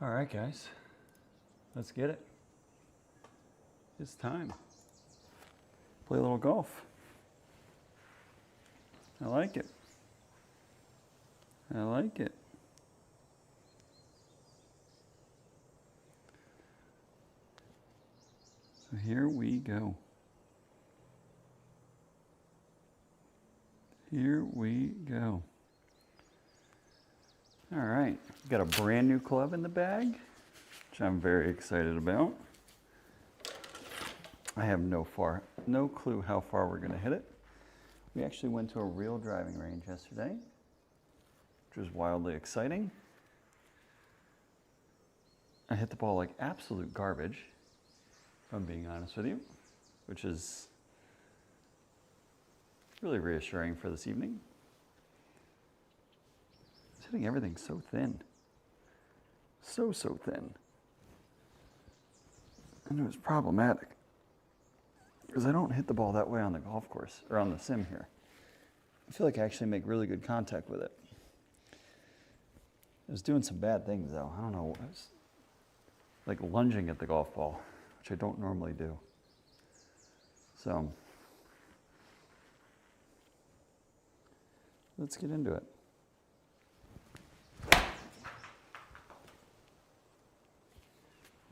All right, guys, let's get it. It's time. Play a little golf. I like it. I like it. So here we go. Here we go. All right, got a brand new club in the bag, which I'm very excited about. I have no clue how far we're gonna hit it. We actually went to a real driving range yesterday, which was wildly exciting. I hit the ball like absolute garbage, if I'm being honest with you, which is really reassuring for this evening. It's hitting everything so thin. So thin. And it was problematic because I don't hit the ball that way on the golf course or on the sim here. I feel like I actually make really good contact with it. I was doing some bad things though. I don't know. I was like lunging at the golf ball, which I don't normally do. So let's get into it.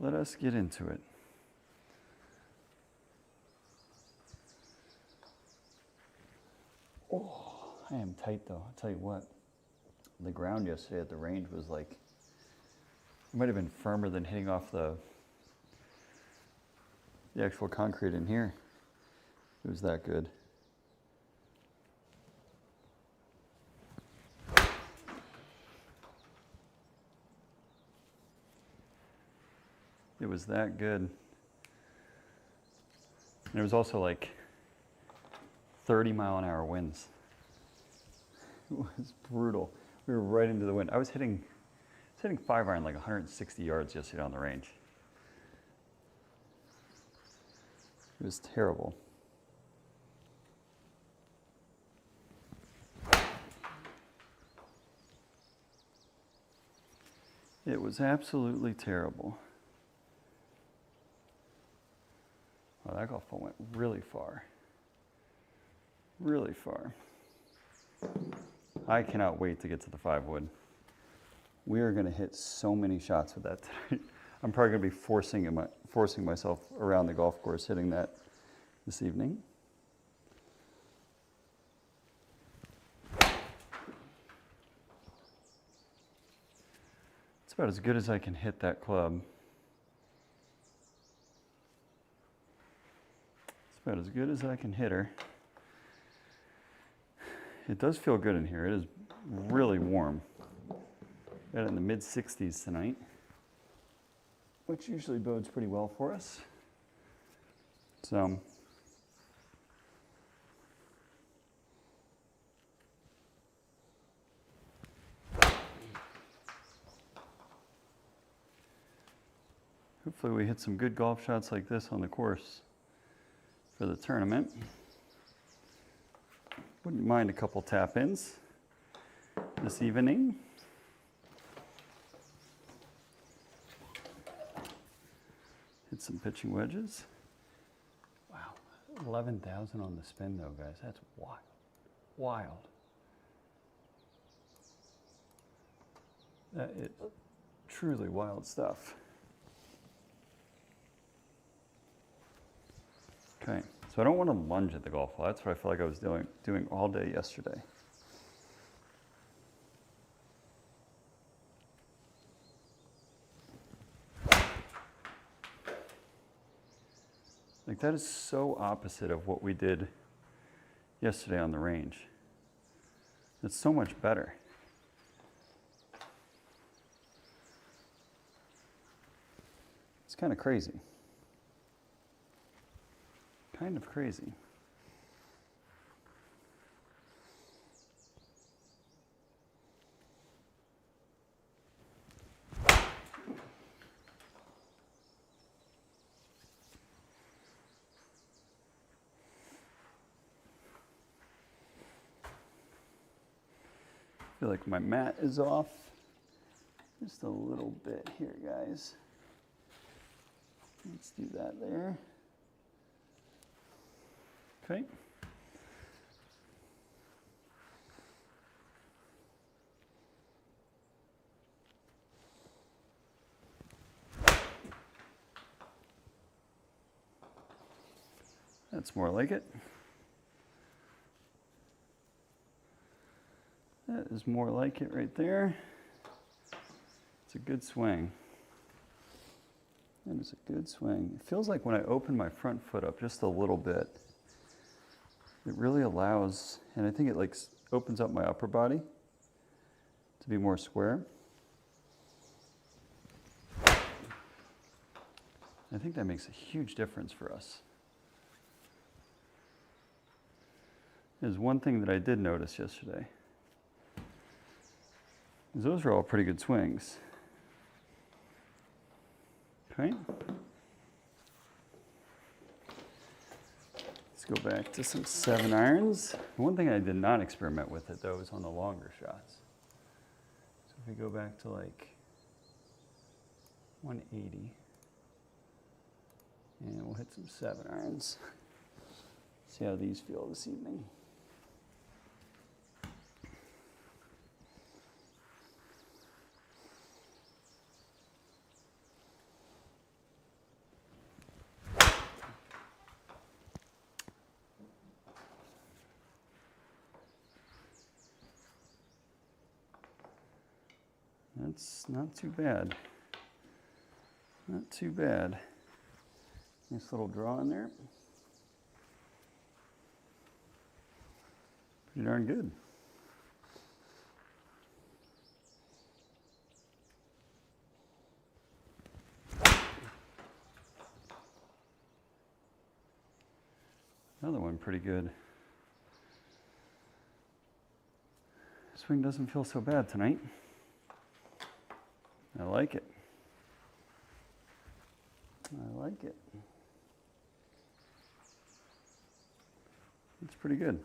Let us get into it. Oh, I am tight though. I'll tell you what. The ground yesterday at the range was like, it might have been firmer than hitting off the actual concrete in here. It was that good. It was that good. And it was also like 30-mile-an-hour winds. It was brutal. We were right into the wind. I was hitting 5-iron like 160 yards yesterday on the range. It was terrible. It was absolutely terrible. Wow, that golf ball went really far. Really far. I cannot wait to get to the 5-wood. We are going to hit so many shots with that tonight. I'm probably going to be forcing myself around the golf course hitting that this evening. It's about as good as I can hit that club. It's about as good as I can hit her. It does feel good in here. It is really warm. Got it in the mid-60s tonight, which usually bodes pretty well for us. So, hopefully we hit some good golf shots like this on the course for the tournament. Wouldn't mind a couple tap-ins this evening. Hit some pitching wedges. Wow, 11,000 on the spin though, guys. That's wild. Wild. That is truly wild stuff. Okay, so I don't want to lunge at the golf ball. That's what I feel like I was doing all day yesterday. Like that is so opposite of what we did yesterday on the range. It's so much better. It's kind of crazy. Kind of crazy. I feel like my mat is off. Just a little bit here, guys. Let's do that there. Okay. That's more like it. That is more like it right there. It's a good swing. That is a good swing. It feels like when I open my front foot up just a little bit, it really allows, and I think it like opens up my upper body to be more square. I think that makes a huge difference for us. There's one thing that I did notice yesterday. Those are all pretty good swings. Okay. Let's go back to some 7-irons. One thing I did not experiment with it though is on the longer shots. So if we go back to like 180, and we'll hit some 7-irons. See how these feel this evening. That's not too bad. Not too bad. Nice little draw in there. Pretty darn good. Another one pretty good. Swing doesn't feel so bad tonight. I like it. I like it. It's pretty good.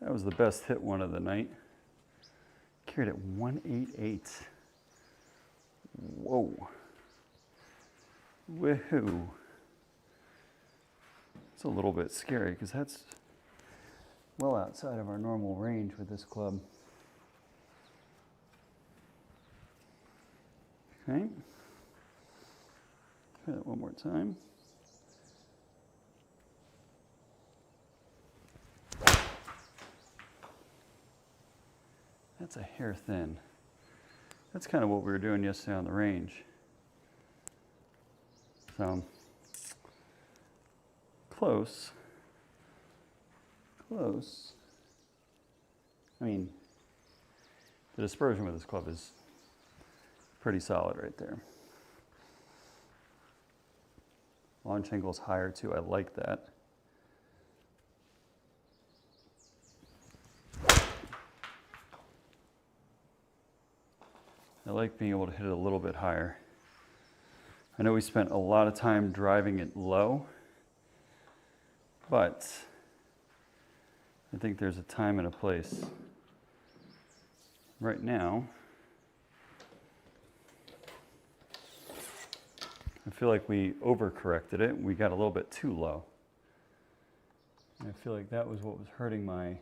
That was the best hit one of the night. Carried at 188. Whoa. Woohoo. It's a little bit scary because that's well outside of our normal range with this club. Okay. Try that one more time. That's a hair thin. That's kind of what we were doing yesterday on the range. So, close. Close. I mean, the dispersion with this club is pretty solid right there. Launch angle's higher too, I like that. I like being able to hit it a little bit higher. I know we spent a lot of time driving it low, but I think there's a time and a place. Right now, I feel like we overcorrected it. We got a little bit too low. And I feel like that was what was hurting my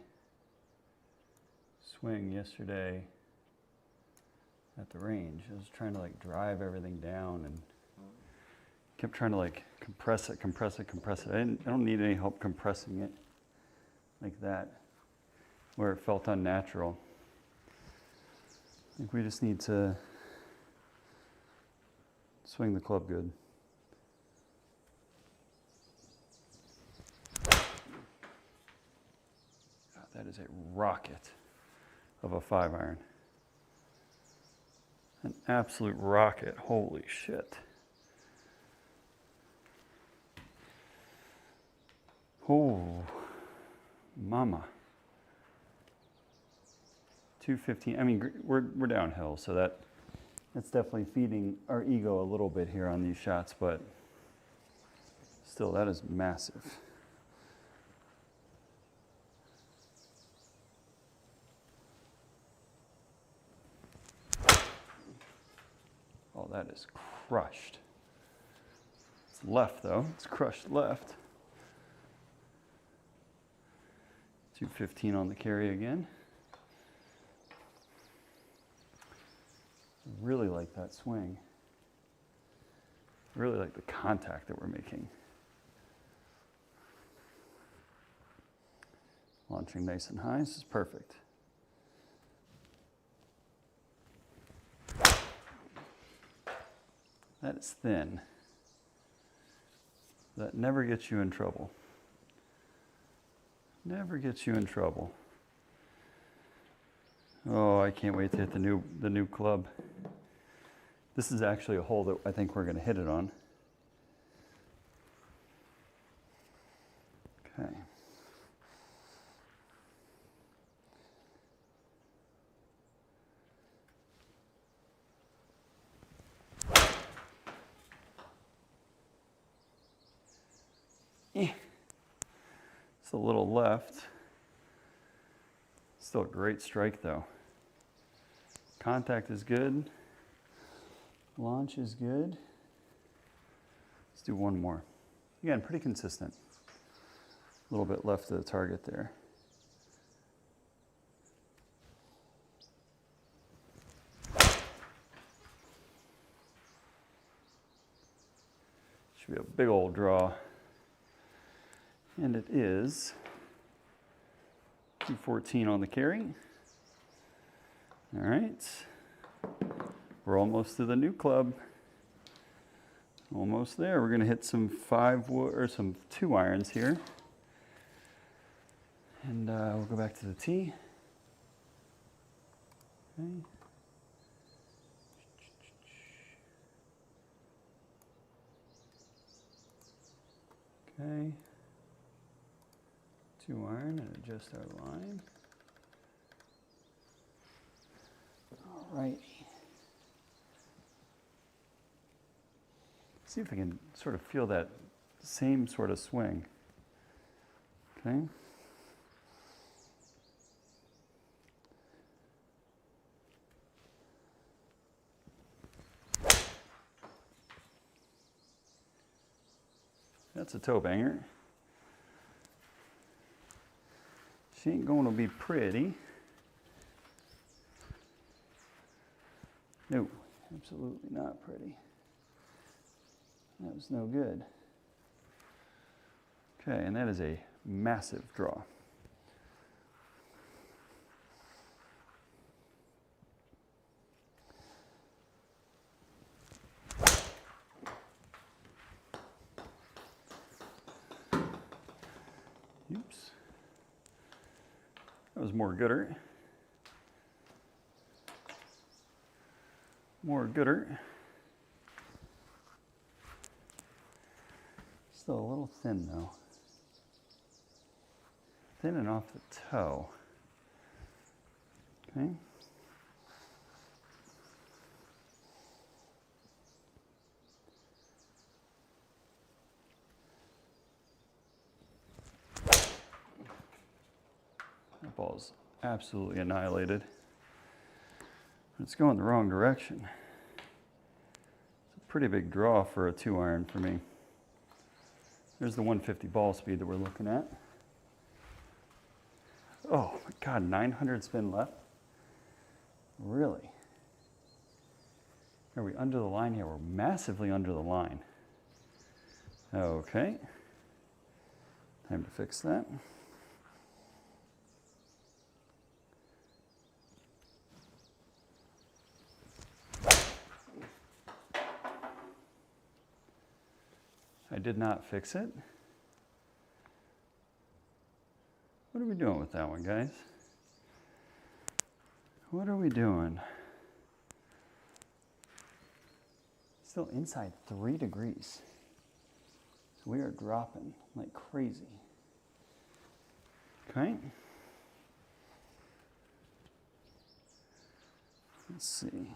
swing yesterday at the range. I was trying to like drive everything down and kept trying to like compress it. I don't need any help compressing it like that, where it felt unnatural. I think we just need to swing the club good. God, that is a rocket of a 5-iron. An absolute rocket, holy shit. Oh, mama. 215. I mean, we're downhill, so that's definitely feeding our ego a little bit here on these shots, but still, that is massive. Oh, that is crushed. It's left, though. It's crushed left. 215 on the carry again. Really like that swing. Really like the contact that we're making. Launching nice and high. This is perfect. That is thin. That never gets you in trouble. Never gets you in trouble. Oh, I can't wait to hit the new club. This is actually a hole that I think we're going to hit it on. Okay. It's a little left. Still a great strike though. Contact is good. Launch is good. Let's do one more. Again, pretty consistent. A little bit left of the target there. Should be a big old draw. And it is Qi4D on the carry. All right. We're almost to the new club. Almost there. We're going to hit some 2 irons here. And we'll go back to the tee. Okay. Okay. 2 iron and adjust our line. All right. See if I can sort of feel that same sort of swing. Okay. That's a toe banger. She ain't going to be pretty. No, absolutely not pretty. That was no good. Okay, and that is a massive draw. Oops. That was more gooder. More gooder. Still a little thin though. Thin and off the toe. Okay. That ball's absolutely annihilated. It's going the wrong direction. It's a pretty big draw for a 2 iron for me. There's the 150 ball speed that we're looking at. Oh my God, 900 spin left? Really? Are we under the line here? We're massively under the line. Okay. Time to fix that. I did not fix it. What are we doing with that one, guys? What are we doing? Still inside 3 degrees. So we are dropping like crazy. Okay. Let's see.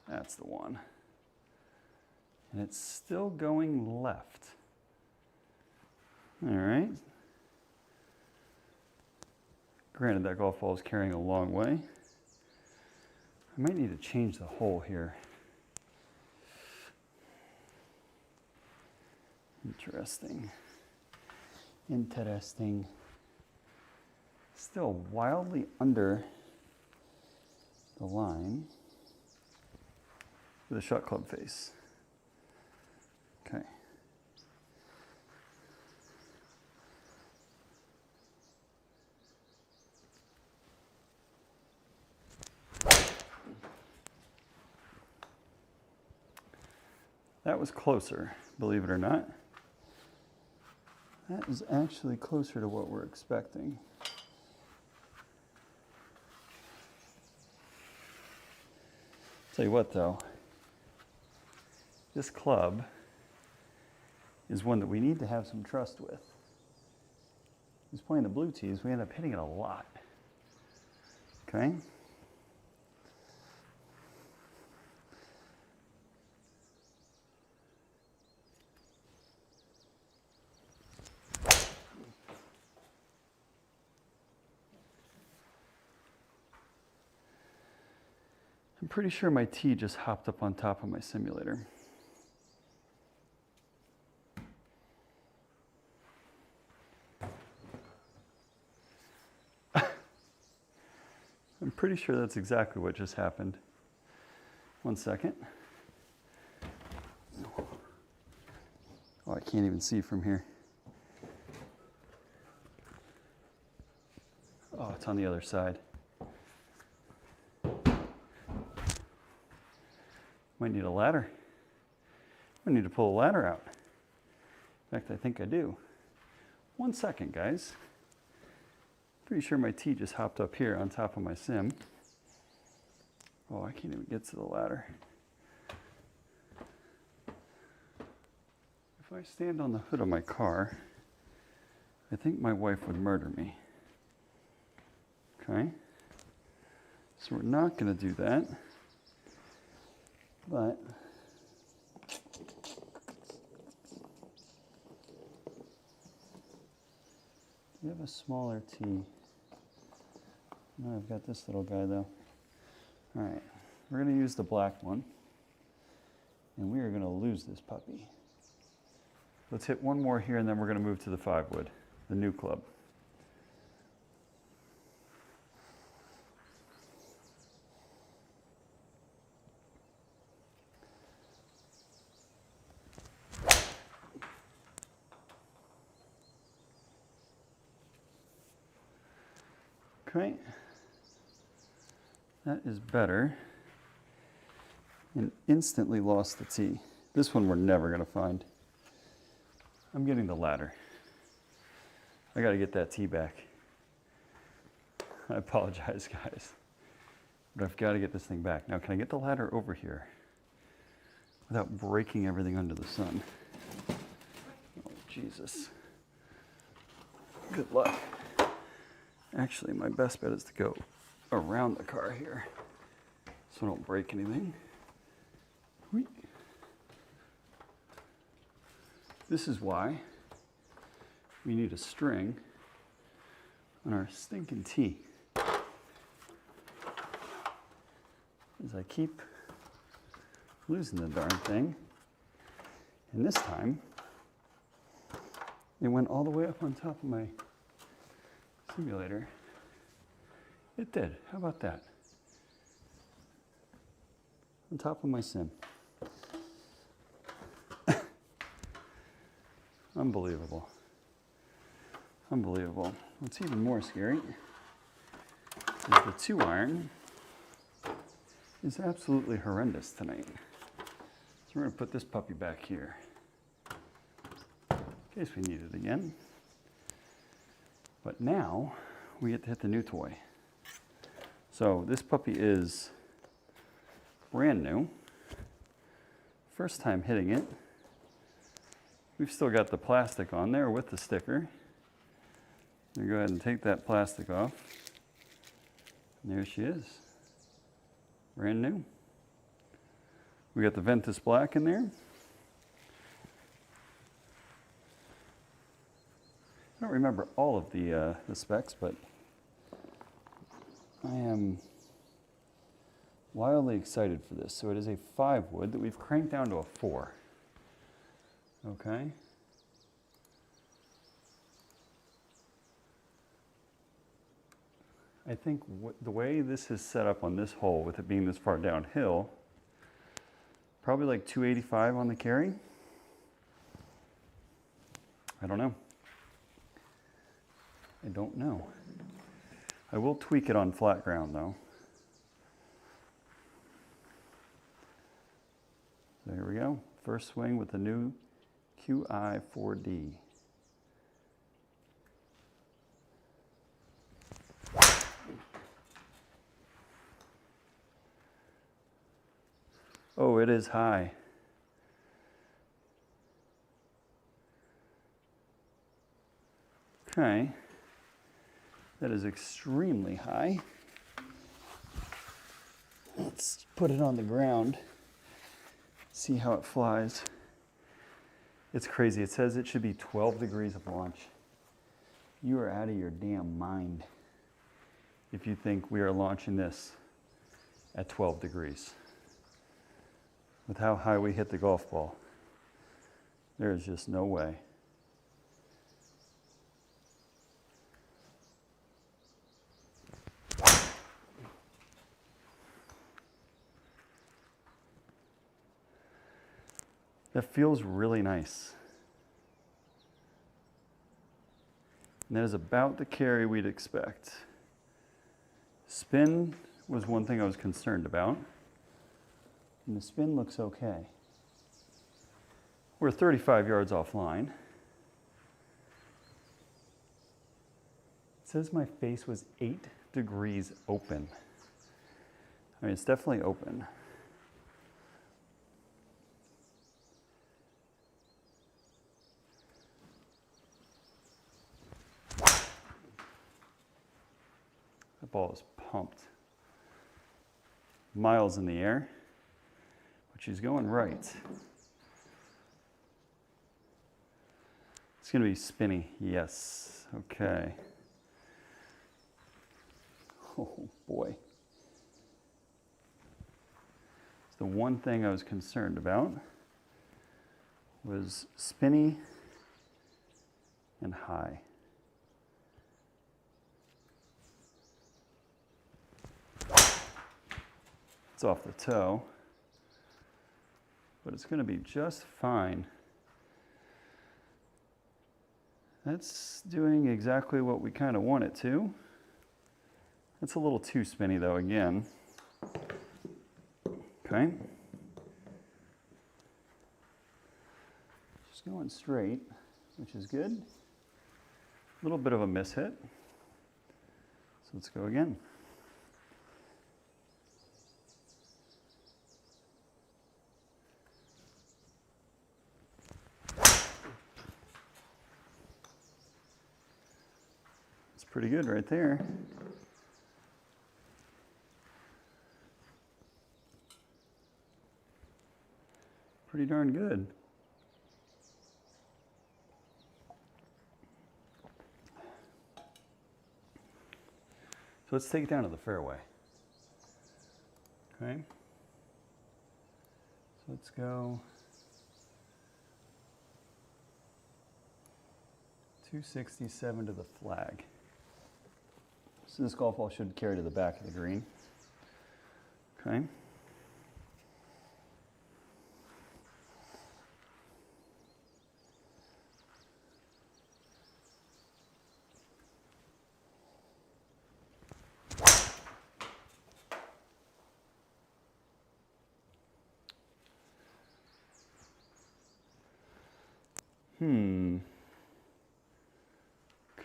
That's the one. And it's still going left. All right. Granted, that golf ball is carrying a long way. I might need to change the hole here. Interesting. Interesting. Still wildly under the line with a shot club face. Okay. That was closer, believe it or not. That is actually closer to what we're expecting. Tell you what though, this club is one that we need to have some trust with. He's playing the blue tees, we end up hitting it a lot. Okay? I'm pretty sure my tee just hopped up on top of my simulator. I'm pretty sure that's exactly what just happened. One second. Oh, I can't even see from here. Oh, it's on the other side. Might need a ladder. I need to pull a ladder out. In fact, I think I do. 1 second, guys. Pretty sure my tee just hopped up here on top of my sim. Oh, I can't even get to the ladder. If I stand on the hood of my car, I think my wife would murder me. Okay? So we're not going to do that. But do you have a smaller tee? No, I've got this little guy though. All right, we're going to use the black one, and we are going to lose this puppy. Let's hit one more here, and then we're going to move to the 5-wood, the new club. Okay, that is better, and instantly lost the tee. This one we're never going to find. I'm getting the ladder. I got to get that tee back. I apologize, guys, but I've got to get this thing back. Now, can I get the ladder over here without breaking everything under the sun? Oh, Jesus. Good luck. Actually, my best bet is to go around the car here so I don't break anything. Whee. This is why we need a string on our stinking tee. As I keep losing the darn thing. And this time, it went all the way up on top of my simulator. It did. How about that? On top of my sim. Unbelievable. Unbelievable. What's even more scary is the 2-iron is absolutely horrendous tonight. So we're going to put this puppy back here in case we need it again. But now we get to hit the new toy. So this puppy is brand new. First time hitting it. We've still got the plastic on there with the sticker. I'm gonna go ahead and take that plastic off. And there she is, brand new. We got the Ventus Black in there. I don't remember all of the specs, but I am wildly excited for this. So it is a 5 wood that we've cranked down to a 4. Okay. I think the way this is set up on this hole, with it being this far downhill, probably like 285 on the carry. I don't know. I don't know. I will tweak it on flat ground though. So here we go. First swing with the new Qi4D. Oh, it is high. Okay. That is extremely high. Let's put it on the ground, see how it flies. It's crazy. It says it should be 12 degrees of launch. You are out of your damn mind if you think we are launching this at 12 degrees. With how high we hit the golf ball, there is just no way. That feels really nice. And that is about the carry we'd expect. Spin was one thing I was concerned about. And the spin looks okay. We're 35 yards offline. It says my face was 8 degrees open. I mean, it's definitely open. That ball is pumped. Miles in the air. She's going right. It's going to be spinny. Yes. Okay. Oh boy. The one thing I was concerned about was spinny and high. It's off the toe, but it's going to be just fine. That's doing exactly what we kind of want it to. It's a little too spinny though again. Okay. Just going straight, which is good. A little bit of a mishit. So let's go again. It's pretty good right there. Pretty darn good. So let's take it down to the fairway. Okay. So let's go 267 to the flag. So this golf ball should carry to the back of the green. Okay.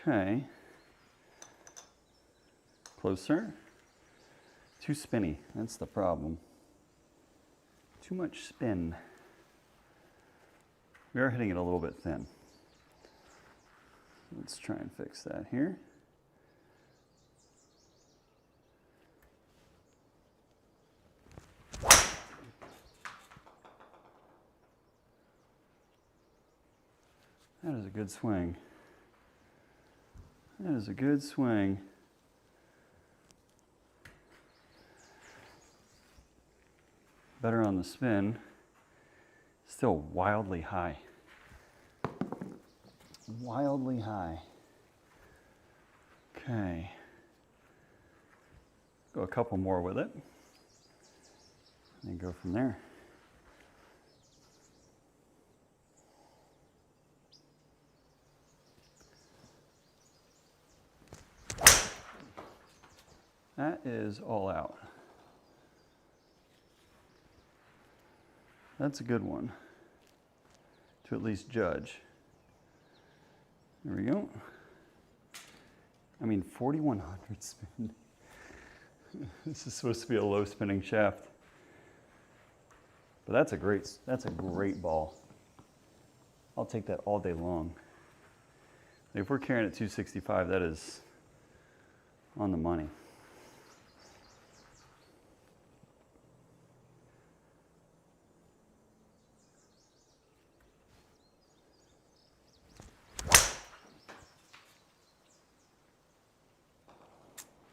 Okay. Closer. Too spinny. That's the problem. Too much spin. We are hitting it a little bit thin. Let's try and fix that here. That is a good swing. That is a good swing. Better on the spin. Still wildly high. Wildly high. Okay. Go a couple more with it. And go from there. That is all out. That's a good one to at least judge. There we go. I mean, 4,100 spin. This is supposed to be a low spinning shaft. But that's a great ball. I'll take that all day long. If we're carrying at 265, that is on the money.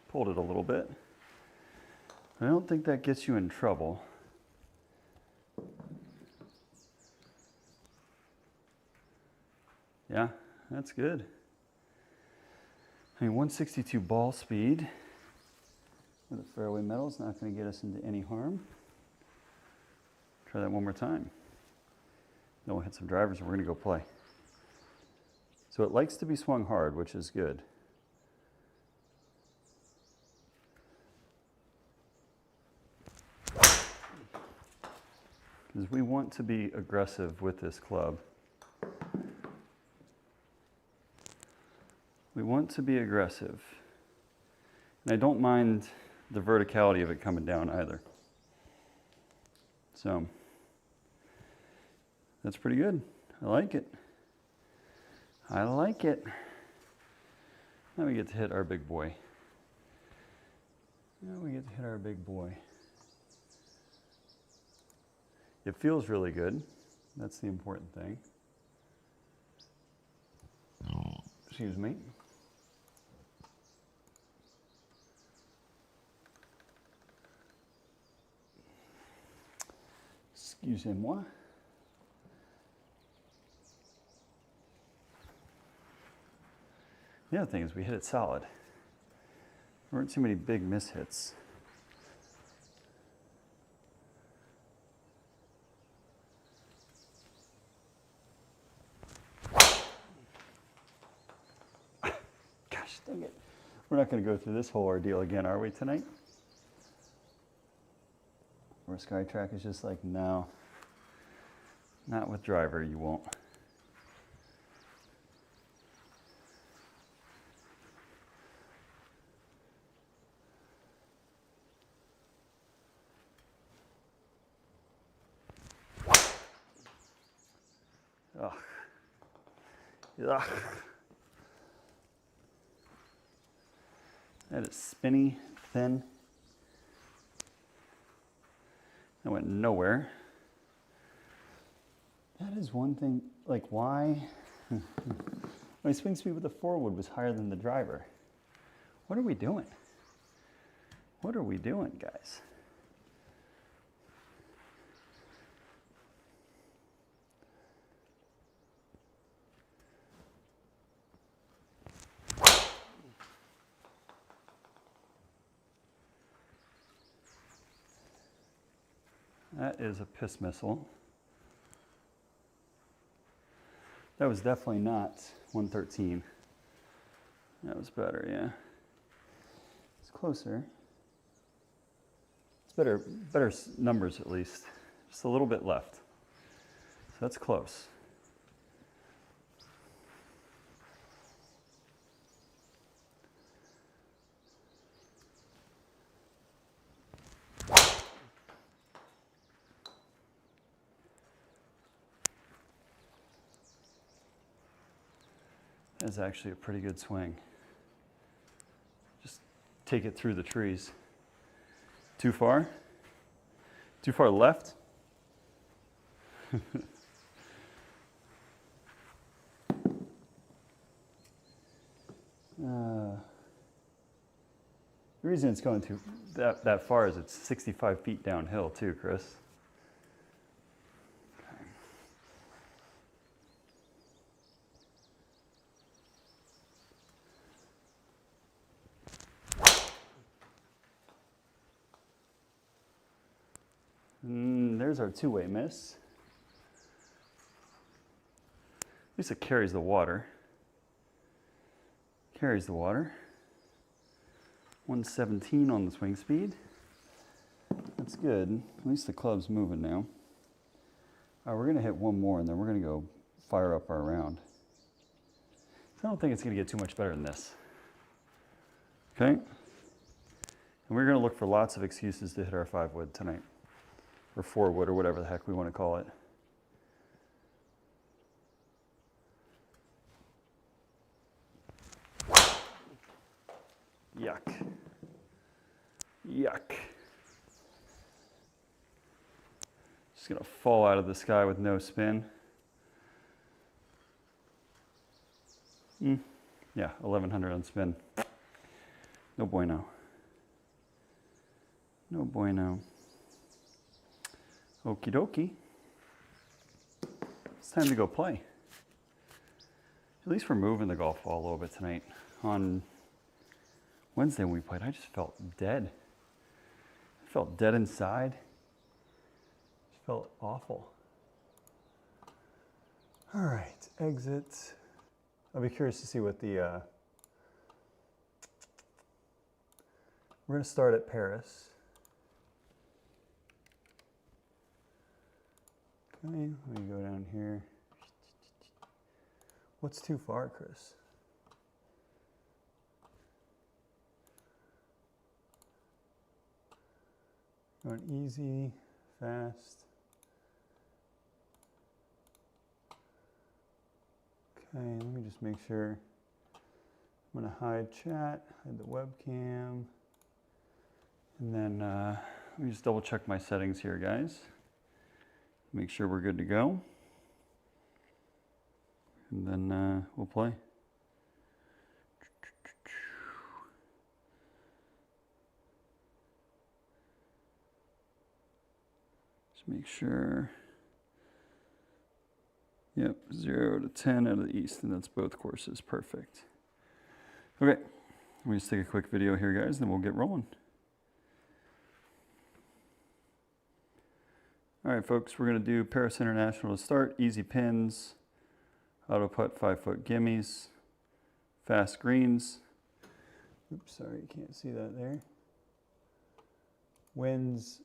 Pulled it a little bit. I don't think that gets you in trouble. Yeah, that's good. I mean, 162 ball speed with a fairway metal is not going to get us into any harm. Try that one more time. Then we'll hit some drivers and we're going to go play. So it likes to be swung hard, which is good. Because we want to be aggressive with this club. We want to be aggressive. And I don't mind the verticality of it coming down either. So, that's pretty good. I like it. I like it. Now we get to hit our big boy. Now we get to hit our big boy. It feels really good. That's the important thing. Excuse me. Excusez-moi. The other thing is we hit it solid. There weren't too many big mishits. Dang it. We're not going to go through this whole ordeal again, are we, tonight? Or SkyTrak is just like, no, not with driver, you won't. Ugh. Ugh. That is spinny, thin. That went nowhere. That is one thing, like why? My swing speed with the forward was higher than the driver. What are we doing? What are we doing, guys? That is a piss missile. That was definitely not 113. That was better, yeah. It's closer. It's better numbers at least. Just a little bit left. So that's close. is actually a pretty good swing. Just take it through the trees. Too far? Too far left? The reason it's going too that far is it's 65 feet downhill too, Chris. There's our two-way miss. At least it carries the water. Carries the water. 117 on the swing speed. That's good. At least the club's moving now. All right, we're gonna hit one more and then we're gonna go fire up our round. So I don't think it's gonna get too much better than this. Okay? And we're gonna look for lots of excuses to hit our 5-wood tonight. Or 4-wood or whatever the heck we want to call it. Yuck. Yuck. Just gonna fall out of the sky with no spin. Yeah, 1100 on spin. No bueno. No bueno. Okie dokie. It's time to go play. At least we're moving the golf ball a little bit tonight. On Wednesday when we played, I just felt dead. I felt dead inside. Just felt awful. All right, exit. I'll be curious to see what the, we're gonna start at Paris. Okay, let me go down here. What's too far, Chris? Going easy, fast. Okay, let me just make sure. I'm gonna hide chat, hide the webcam. And then let me just double check my settings here, guys. Make sure we're good to go. And then we'll play. Just make sure. Yep, 0 to 10 out of the east, and that's both courses. Perfect. Okay, let me just take a quick video here, guys, and then we'll get rolling. All right, folks, we're going to do Paris International to start. Easy pins, auto putt 5-foot gimmies, fast greens. Oops, sorry, you can't see that there. Winds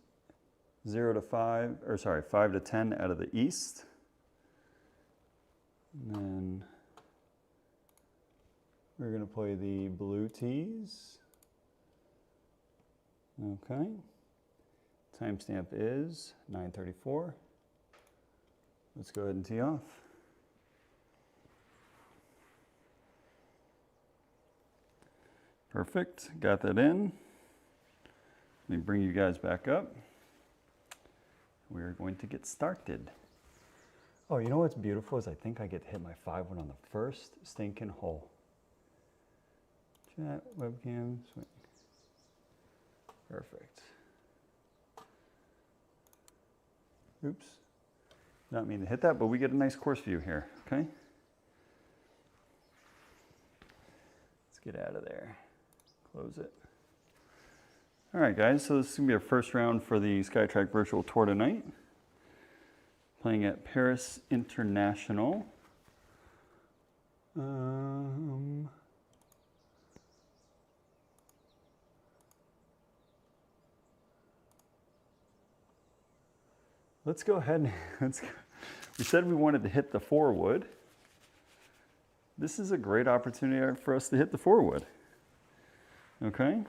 0 to 5, or sorry, 5 to 10 out of the east. And then we're going to play the blue tees. Okay. Timestamp is 9:34. Let's go ahead and tee off. Perfect, got that in. Let me bring you guys back up. We're going to get started. Oh, you know what's beautiful is I think I get to hit my 5-wood on the first stinking hole. Chat, webcam, swing. Perfect. Oops, not mean to hit that, but we get a nice course view here, okay? Let's get out of there, close it. All right, guys, so this is gonna be our first round for the SkyTrak Virtual Tour tonight. Playing at Paris International. Let's go ahead and we said we wanted to hit the 4-wood. This is a great opportunity for us to hit the 4-wood. Okay?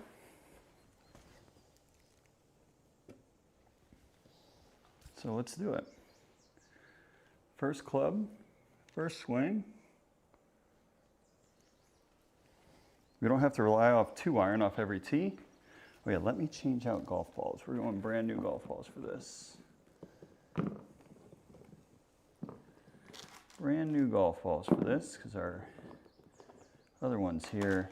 So let's do it. First club, first swing. We don't have to rely off 2-iron off every tee. Oh yeah, let me change out golf balls. We're going brand new golf balls for this. Brand new golf balls for this, because our other ones here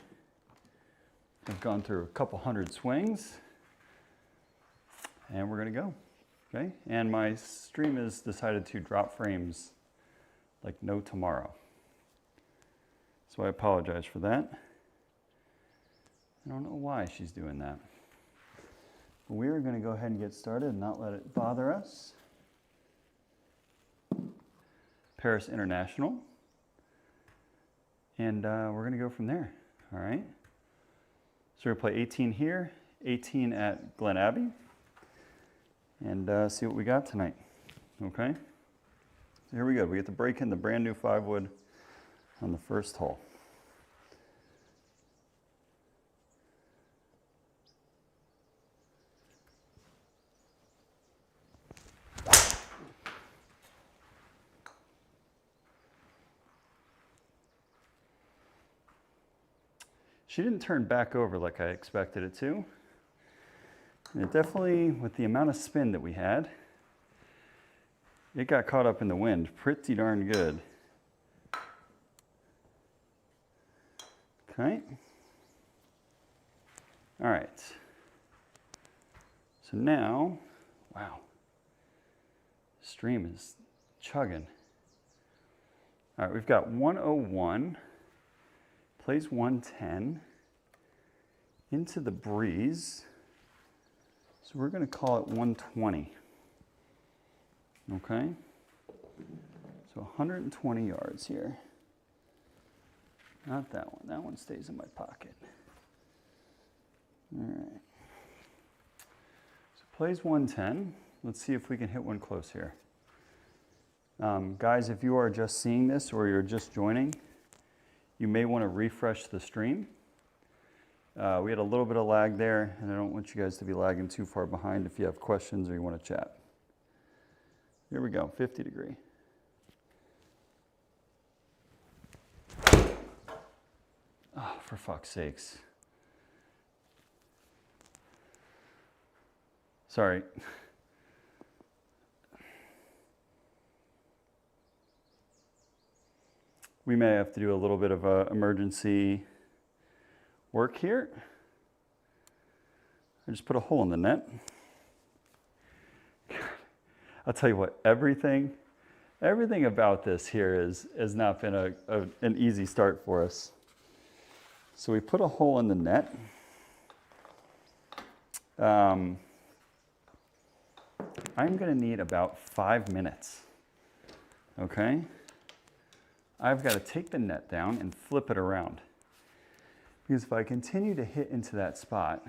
have gone through a couple hundred swings. And we're gonna go, okay? And my stream has decided to drop frames like no tomorrow. So I apologize for that. I don't know why she's doing that. But we are gonna go ahead and get started and not let it bother us. Paris International. And we're gonna go from there, all right? So we're gonna play 18 here, 18 at Glen Abbey, and see what we got tonight, okay? So here we go. We get to break in the brand new 5-wood on the first hole. She didn't turn back over like I expected it to. And it definitely, with the amount of spin that we had, it got caught up in the wind pretty darn good. Okay. All right. So now, wow, stream is chugging. All right, we've got 101. Plays 110 into the breeze. So we're going to call it 120. Okay? So 120 yards here. Not that one. That one stays in my pocket. All right. So plays 110. Let's see if we can hit one close here. Guys, if you are just seeing this or you're just joining, you may want to refresh the stream. We had a little bit of lag there, and I don't want you guys to be lagging too far behind if you have questions or you want to chat. Here we go, 50 degree. Oh, for fuck's sakes. Sorry. We may have to do a little bit of emergency work here. I just put a hole in the net. I'll tell you what, everything about this here has not been an easy start for us. So we put a hole in the net. I'm gonna need about 5 minutes, okay? I've got to take the net down and flip it around. Because if I continue to hit into that spot,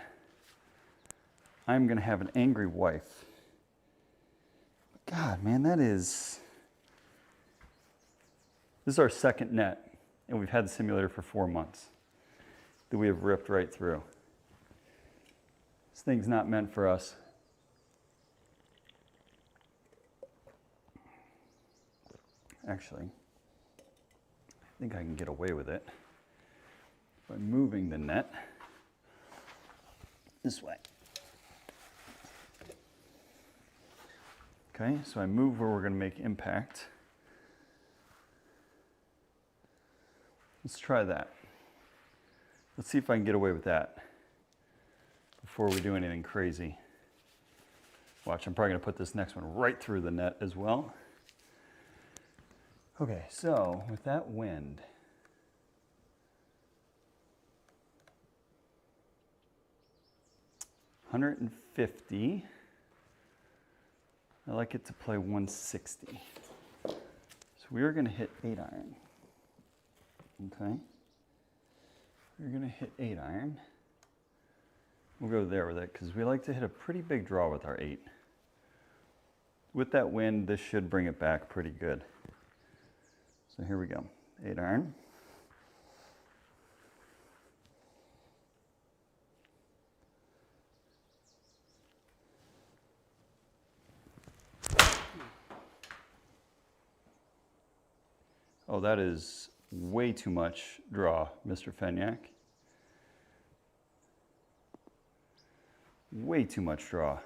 I'm going to have an angry wife. God, man, this is our second net, and we've had the simulator for 4 months that we have ripped right through. This thing's not meant for us. Actually, I think I can get away with it by moving the net this way. Okay, so I move where we're going to make impact. Let's try that. Let's see if I can get away with that before we do anything crazy. Watch, I'm probably going to put this next one right through the net as well. Okay, so with that wind, $150. I like it to play 160. So we are going to hit 8-iron. Okay. We're going to hit 8-iron. We'll go there with it because we like to hit a pretty big draw with our 8. With that wind, this should bring it back pretty good. So here we go, 8-iron. Oh, that is way too much draw, Mr. Fenyak. Way too much draw.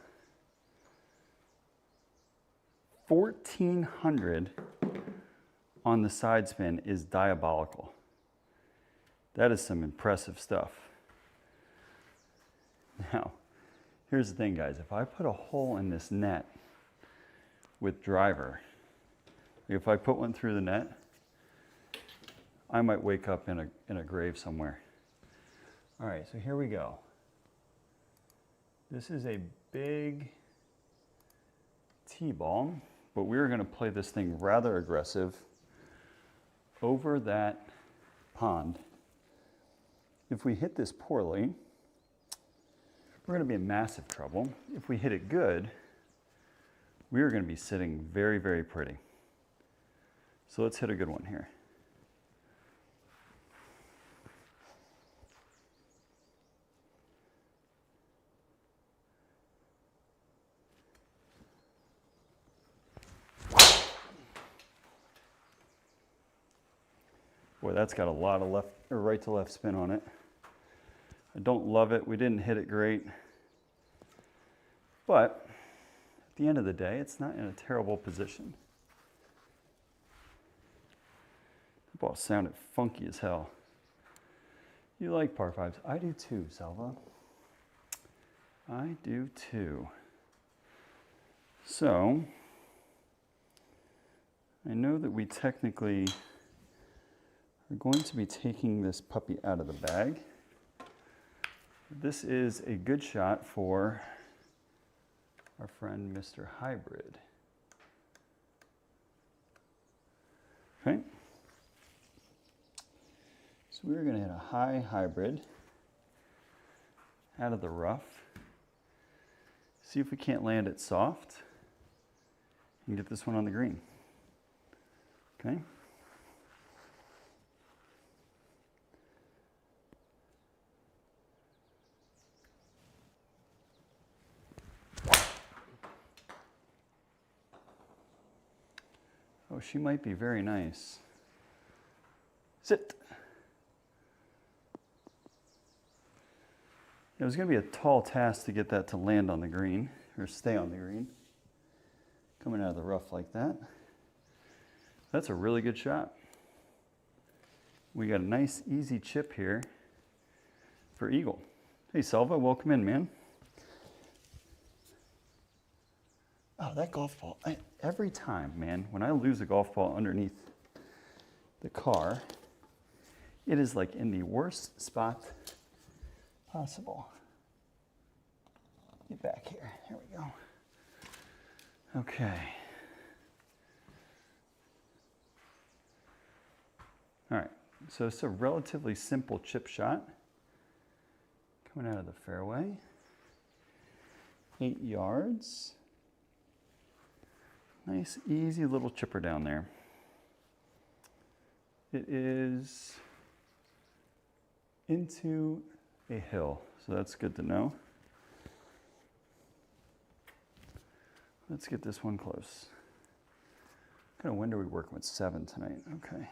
1,400 on the side spin is diabolical. That is some impressive stuff. Now, here's the thing, guys. If I put a hole in this net with driver, if I put one through the net, I might wake up in a grave somewhere. All right, so here we go. This is a big T-ball, but we're going to play this thing rather aggressive over that pond. If we hit this poorly, we're going to be in massive trouble. If we hit it good, we are going to be sitting very, very pretty. So let's hit a good one here. Boy, that's got a lot of left or right to left spin on it. I don't love it. We didn't hit it great. But at the end of the day, it's not in a terrible position. The ball sounded funky as hell. You like par fives? I do too, Salva. I do too. So, I know that we technically are going to be taking this puppy out of the bag. This is a good shot for our friend Mr. Hybrid. Okay. So we're going to hit a high hybrid out of the rough. See if we can't land it soft and get this one on the green. Okay. Oh, she might be very nice. Sit. It was going to be a tall task to get that to land on the green, or stay on the green. Coming out of the rough like that. That's a really good shot. We got a nice, easy chip here for eagle. Hey, Salva, welcome in, man. Oh, that golf ball. Every time, man, when I lose a golf ball underneath the car, it is like in the worst spot possible. Get back here. Here we go. Okay. All right. So it's a relatively simple chip shot. Coming out of the fairway. 8 yards. Nice, easy little chipper down there. It is into a hill, so that's good to know. Let's get this one close. What kind of wind are we working with? 7 tonight, okay.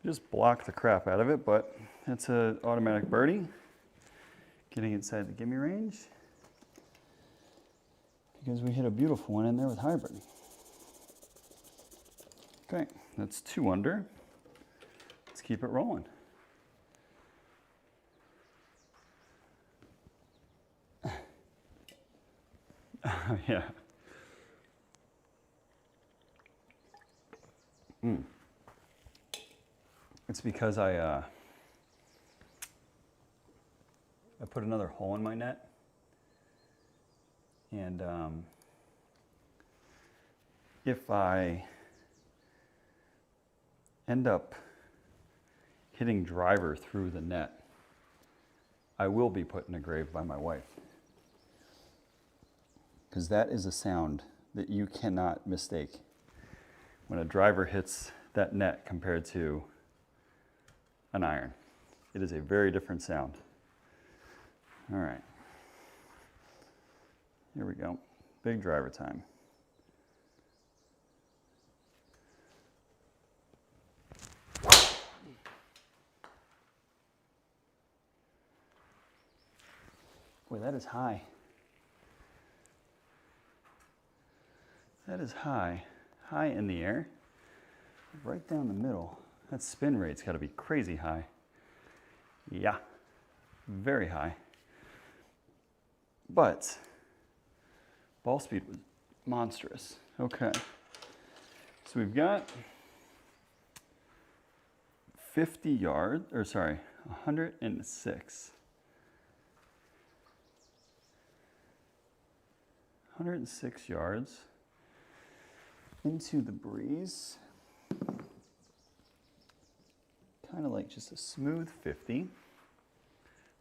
Just block the crap out of it, but it's an automatic birdie. Getting inside the gimme range. Because we hit a beautiful one in there with hybrid. Okay, that's 2 under. Let's keep it rolling. Yeah. It's because I put another hole in my net, and if I end up hitting driver through the net, I will be put in a grave by my wife, because that is a sound that you cannot mistake when a driver hits that net compared to an iron. It is a very different sound. All right. Here we go. Big driver time. Boy, that is high. That is high. High in the air. Right down the middle. That spin rate's got to be crazy high. Yeah, very high. But ball speed was monstrous. Okay. So we've got 50 yards, or sorry, 106. 106 yards into the breeze. Kind of like just a smooth 50.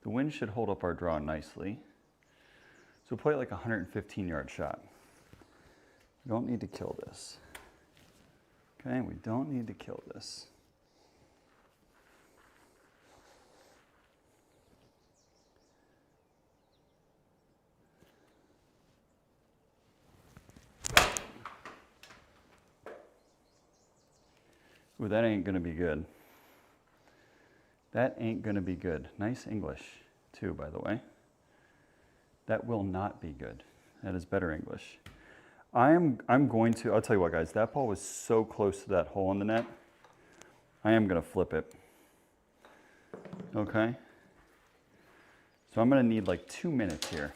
The wind should hold up our draw nicely. So we'll play it like a 115-yard shot. We don't need to kill this. Okay, we don't need to kill this. Ooh, that ain't gonna be good. That ain't gonna be good. Nice English, too, by the way. That will not be good. That is better English. I'm going to, I'll tell you what, guys, that ball was so close to that hole in the net. I am gonna flip it. Okay? So I'm gonna need like 2 minutes here.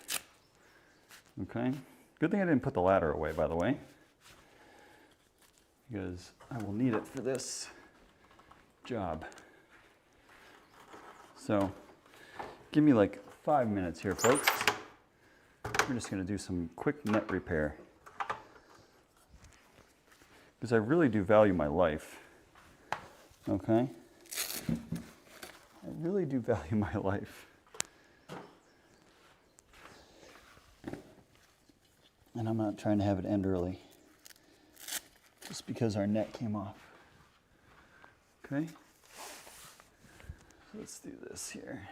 Okay? Good thing I didn't put the ladder away, by the way, because I will need it for this job. So give me like 5 minutes here, folks. We're just gonna do some quick net repair, because I really do value my life. Okay? I really do value my life. And I'm not trying to have it end early, just because our net came off. Okay? So let's do this here.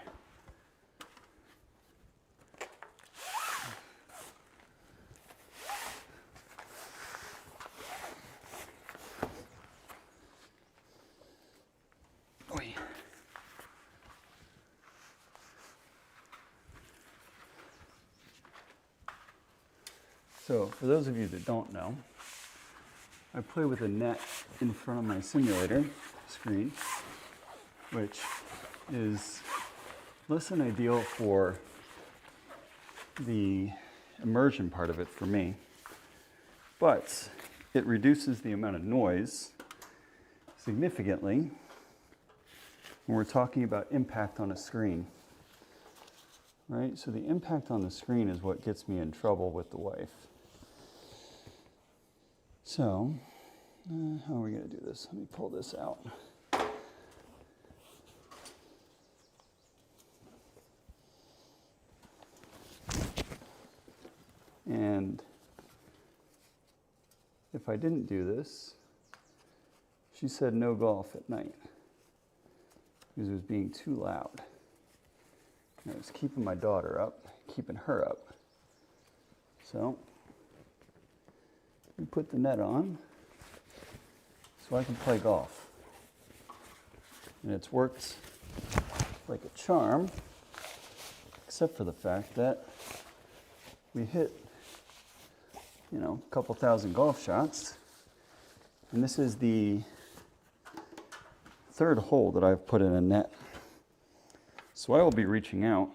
Oy. So for those of you that don't know, I play with a net in front of my simulator screen, which is less than ideal for the immersion part of it for me, but it reduces the amount of noise significantly when we're talking about impact on a screen, right? So the impact on the screen is what gets me in trouble with the wife. So, how are we going to do this? Let me pull this out. And if I didn't do this, she said no golf at night because it was being too loud. And I was keeping my daughter up, keeping her up. So we put the net on so I can play golf. And it's worked like a charm, except for the fact that we hit, you know, a couple thousand golf shots. And this is the third hole that I've put in a net. So I will be reaching out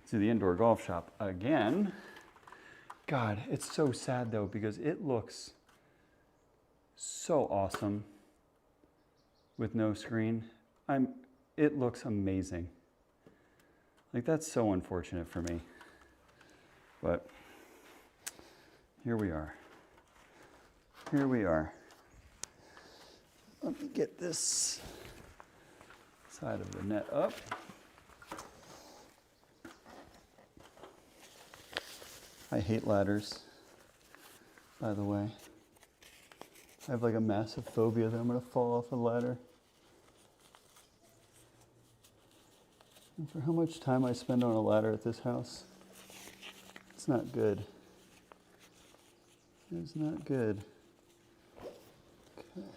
to the indoor golf shop again. God, it's so sad though, because it looks so awesome with no screen. It looks amazing. Like, that's so unfortunate for me. But here we are. Here we are. Let me get this side of the net up. I hate ladders, by the way. I have like a massive phobia that I'm gonna fall off a ladder. And for how much time I spend on a ladder at this house, That's not good. That's not good. Okay.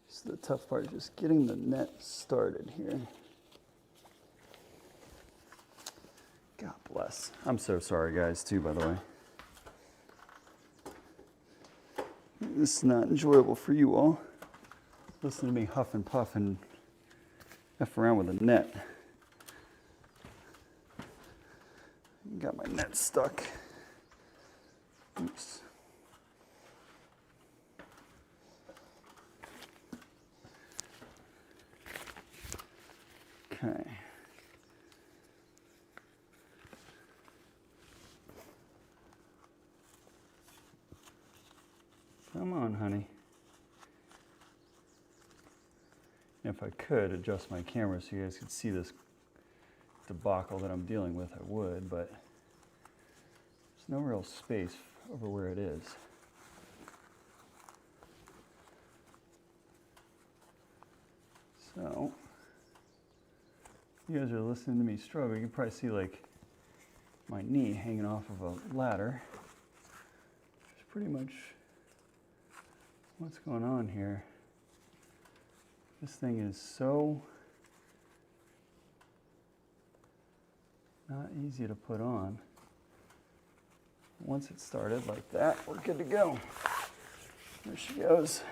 So the tough part is just getting the net started here. God bless. I'm so sorry, guys, too, by the way. This is not enjoyable for you all. Listen to me huff and puff and F around with a net. Got my net stuck. Oops. Okay. Come on, honey. If I could adjust my camera so you guys could see this debacle that I'm dealing with, I would, but there's no real space over where it is. So, you guys are listening to me struggle. You can probably see like my knee hanging off of a ladder. It's pretty much what's going on here. This thing is so not easy to put on. Once it's started like that, we're good to go. There she goes.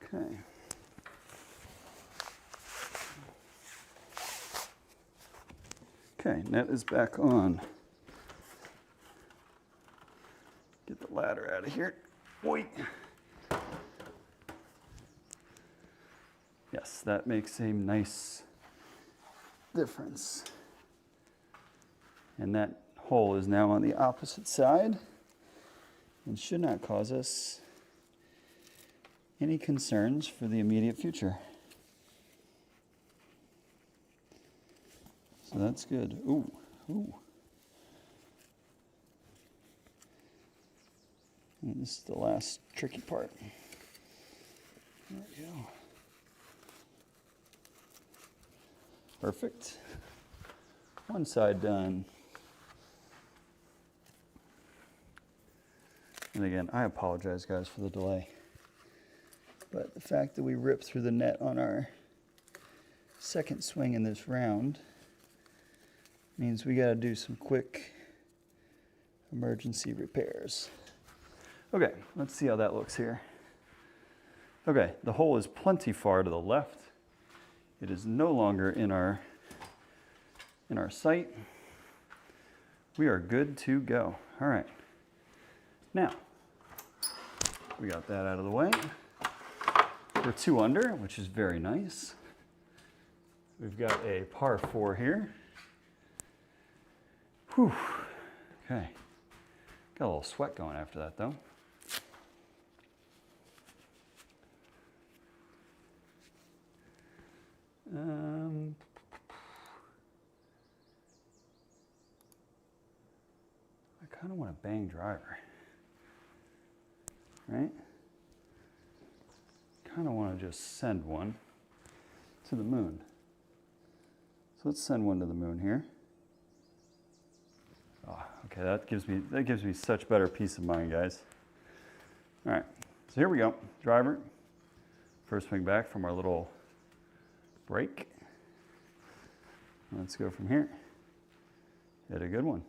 Okay. Okay, net is back on. Get the ladder out of here. Oi. Yes, that makes a nice difference. And that hole is now on the opposite side and should not cause us any concerns for the immediate future. So that's good. Ooh, ooh. And this is the last tricky part. There we go. Perfect. One side done. And again, I apologize, guys, for the delay. But the fact that we ripped through the net on our second swing in this round means we got to do some quick emergency repairs. Okay, let's see how that looks here. Okay, the hole is plenty far to the left. It is no longer in our sight. We are good to go. All right. Now, we got that out of the way. We're 2 under, which is very nice. We've got a par 4 here. Whew. Okay. Got a little sweat going after that, though. I kind of want a bang driver, right? Kind of want to just send one to the moon. So let's send one to the moon here. Oh, okay, that gives me such better peace of mind, guys. All right, so here we go. Driver, first swing back from our little break. Let's go from here. Hit a good one.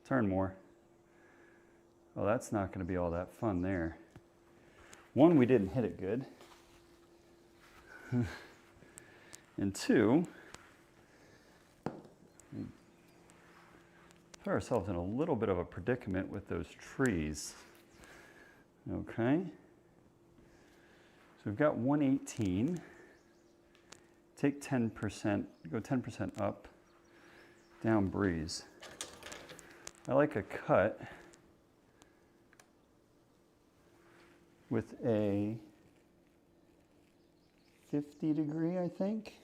Turn more. Well, that's not going to be all that fun there. One, we didn't hit it good. And 2, we put ourselves in a little bit of a predicament with those trees. Okay. So we've got 118. Take 10%, go 10% up, down breeze. I like a cut with a 50 degree, I think.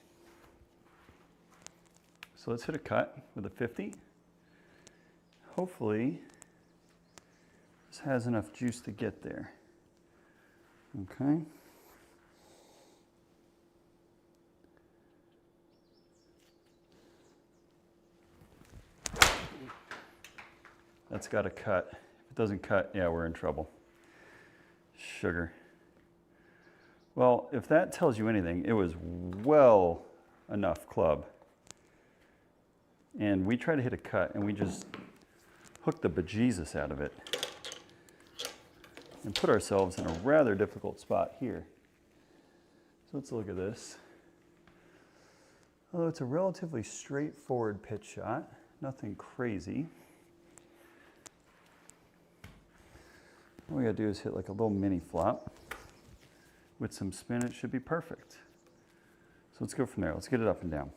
So let's hit a cut with a 50. hopefully this has enough juice to get there. Okay. That's got to cut. If it doesn't cut, yeah, we're in trouble. Sugar. Well, if that tells you anything, it was well enough club. And we tried to hit a cut, and we just hooked the bejesus out of it and put ourselves in a rather difficult spot here. So let's look at this. Although it's a relatively straightforward pitch shot, nothing crazy. All we gotta do is hit like a little mini flop. With some spin, it should be perfect. So let's go from there. Let's get it up and down.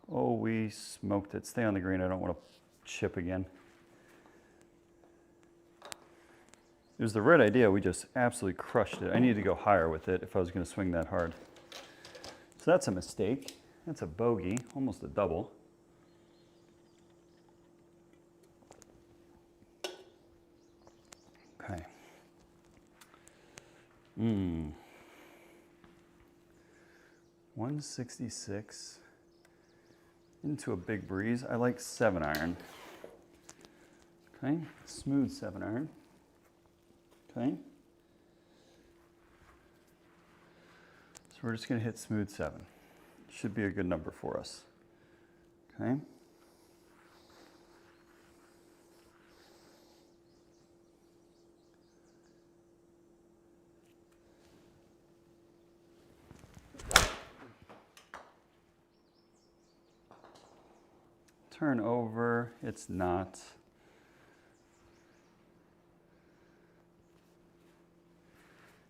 Oh, we smoked it. Stay on the green. I don't want to chip again. It was the right idea. We just absolutely crushed it. I needed to go higher with it if I was going to swing that hard. So that's a mistake. That's a bogey, almost a double. Okay. 166 into a big breeze. I like 7-iron. Okay, smooth 7-iron. Okay. So we're just going to hit smooth 7. Should be a good number for us. Okay. Turn over. It's not.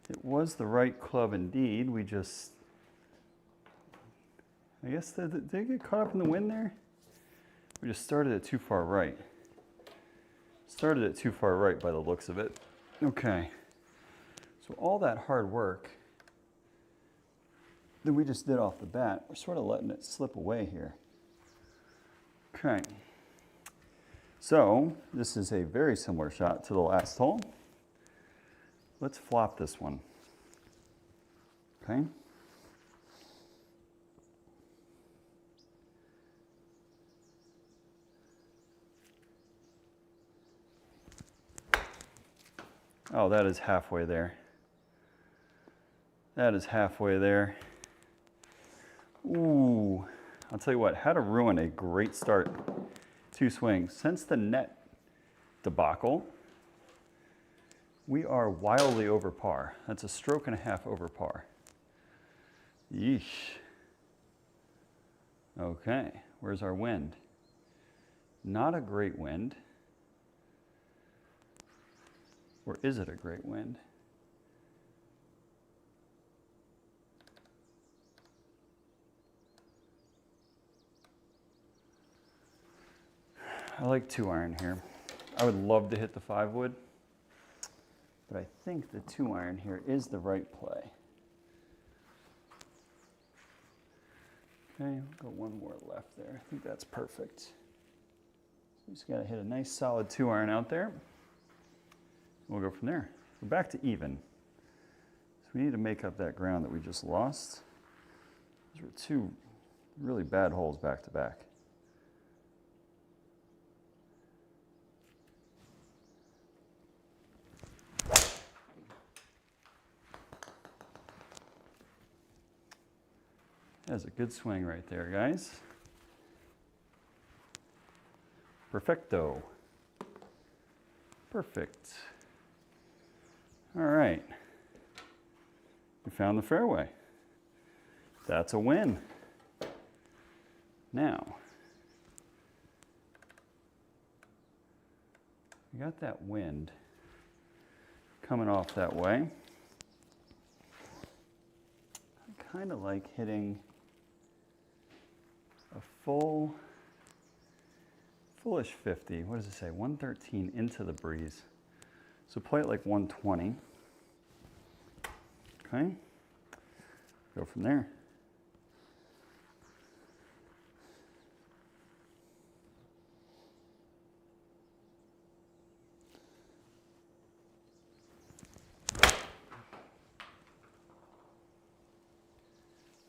It was the right club indeed. We just, I guess, did it get caught up in the wind there? We just started it too far right. Started it too far right by the looks of it. Okay. So all that hard work that we just did off the bat, we're sort of letting it slip away here. Okay. So this is a very similar shot to the last hole. Let's flop this one. Okay. Oh, that is halfway there. That is halfway there. Ooh, I'll tell you what, how to ruin a great start. 2 swings. Since the net debacle, we are wildly over par. That's a stroke and a half over par. Yeesh. Okay, where's our wind? Not a great wind. Or is it a great wind? I like 2-iron here. I would love to hit the 5-wood. But I think the 2-iron here is the right play. Okay, go one more left there. I think that's perfect. So we just got to hit a nice solid 2-iron out there. We'll go from there. We're back to even. So we need to make up that ground that we just lost. Those were 2 really bad holes back to back. That's a good swing right there, guys. Perfecto. Perfect. All right. We found the fairway. That's a win. Now, we got that wind coming off that way. I kind of like hitting a full Foolish 50. What does it say? 113 into the breeze. So play it like 120. Okay. Go from there.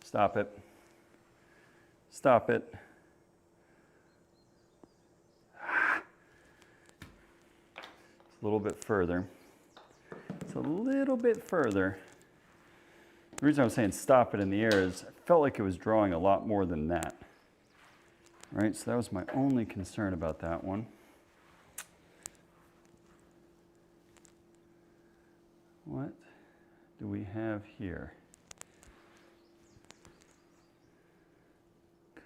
Stop it. Stop it. It's a little bit further. It's a little bit further. The reason I was saying stop it in the air is I felt like it was drawing a lot more than that. Right, so that was my only concern about that one. What do we have here?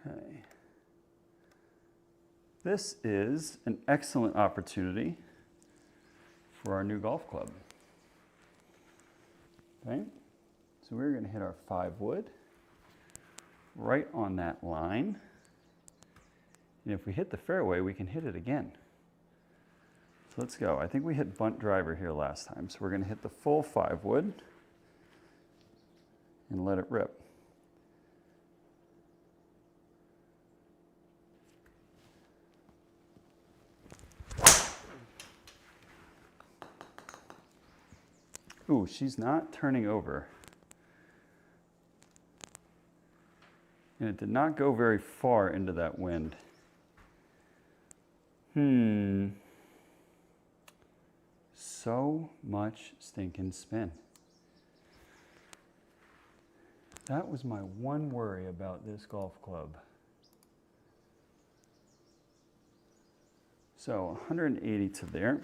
Okay. This is an excellent opportunity for our new golf club. Okay, so we're going to hit our 5 wood right on that line. And if we hit the fairway, we can hit it again. So let's go. I think we hit bunt driver here last time, so we're going to hit the full 5 wood and let it rip. Ooh, she's not turning over. And it did not go very far into that wind. So much stinking spin. That was my one worry about this golf club. So 180 to there.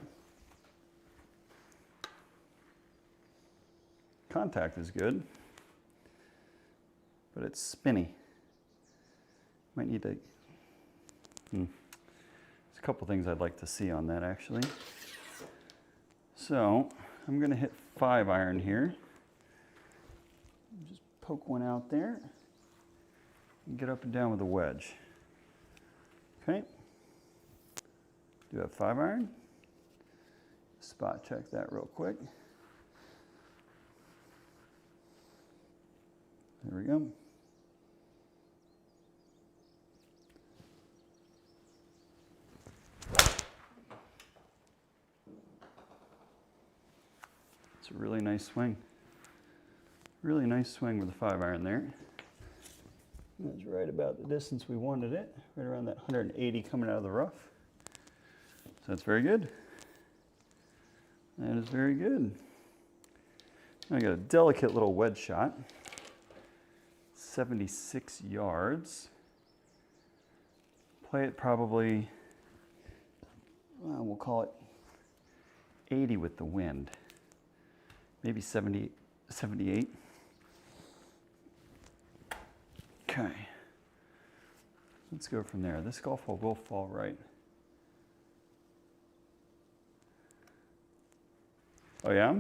Contact is good, but it's spinny. Might need to, there's a couple things I'd like to see on that actually. So I'm gonna hit 5 iron here. Just poke one out there and get up and down with a wedge. Okay, do have 5 iron. Spot check that real quick. There we go. It's a really nice swing. Really nice swing with the 5 iron there. That's right about the distance we wanted it, right around that 180 coming out of the rough. So that's very good. That is very good. I got a delicate little wedge shot. 76 yards. Play it probably, well, we'll call it 80 with the wind. Maybe 70, 78. Okay. Let's go from there. This golf ball will fall right. Oh yeah?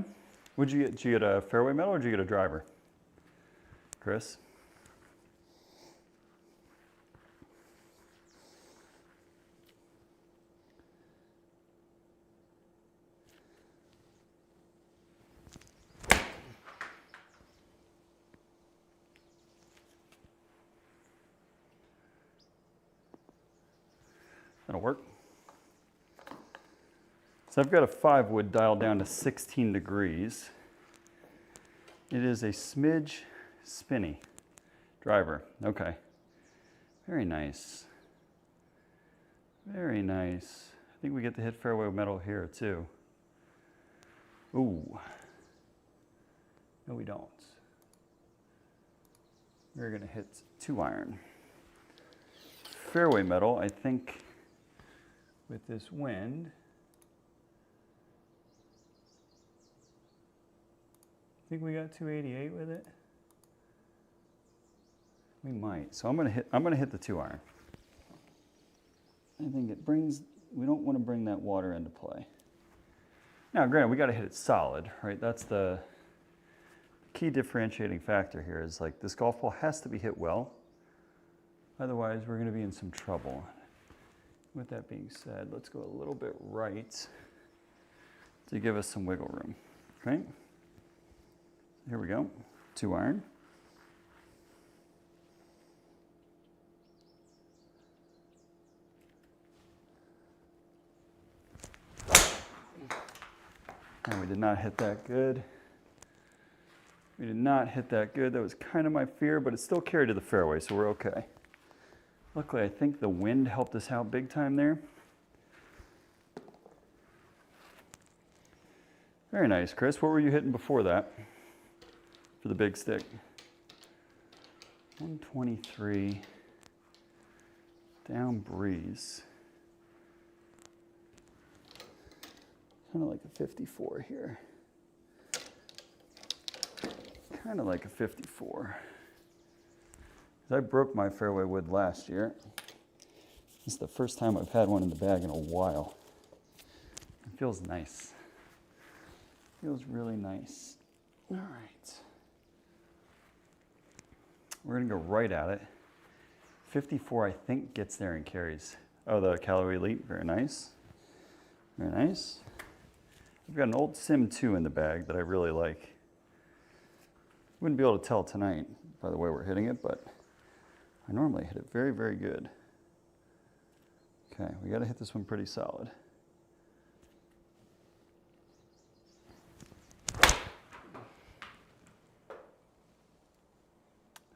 What'd you get? Did you get a fairway medal or did you get a driver? Chris? That'll work. So I've got a 5 wood dialed down to 16 degrees. It is a smidge spinny driver. Okay. Very nice. Very nice. I think we get to hit fairway metal here too. Ooh. No, we don't. We're going to hit 2 iron. Fairway metal, I think, with this wind. I think we got 288 with it. We might. So I'm gonna hit the 2 iron. I think it brings, we don't want to bring that water into play. Now, granted, we got to hit it solid, right? That's the key differentiating factor here is like this golf ball has to be hit well. Otherwise, we're going to be in some trouble. With that being said, let's go a little bit right to give us some wiggle room. Okay? Here we go. 2 iron. And we did not hit that good. We did not hit that good. That was kind of my fear, but it still carried to the fairway, so we're okay. Luckily, I think the wind helped us out big time there. Very nice, Chris. What were you hitting before that for the big stick? 123, down breeze. Kind of like a 54 here. Kind of like a 54. I broke my fairway wood last year. This is the first time I've had one in the bag in a while. It feels nice. Feels really nice. All right. We're gonna go right at it. 54, I think, gets there and carries. Oh, the Callaway Elite, very nice. Very nice. I've got an old Sim 2 in the bag that I really like. Wouldn't be able to tell tonight by the way we're hitting it, but I normally hit it very, very good. Okay, we gotta hit this one pretty solid.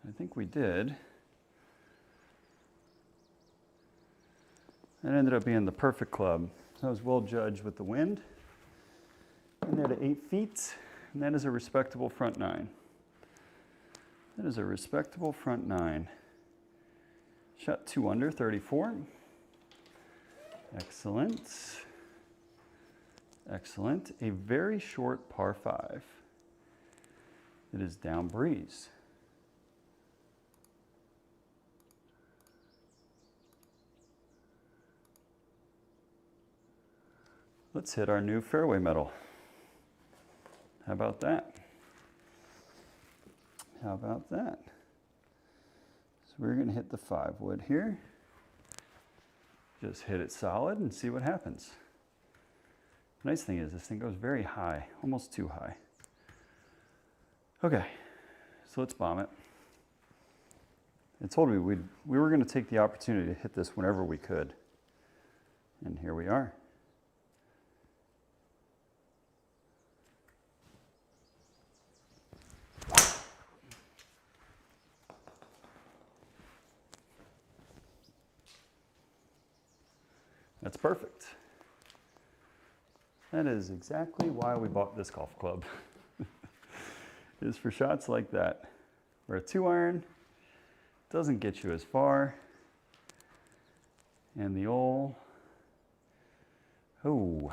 I think we did. That ended up being the perfect club. That was well judged with the wind. And there to 8 feet, and that is a respectable front 9. That is a respectable front 9. Shot 2 under, 34. Excellent. Excellent. A very short par 5. It is down breeze. Let's hit our new fairway metal. How about that? How about that? So we're going to hit the 5 wood here. Just hit it solid and see what happens. The nice thing is this thing goes very high, almost too high. Okay, so let's bomb it. It told me we were going to take the opportunity to hit this whenever we could. And here we are. That's perfect. That is exactly why we bought this golf club. It is for shots like that, where a 2 iron doesn't get you as far. And the old, oh,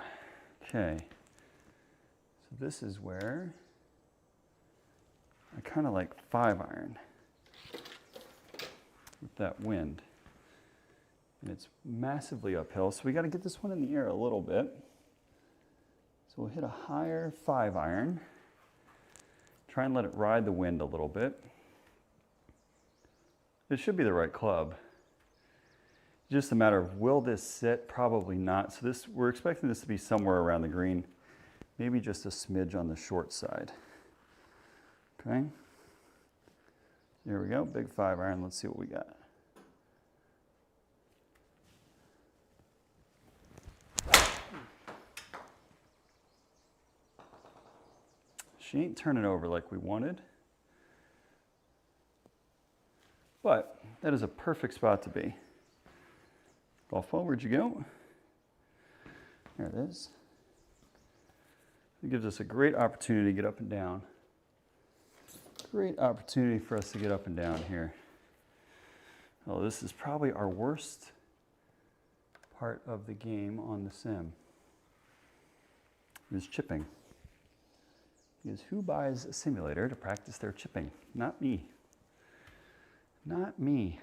okay. So this is where I kind of like 5 iron with that wind. And it's massively uphill, so we got to get this one in the air a little bit. So we'll hit a higher 5 iron. Try and let it ride the wind a little bit. It should be the right club. Just a matter of, will this sit? Probably not. So we're expecting this to be somewhere around the green, maybe just a smidge on the short side. Okay. There we go, big 5 iron. Let's see what we got. She ain't turning over like we wanted, but that is a perfect spot to be. Golf ball, where'd you go? There it is. It gives us a great opportunity to get up and down. Great opportunity for us to get up and down here. Oh, this is probably our worst part of the game on the sim, is chipping. Because who buys a simulator to practice their chipping? Not me. Not me.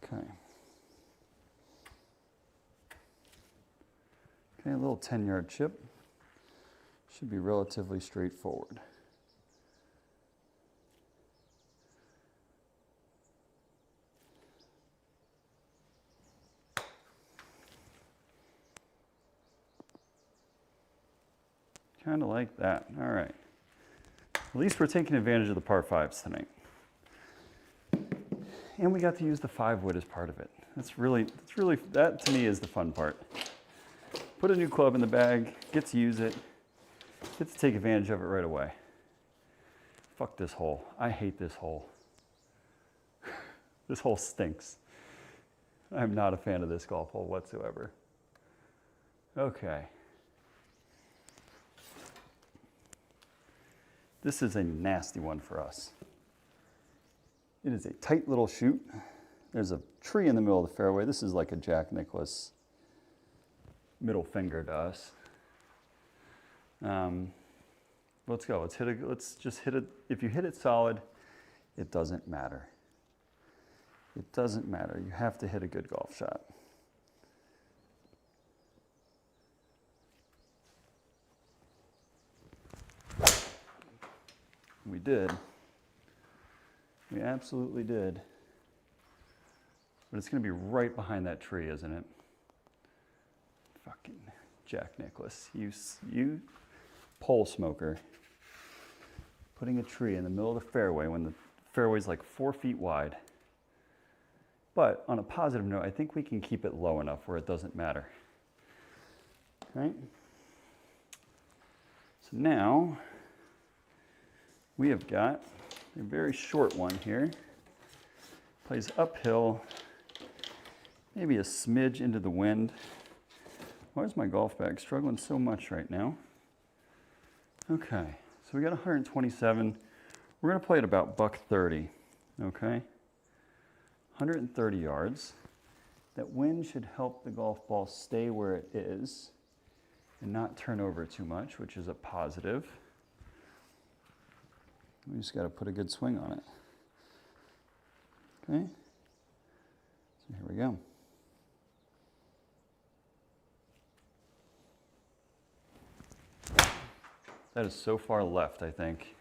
Okay. Okay, a little 10-yard chip. Should be relatively straightforward. kind of like that. All right. At least we're taking advantage of the par 5s tonight. And we got to use the 5-wood as part of it. That to me is the fun part. Put a new club in the bag, get to use it, get to take advantage of it right away. Fuck this hole. I hate this hole. This hole stinks. I'm not a fan of this golf hole whatsoever. Okay. This is a nasty one for us. It is a tight little shoot. There's a tree in the middle of the fairway. This is like a Jack Nicklaus middle finger to us. Let's go. Let's just hit it. If you hit it solid, it doesn't matter. It doesn't matter. You have to hit a good golf shot. We did. We absolutely did. But it's going to be right behind that tree, isn't it? Fucking Jack Nicklaus. You pole smoker. Putting a tree in the middle of the fairway when the fairway's like 4 feet wide. But on a positive note, I think we can keep it low enough where it doesn't matter. Right? So now we have got a very short one here. Plays uphill, maybe a smidge into the wind. Why is my golf bag struggling so much right now? Okay, so we got 127. We're gonna play at about $130, okay? 130 yards. That wind should help the golf ball stay where it is and not turn over too much, which is a positive. We just got to put a good swing on it. Okay, so here we go. That is so far left, I think.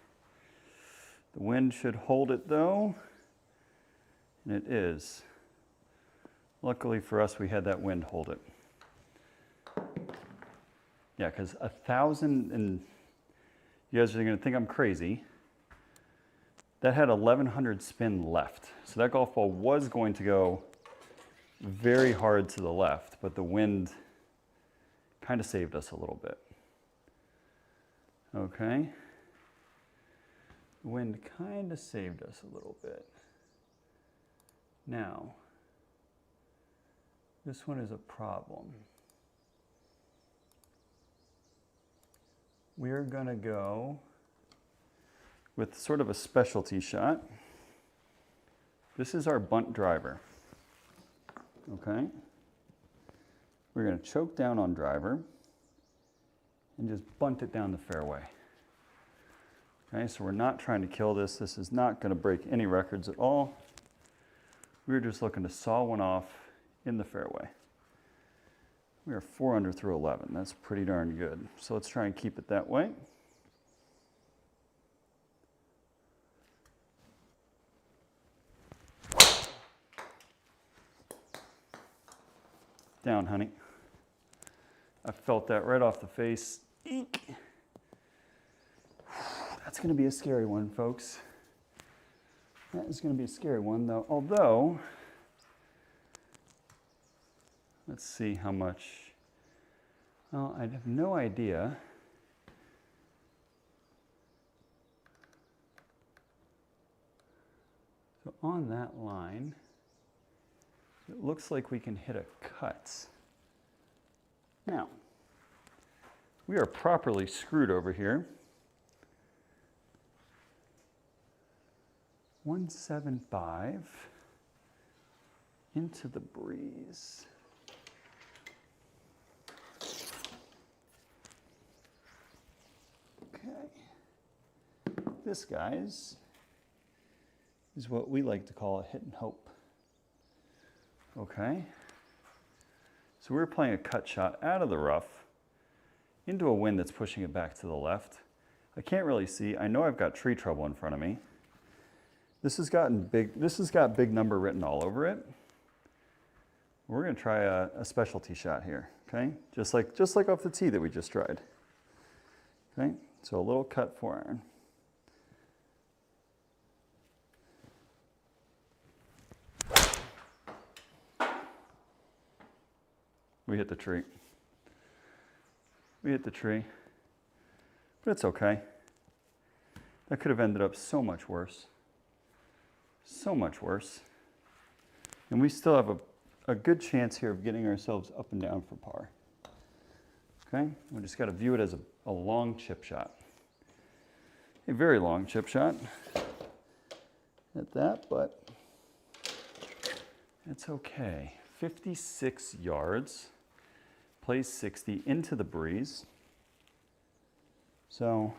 The wind should hold it though, and it is. Luckily for us, we had that wind hold it. Yeah, because 1,000, and you guys are going to think I'm crazy. That had 1,100 spin left. So that golf ball was going to go very hard to the left, but the wind kind of saved us a little bit. Okay. The wind kind of saved us a little bit. Now, this one is a problem. We're gonna go with sort of a specialty shot. This is our bunt driver, okay? We're gonna choke down on driver and just bunt it down the fairway. Okay, so we're not trying to kill this. This is not gonna break any records at all. We're just looking to saw one off in the fairway. We are 4 under through 11. That's pretty darn good. So let's try and keep it that way. Down, honey. I felt that right off the face. Eek. That's going to be a scary one, folks. That is going to be a scary one, though. Although, let's see how much. Well, I have no idea. So on that line, it looks like we can hit a cut. Now, we are properly screwed over here. 175 into the breeze. Okay. This, guys, is what we like to call a hit and hope. Okay. So we're playing a cut shot out of the rough into a wind that's pushing it back to the left. I can't really see. I know I've got tree trouble in front of me. This has got big number written all over it. We're going to try a specialty shot here, okay? Just like off the tee that we just tried. Okay, so a little cut 4-iron. We hit the tree. We hit the tree, but it's okay. That could have ended up so much worse. So much worse. And we still have a good chance here of getting ourselves up and down for par. Okay, we just got to view it as a long chip shot. A very long chip shot at that, but it's okay. 56 yards, plays 60 into the breeze. So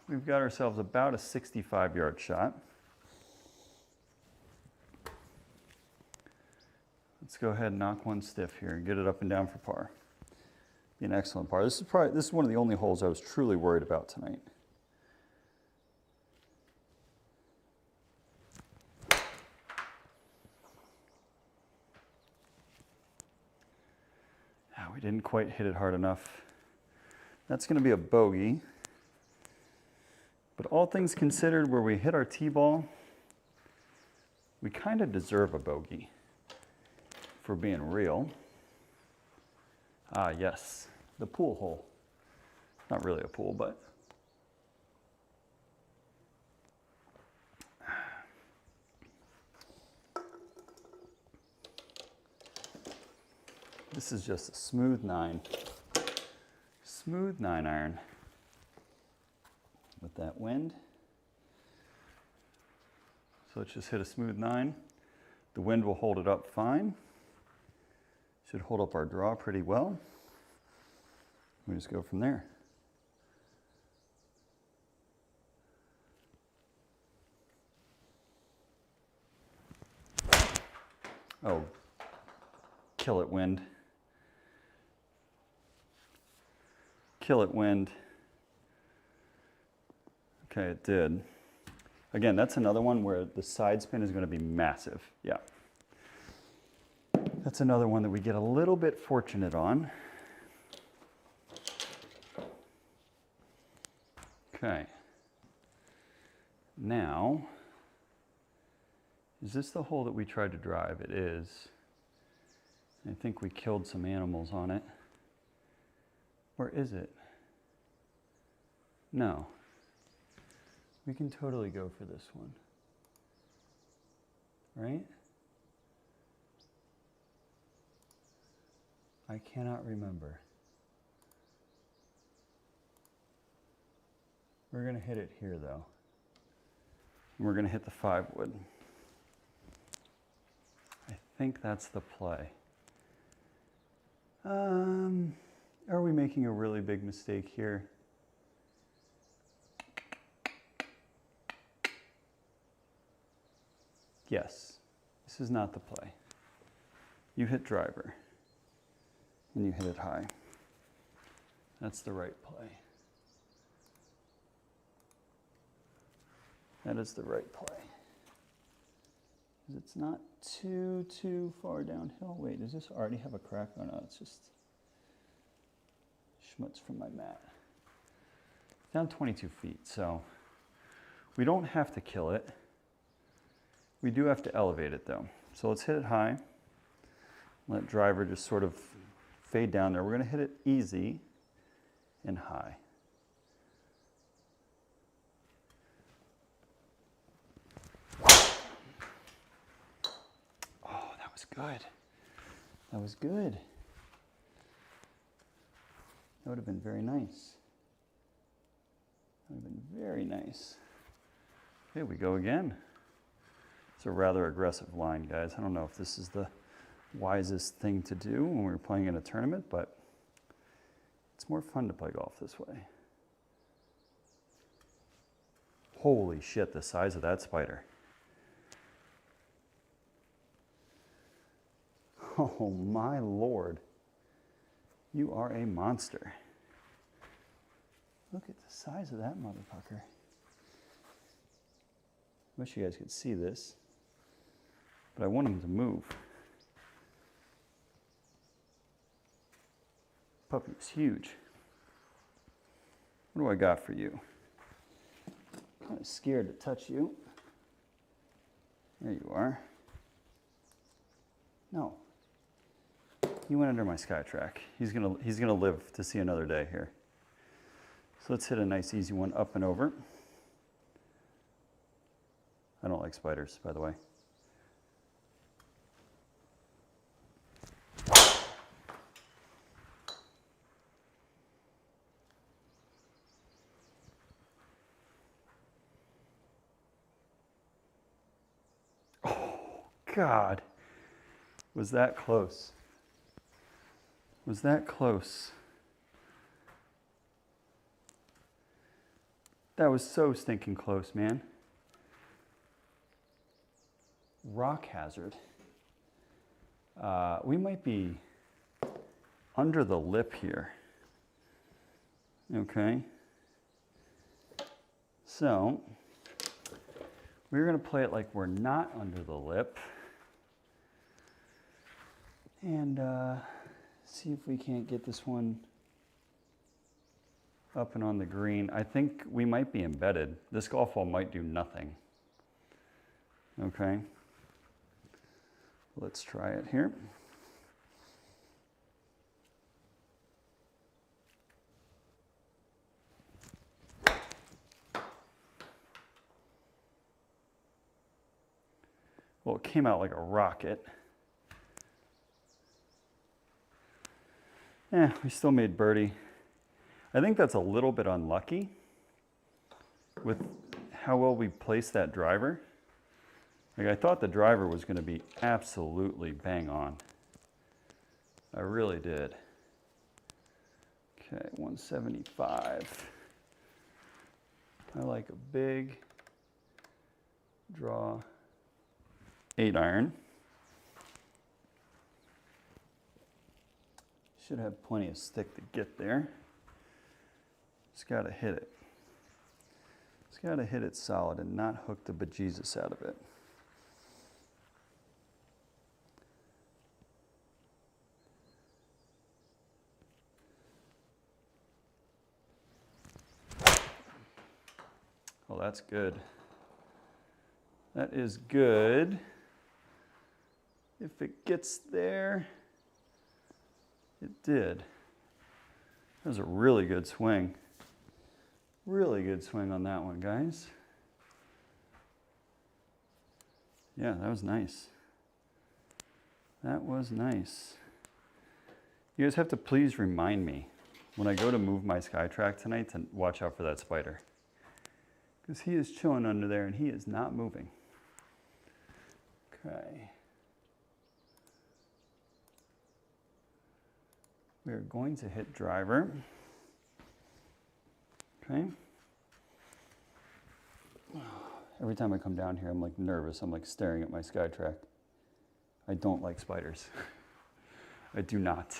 we've got ourselves about a 65-yard shot. Let's go ahead and knock one stiff here and get it up and down for par. Be an excellent par. This is one of the only holes I was truly worried about tonight. We didn't quite hit it hard enough. That's going to be a bogey. But all things considered, where we hit our tee ball, we kind of deserve a bogey, if we're being real. Ah, yes, the pool hole. Not really a pool, but this is just a smooth 9. Smooth 9-iron with that wind. So let's just hit a smooth 9. The wind will hold it up fine. Should hold up our draw pretty well. We just go from there. Oh, kill it, wind. Kill it, wind. Okay, it did. Again, that's another one where the side spin is going to be massive. Yeah. That's another one that we get a little bit fortunate on. Okay. Now, is this the hole that we tried to drive? It is. I think we killed some animals on it. Or is it? No. We can totally go for this one. Right? I cannot remember. We're going to hit it here, though. We're going to hit the 5-wood. I think that's the play. Are we making a really big mistake here? Yes, this is not the play. You hit driver, and you hit it high. That's the right play. That is the right play. It's not too far downhill. Wait, does this already have a crack? Oh no, it's just schmutz from my mat. Down 22 feet, so we don't have to kill it. We do have to elevate it though. So let's hit it high. Let driver just sort of fade down there. We're going to hit it easy and high. Oh, that was good. That was good. That would have been very nice. That would have been very nice. Here we go again. It's a rather aggressive line, guys. I don't know if this is the wisest thing to do when we're playing in a tournament, but it's more fun to play golf this way. Holy shit, the size of that spider. Oh my Lord. You are a monster. Look at the size of that motherfucker. Wish you guys could see this, but I want him to move. Puppy's huge. What do I got for you? Kind of scared to touch you. There you are. No. You went under my SkyTrak. He's gonna live to see another day here. So let's hit a nice easy one up and over. I don't like spiders, by the way. God, was that close? Was that close? That was so stinking close, man. Rock hazard. We might be under the lip here. Okay. So, we're going to play it like we're not under the lip. And see if we can't get this one up and on the green. I think we might be embedded. This golf ball might do nothing. Okay. Let's try it here. Well, it came out like a rocket. We still made birdie. I think that's a little bit unlucky with how well we placed that driver. Like, I thought the driver was going to be absolutely bang on. I really did. Okay, 175. I like a big draw 8-iron. Should have plenty of stick to get there. Just got to hit it. Just got to hit it solid and not hook the bejesus out of it. Oh, that's good. That is good. If it gets there, it did. That was a really good swing. Really good swing on that one, guys. Yeah, that was nice. That was nice. You guys have to please remind me when I go to move my SkyTrak tonight to watch out for that spider. Because he is chilling under there and he is not moving. Okay. We're going to hit driver. Okay. Every time I come down here, I'm like nervous. I'm like staring at my SkyTrak. I don't like spiders. I do not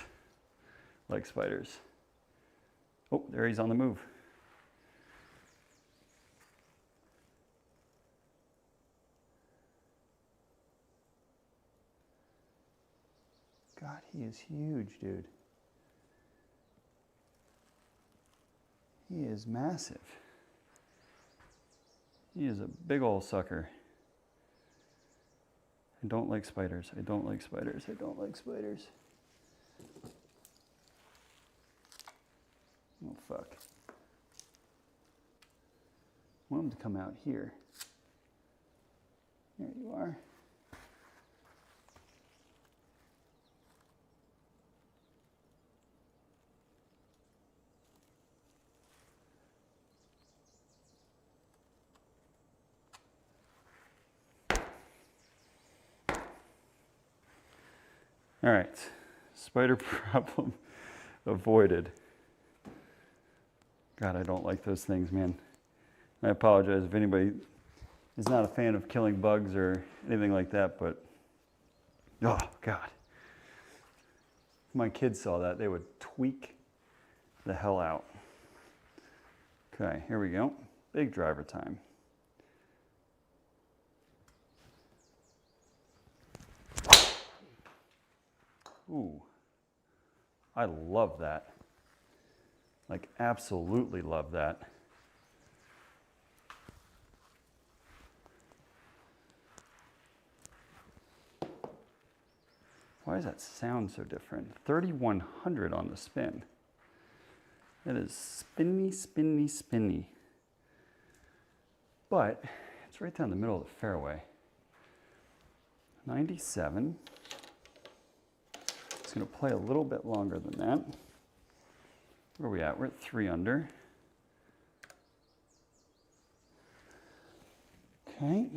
like spiders. Oh, there he's on the move. God, he is huge, dude. He is massive. He is a big old sucker. I don't like spiders. I don't like spiders. I don't like spiders. Oh, fuck. I want him to come out here. There you are. All right, spider problem avoided. God, I don't like those things, man. I apologize if anybody is not a fan of killing bugs or anything like that, but oh, God. If my kids saw that, they would tweak the hell out. Okay, here we go. Big driver time. Ooh, I love that. Like, absolutely love that. Why does that sound so different? 3,100 on the spin. That is spinny, spinny, spinny. But it's right down the middle of the fairway. 97. It's going to play a little bit longer than that. Where are we at? We're at 3 under. Okay.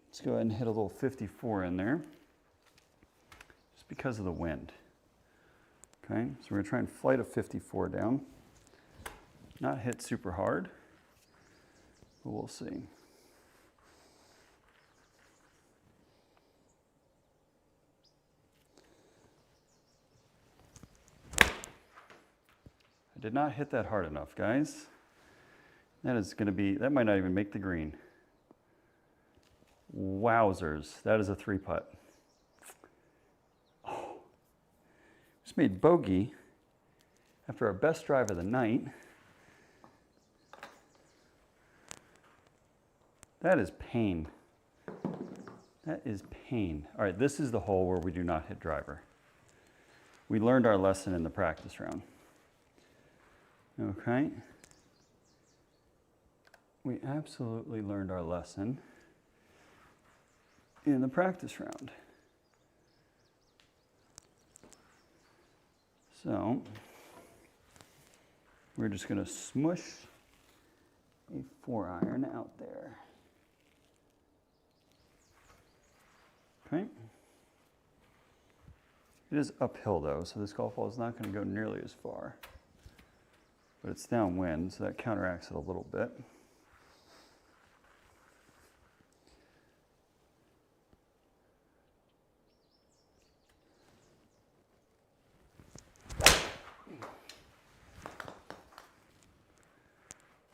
Let's go ahead and hit a little 54 in there. Just because of the wind. Okay, so we're going to try and flight a 54 down. Not hit super hard, but we'll see. I did not hit that hard enough, guys. That is going to be, that might not even make the green. Wowzers, that is a 3-putt. Oh. Just made bogey after our best drive of the night. That is pain. That is pain. All right, this is the hole where we do not hit driver. We learned our lesson in the practice round. Okay. We absolutely learned our lesson in the practice round. So, we're just going to smush a 4-iron out there. Okay. It is uphill though, so this golf ball is not going to go nearly as far. But it's downwind, so that counteracts it a little bit.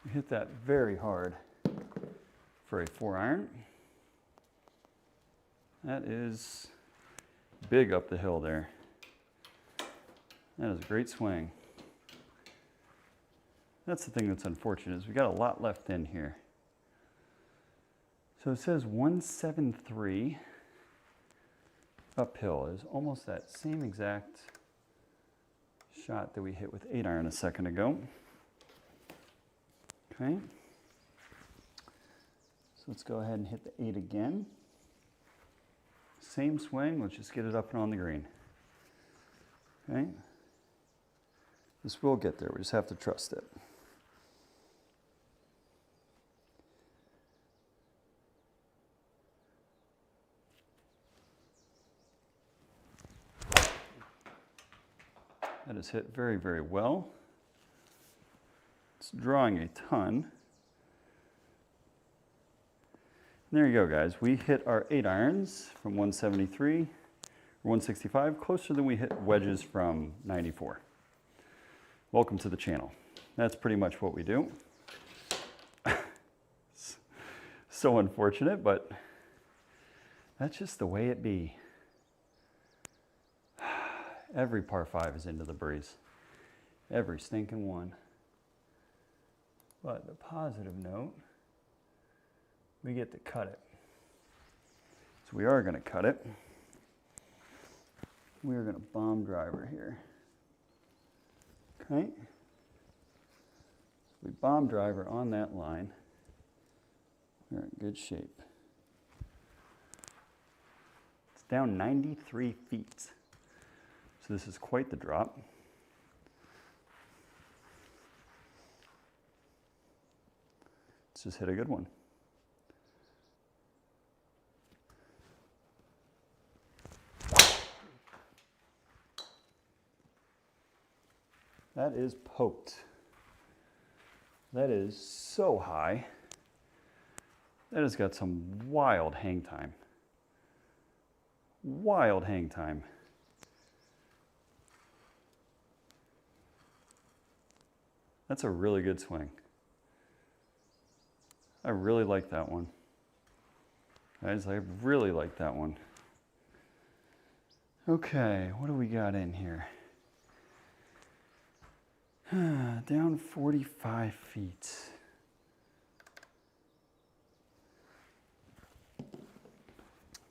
We hit that very hard for a 4-iron. That is big up the hill there. That is a great swing. That's the thing that's unfortunate, is we got a lot left in here. So it says 173 uphill is almost that same exact shot that we hit with 8-iron a second ago. Okay. So let's go ahead and hit the 8 again. Same swing, let's just get it up and on the green. Okay. This will get there, we just have to trust it. That is hit very, very well. It's drawing a ton. And there you go, guys. We hit our 8-irons from 173 or 165, closer than we hit wedges from 94. Welcome to the channel. That's pretty much what we do. So unfortunate, but that's just the way it be. Every par 5 is into the breeze. Every stinking one. But the positive note, we get to cut it. So we are going to cut it. We are going to bomb driver here. Okay. We bomb driver on that line. We're in good shape. It's down 93 feet. So this is quite the drop. Let's just hit a good one. That is poked. That is so high. That has got some wild hang time. Wild hang time. That's a really good swing. I really like that one. Guys, I really like that one. Okay, what do we got in here? Down 45 feet.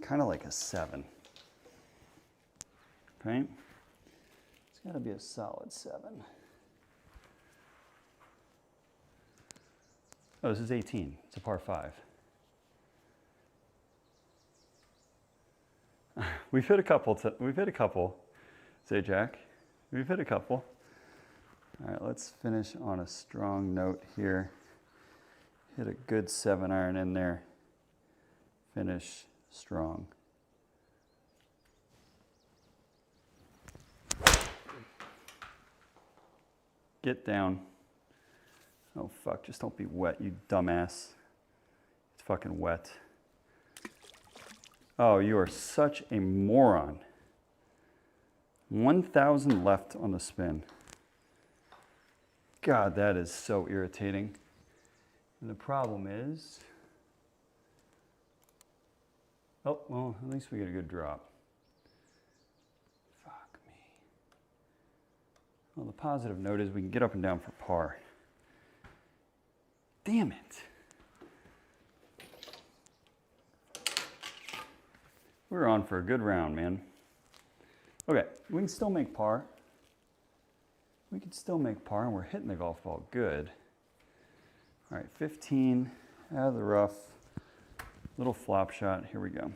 Kind of like a 7. Okay? It's got to be a solid 7. Oh, this is 18. It's a par 5. We've hit a couple. We've hit a couple. Say, Jack. We've hit a couple. All right, let's finish on a strong note here. Hit a good 7-iron in there. Finish strong. Get down. Oh fuck, just don't be wet, you dumbass. It's fucking wet. Oh, you are such a moron. 1,000 left on the spin. God, that is so irritating. And the problem is, oh, well, at least we get a good drop. Fuck me. Well, the positive note is we can get up and down for par. Damn it. We're on for a good round, man. Okay, we can still make par. We can still make par, and we're hitting the golf ball good. All right, 15 out of the rough. Little flop shot. Here we go.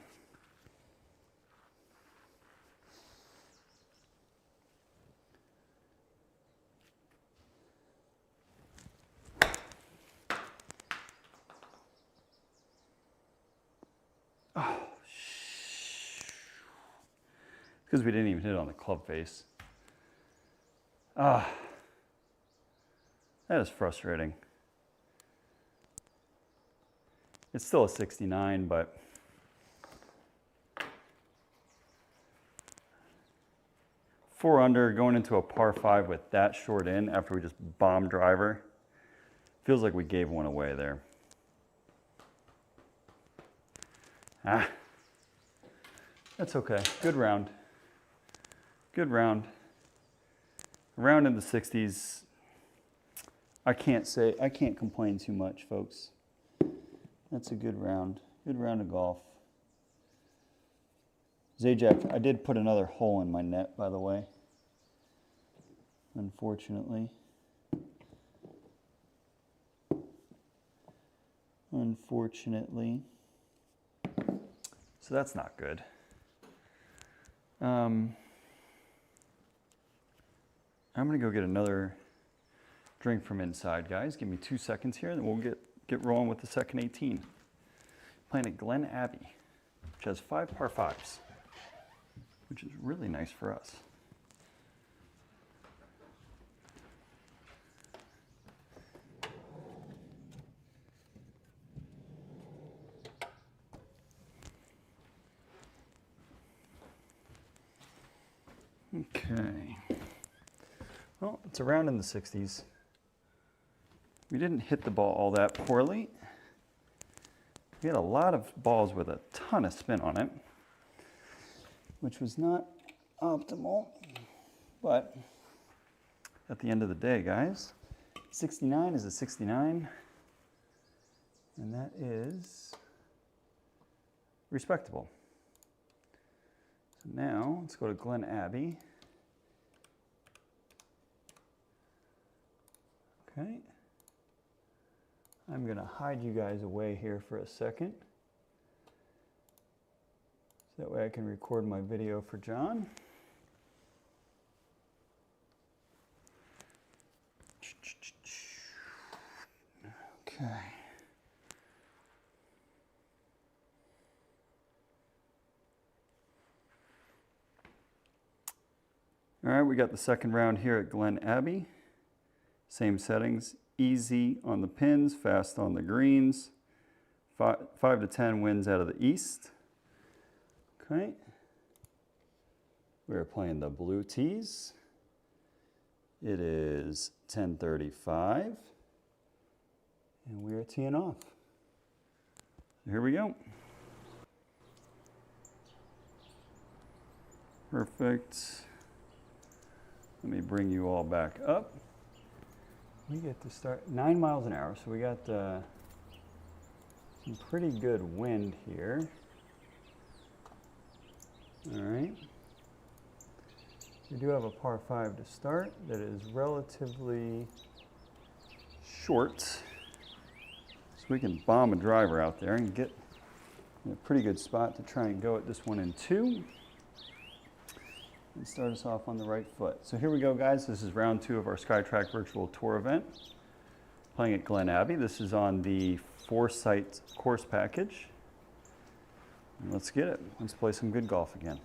Oh, because we didn't even hit it on the club face. Ah, that is frustrating. It's still a 69, but four under going into a par 5 with that short in after we just bombed driver. Feels like we gave one away there. Ah, that's okay. Good round. Good round. Around in the 60s. I can't complain too much, folks. That's a good round. Good round of golf. Zajac, I did put another hole in my net, by the way. Unfortunately. So that's not good. I'm going to go get another drink from inside, guys. Give me 2 seconds here, and then we'll get rolling with the second 18. Playing at Glen Abbey, which has 5 par 5s, which is really nice for us. Okay. Well, it's around in the 60s. We didn't hit the ball all that poorly. We had a lot of balls with a ton of spin on it, which was not optimal. But at the end of the day, guys, 69 is a 69, and that is respectable. So now let's go to Glen Abbey. Okay. I'm going to hide you guys away here for a second. So that way I can record my video for John. Okay. All right, we got the second round here at Glen Abbey. Same settings, easy on the pins, fast on the greens. 5 to 10 winds out of the east. Okay. We're playing the blue tees. It is 10:35, and we are teeing off. So here we go. Perfect. Let me bring you all back up. We get to start 9 miles an hour, so we got some pretty good wind here. All right. We do have a par 5 to start that is relatively short, so we can bomb a driver out there and get in a pretty good spot to try and go at this one in 2 and start us off on the right foot. So here we go, guys. This is round 2 of our SkyTrak virtual tour event, playing at Glen Abbey. This is on the Foresight course package. And let's get it. Let's play some good golf again.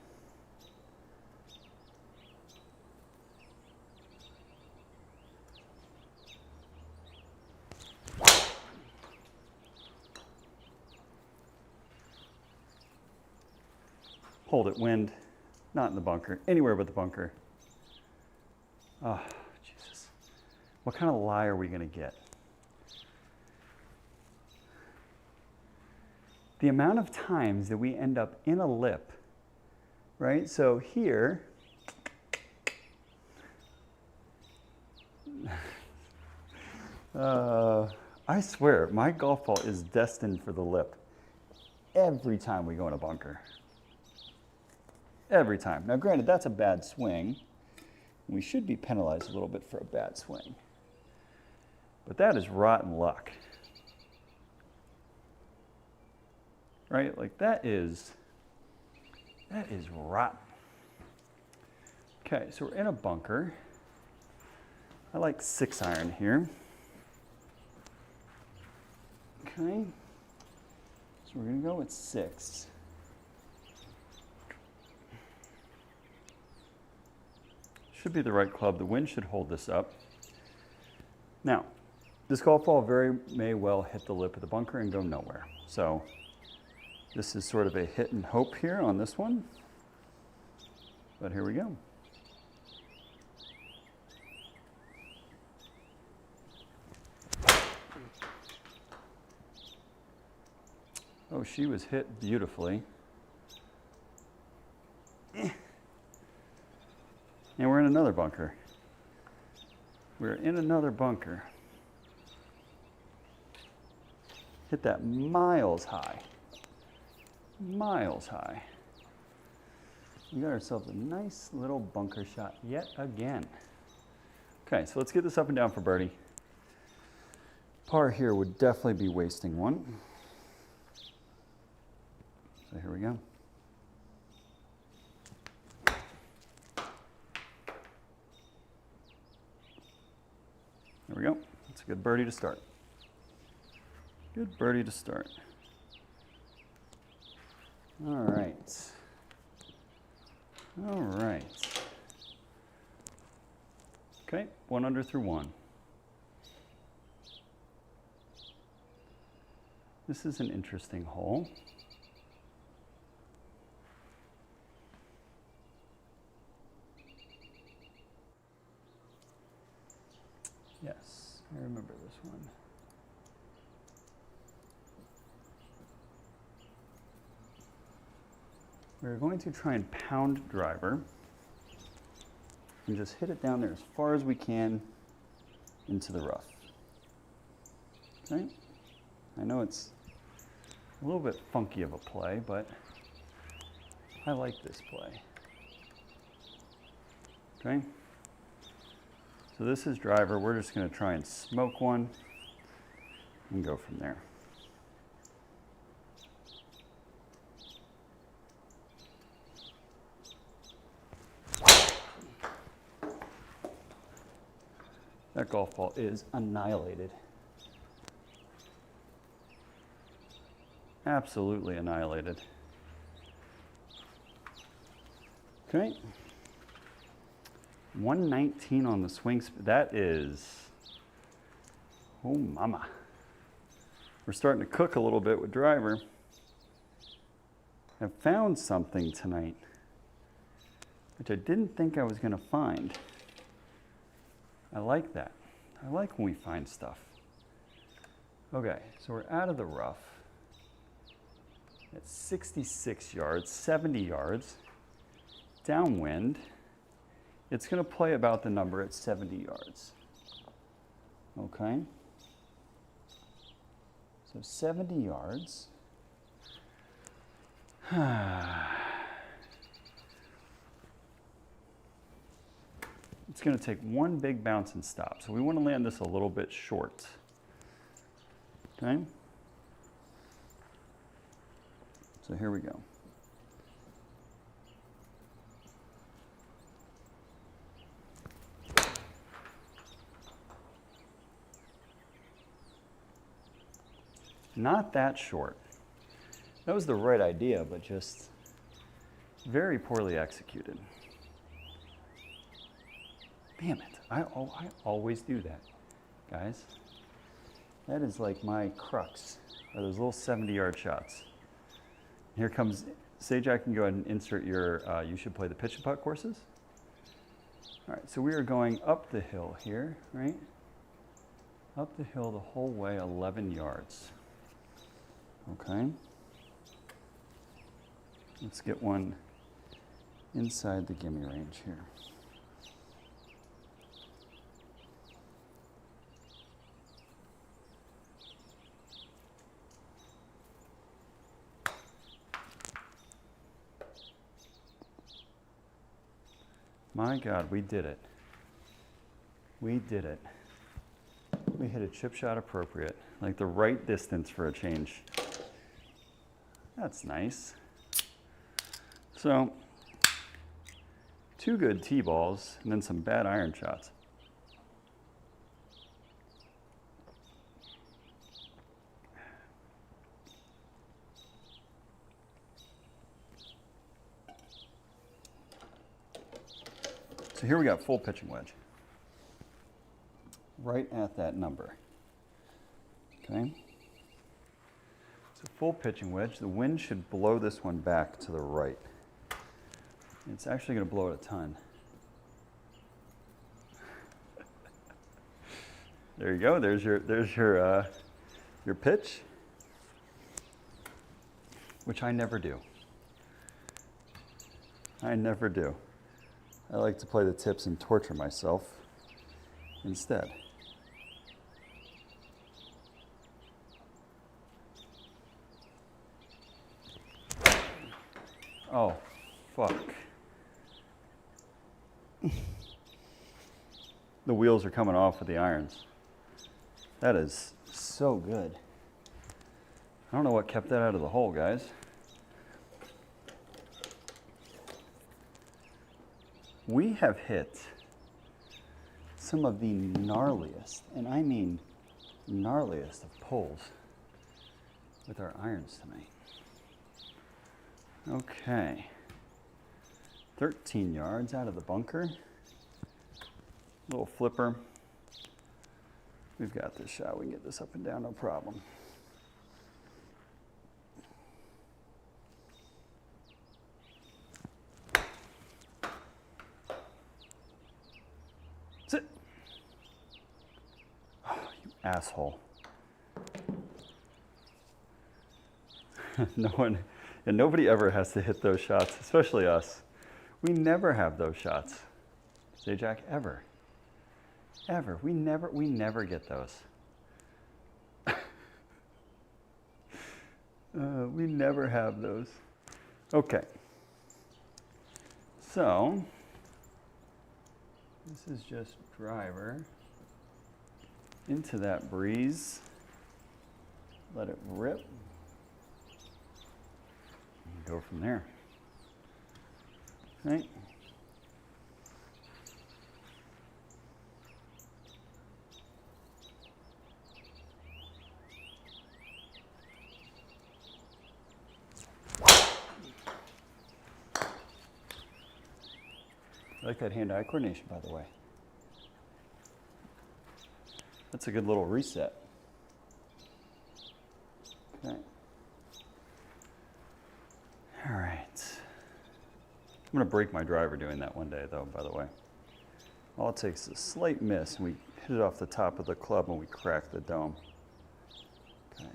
Hold it, wind. Not in the bunker, anywhere but the bunker. Oh, Jesus. What kind of lie are we going to get? The amount of times that we end up in a lip, right? So here, I swear, my golf ball is destined for the lip every time we go in a bunker. Every time. Now, granted, that's a bad swing. We should be penalized a little bit for a bad swing. But that is rotten luck. Right? Like, that is rotten. Okay, so we're in a bunker. I like 6-iron here. Okay. So we're going to go with 6. Should be the right club. The wind should hold this up. Now, this golf ball may well hit the lip of the bunker and go nowhere. So this is sort of a hit and hope here on this one. But here we go. Oh, she was hit beautifully. And we're in another bunker. We're in another bunker. Hit that miles high. Miles high. We got ourselves a nice little bunker shot yet again. Okay, so let's get this up and down for birdie. Par here would definitely be wasting one. So here we go. There we go. That's a good birdie to start. Good birdie to start. All right. All right. Okay, 1 under through 1. This is an interesting hole. Yes, I remember this one. We're going to try and pound driver and just hit it down there as far as we can into the rough. Okay? I know it's a little bit funky of a play, but I like this play. Okay? So this is driver. We're just going to try and smoke one and go from there. That golf ball is annihilated. Absolutely annihilated. Okay. 119 on the swing speed. That is, oh mama. We're starting to cook a little bit with driver. I found something tonight, which I didn't think I was going to find. I like that. I like when we find stuff. Okay, so we're out of the rough. At 66 yards, 70 yards, downwind. It's going to play about the number at 70 yards. Okay. So 70 yards. It's going to take one big bounce and stop. So we want to land this a little bit short. Okay? So here we go. Not that short. That was the right idea, but just very poorly executed. Damn it, I always do that, guys. That is like my crux, are those little 70-yard shots. Here comes, Sage, I can go ahead and insert your, you should play the pitch and putt courses. All right, so we are going up the hill here, right? Up the hill the whole way, 11 yards. Okay. Let's get one inside the gimme range here. My God, we did it. We did it. We hit a chip shot appropriate, like the right distance for a change. That's nice. So, 2 good tee balls and then some bad iron shots. So here we got full pitching wedge. Right at that number. Okay. So full pitching wedge. The wind should blow this one back to the right. It's actually going to blow it a ton. There you go. There's your pitch, which I never do. I never do. I like to play the tips and torture myself instead. Oh, fuck. The wheels are coming off with the irons. That is so good. I don't know what kept that out of the hole, guys. We have hit some of the gnarliest, and I mean gnarliest of pulls with our irons tonight. Okay. 13 yards out of the bunker. Little flipper. We've got this shot. We can get this up and down, no problem. Sit. Oh, you asshole. And nobody ever has to hit those shots, especially us. We never have those shots. Zajac, ever. Ever. We never get those. We never have those. Okay. So, this is just driver into that breeze. Let it rip. And go from there. Right? I like that hand-eye coordination, by the way. That's a good little reset. Okay. All right. I'm going to break my driver doing that one day, though, by the way. All it takes is a slight miss, and we hit it off the top of the club and we crack the dome. Okay.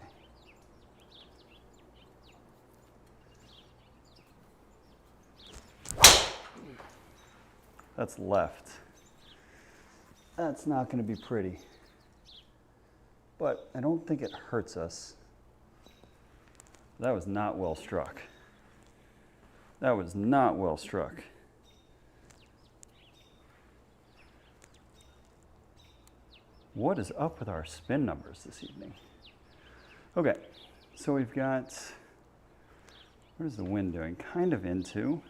That's left. That's not going to be pretty. but I don't think it hurts us. That was not well struck. That was not well struck. What is up with our spin numbers this evening? Okay, so we've got, what is the wind doing? Kind of into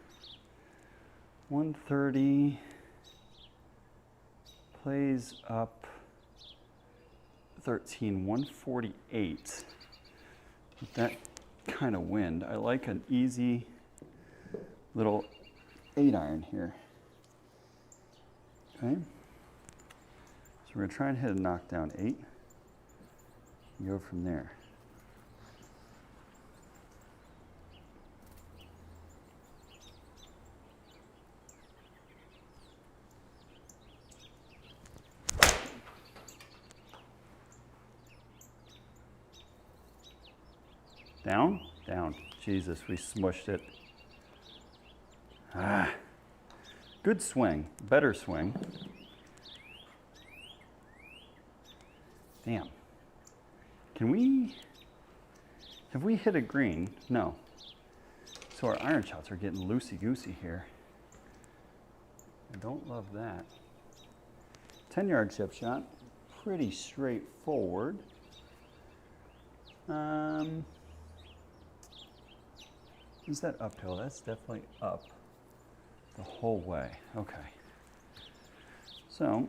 130, plays up 13, 148. With that kind of wind, I like an easy little 8-iron here. Okay, so we're gonna try and hit a knockdown 8 and go from there. Down, down. Jesus, we smushed it. Ah, good swing, better swing. Damn. Have we hit a green? No. So our iron shots are getting loosey-goosey here. I don't love that. 10-yard chip shot, pretty straightforward. Is that uphill? That's definitely up the whole way. Okay. So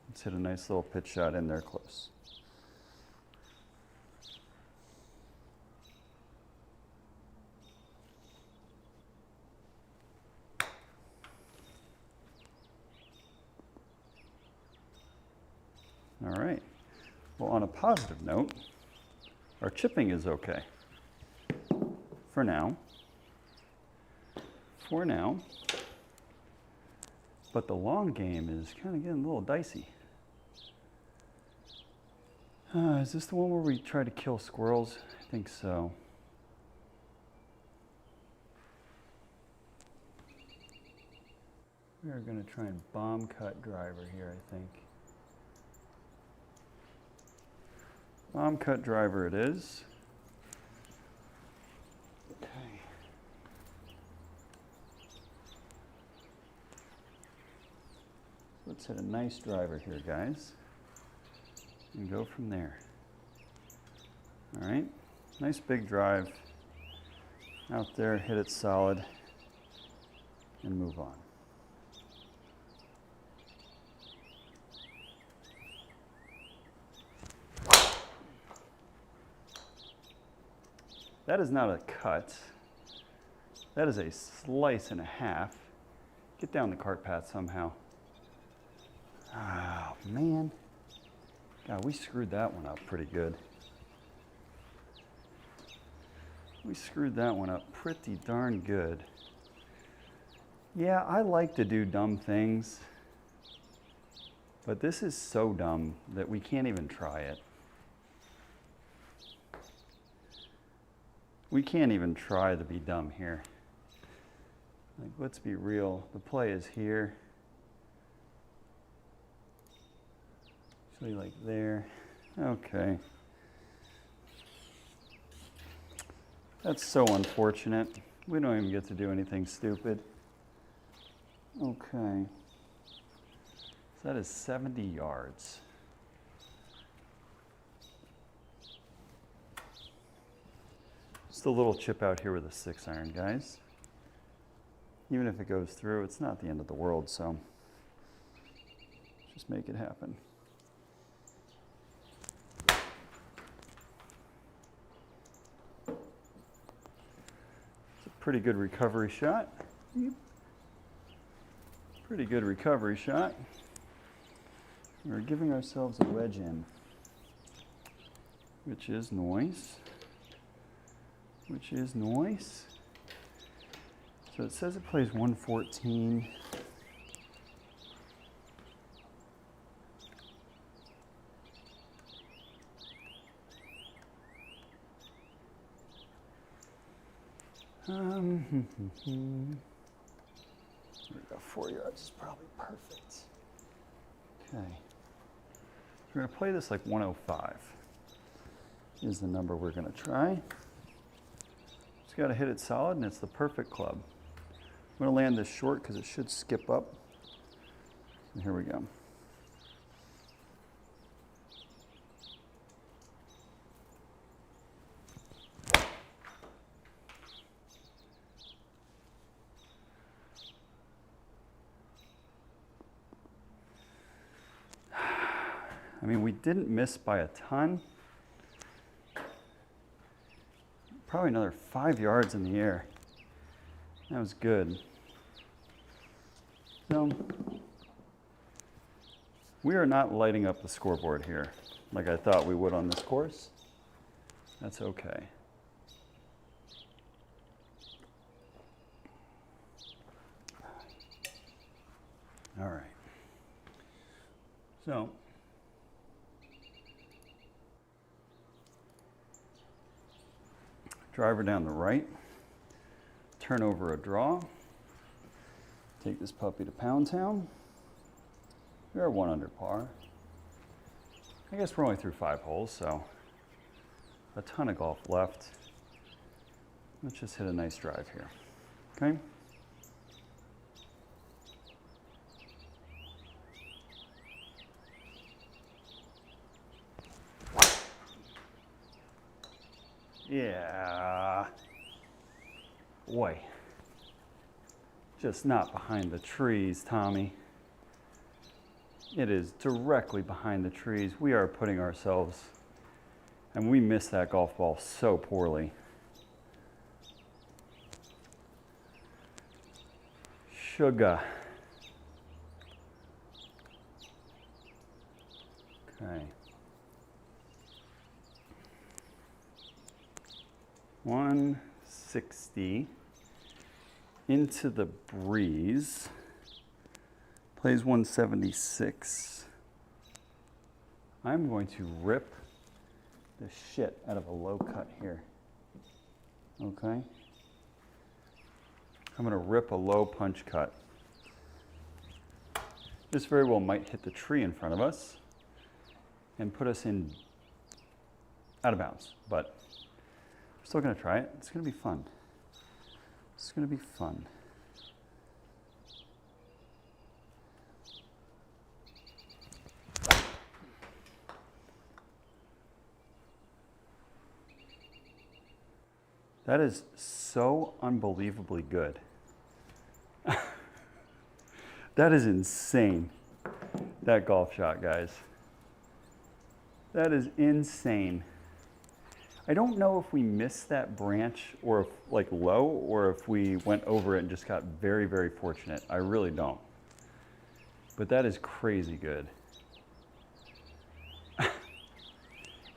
let's hit a nice little pitch shot in there close. All right. Well, on a positive note, our chipping is okay for now. For now. But the long game is kind of getting a little dicey. Is this the one where we try to kill squirrels? I think so. We're going to try and bomb cut driver here, I think. Bomb cut driver it is. Okay. Let's hit a nice driver here, guys, and go from there. All right, nice big drive out there, hit it solid, and move on. That is not a cut. That is a slice and a half. Get down the cart path somehow. Oh, man. God, we screwed that one up pretty good. We screwed that one up pretty darn good. Yeah, I like to do dumb things, but this is so dumb that we can't even try it. We can't even try to be dumb here. Like, let's be real. The play is here. Actually, like there. Okay. That's so unfortunate. We don't even get to do anything stupid. Okay. So that is 70 yards. Just a little chip out here with a 6-iron, guys. Even if it goes through, it's not the end of the world, so just make it happen. It's a pretty good recovery shot. Pretty good recovery shot. We're giving ourselves a wedge in, which is nice. Which is nice. So it says it plays 114. There we go, 4 yards is probably perfect. Okay. We're going to play this like 105 is the number we're going to try. Just got to hit it solid, and it's the perfect club. I'm going to land this short because it should skip up. And here we go. I mean, we didn't miss by a ton. Probably another 5 yards in the air. That was good. So, we are not lighting up the scoreboard here like I thought we would on this course. That's okay. All right. So, driver down the right, turn over a draw, take this puppy to Pound Town. We are 1 under par. I guess we're only through 5 holes, so a ton of golf left. Let's just hit a nice drive here, okay? Yeah. Boy. Just not behind the trees, Tommy. It is directly behind the trees. We are putting ourselves, and we missed that golf ball so poorly. Sugar. Okay. 160 into the breeze, plays 176. I'm going to rip the shit out of a low cut here, okay? I'm gonna rip a low punch cut. This very well might hit the tree in front of us and put us in out of bounds, but still gonna try it. It's gonna be fun. It's gonna be fun. That is so unbelievably good. That is insane. That golf shot, guys. That is insane. I don't know if we missed that branch or if, like low, or if we went over it and just got very, very fortunate. I really don't. But that is crazy good.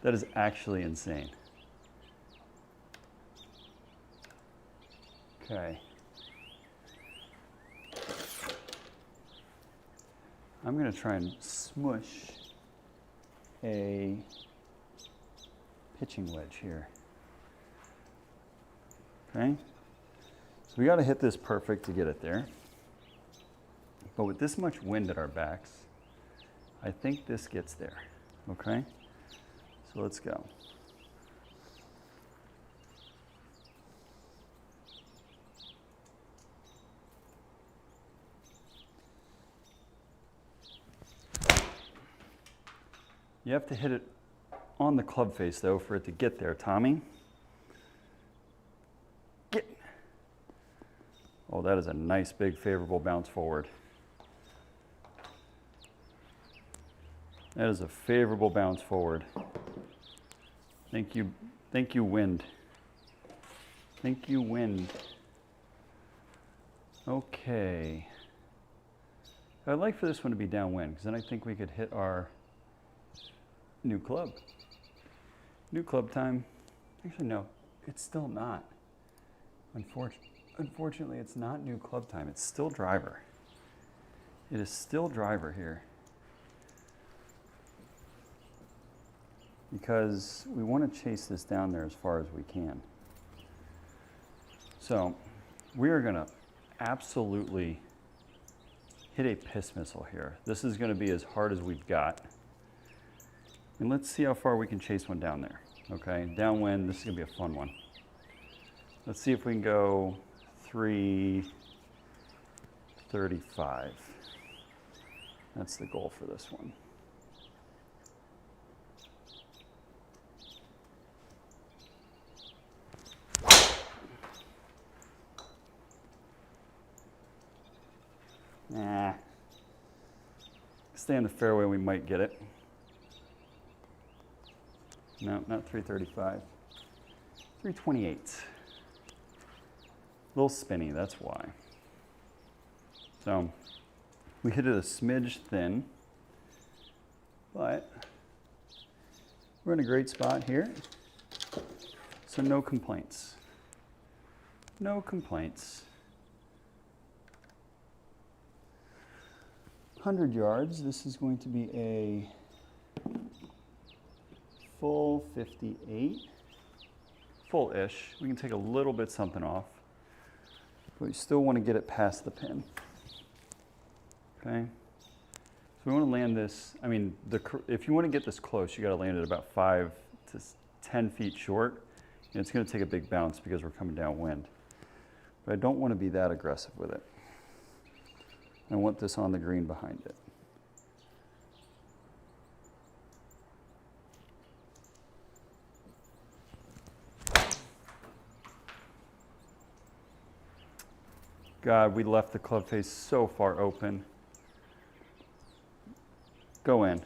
That is actually insane. Okay. I'm going to try and smush a pitching wedge here. Okay. So we got to hit this perfect to get it there. But with this much wind at our backs, I think this gets there. Okay. So let's go. You have to hit it on the club face, though, for it to get there, Tommy. Get. Oh, that is a nice, big, favorable bounce forward. That is a favorable bounce forward. Thank you, wind. Thank you, wind. Okay. I'd like for this one to be downwind, because then I think we could hit our new club. New club time. Actually, no, it's still not. Unfortunately, it's not new club time. It's still driver. It is still driver here. Because we want to chase this down there as far as we can. So we are going to absolutely hit a piss missile here. This is going to be as hard as we've got. And let's see how far we can chase one down there. Okay, downwind, this is gonna be a fun one. Let's see if we can go 335. That's the goal for this one. Nah. Stay in the fairway, we might get it. No, not 335. 328. A little spinny, that's why. So, we hit it a smidge thin, but we're in a great spot here. So no complaints. No complaints. 100 yards, this is going to be a full 58, full-ish. We can take a little bit something off, but we still want to get it past the pin. Okay, so we want to land this, I mean, if you want to get this close, you got to land it about 5 to 10 feet short, and it's going to take a big bounce because we're coming downwind. But I don't want to be that aggressive with it. I want this on the green behind it. God, we left the club face so far open. Go in.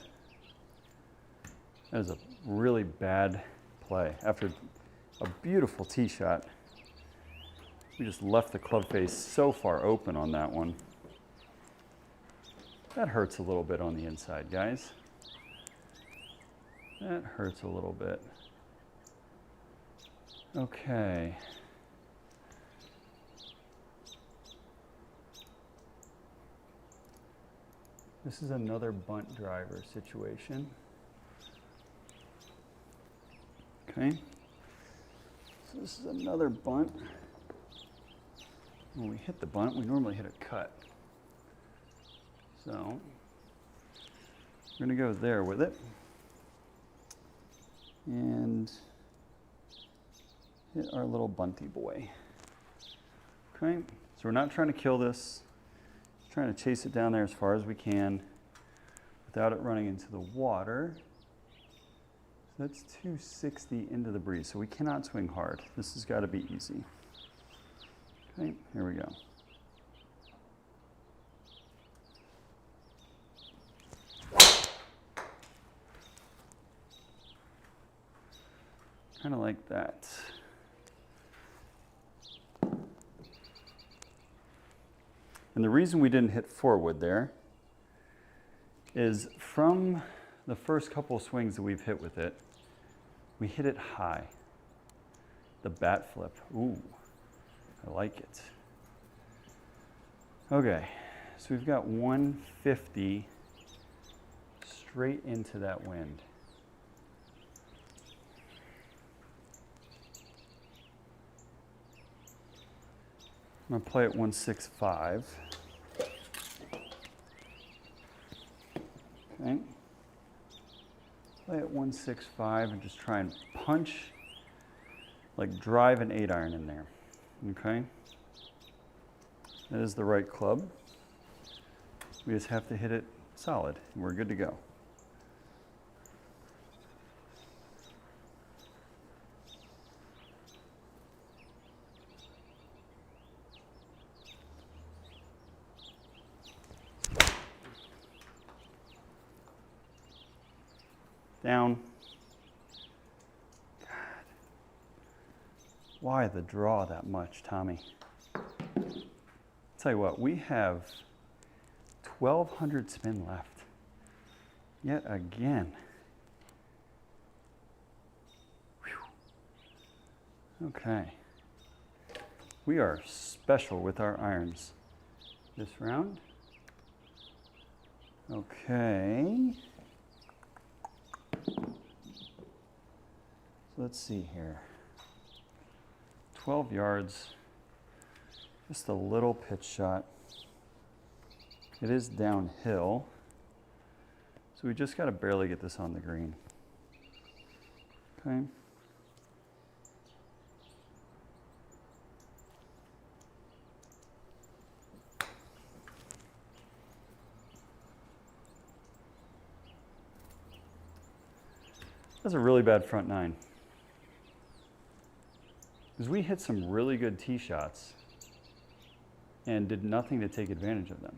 That is a really bad play. After a beautiful tee shot, we just left the club face so far open on that one. That hurts a little bit on the inside, guys. That hurts a little bit. Okay. This is another bunt driver situation. Okay. So this is another bunt. When we hit the bunt, we normally hit a cut. So we're going to go there with it and hit our little bunty boy. Okay, so we're not trying to kill this, just trying to chase it down there as far as we can without it running into the water. So that's 260 into the breeze, so we cannot swing hard. This has got to be easy. Okay, here we go. Kind of like that. And the reason we didn't hit forward there is from the first couple of swings that we've hit with it, we hit it high. The bat flip, ooh, I like it. Okay, so we've got 150 straight into that wind. I'm going to play at 165. Okay. Play at 165 and just try and punch, like drive an 8-iron in there. Okay. That is the right club. We just have to hit it solid and we're good to go. Down. God. Why the draw that much, Tommy? Tell you what, we have 1,200 spin left. Yet again. Whew. Okay. We are special with our irons this round. Okay. So let's see here. 12 yards, just a little pitch shot. It is downhill, so we just got to barely get this on the green. Okay. That's a really bad front nine. Because we hit some really good tee shots and did nothing to take advantage of them.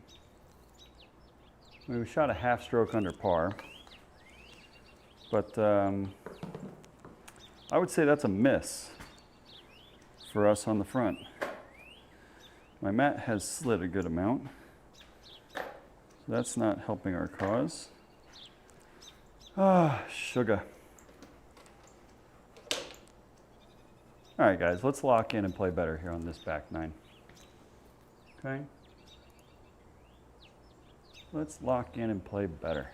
We shot a half stroke under par, but I would say that's a miss for us on the front. My mat has slid a good amount. So that's not helping our cause. Ah, sugar. All right, guys, let's lock in and play better here on this back nine. Okay? Let's lock in and play better.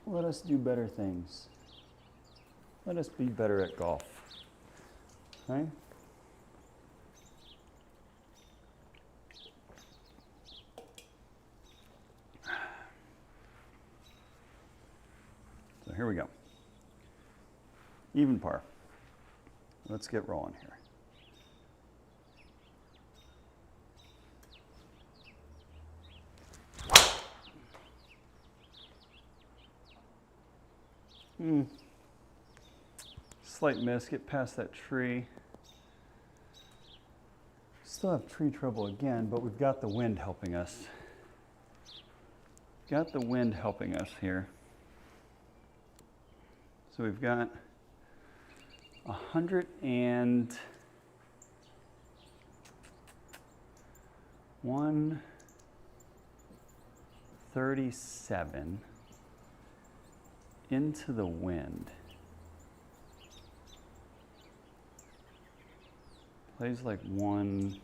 Let us do better things. Let us be better at golf. Okay? So here we go. Even par. Let's get rolling here. Slight miss, get past that tree. Still have tree trouble again, but we've got the wind helping us. Got the wind helping us here. So we've got 137 into the wind. Plays like one.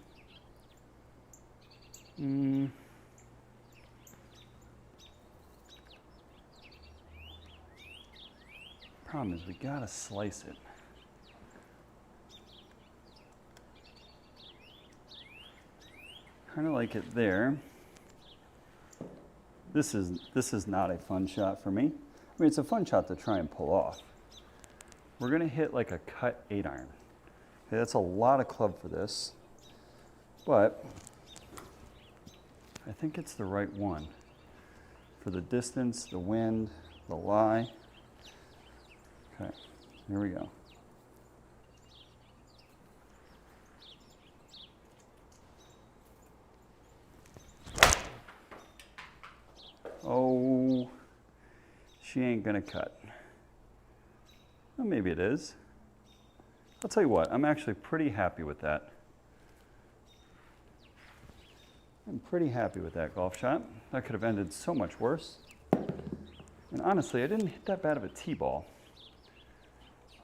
Problem is we gotta slice it. Kind of like it there. This is not a fun shot for me. I mean, it's a fun shot to try and pull off. We're gonna hit like a cut 8-iron. Okay, that's a lot of club for this, but I think it's the right one for the distance, the wind, the lie. Okay, here we go. Oh, she ain't gonna cut. Well, maybe it is. I'll tell you what, I'm actually pretty happy with that. I'm pretty happy with that golf shot. That could have ended so much worse. And honestly, I didn't hit that bad of a tee ball.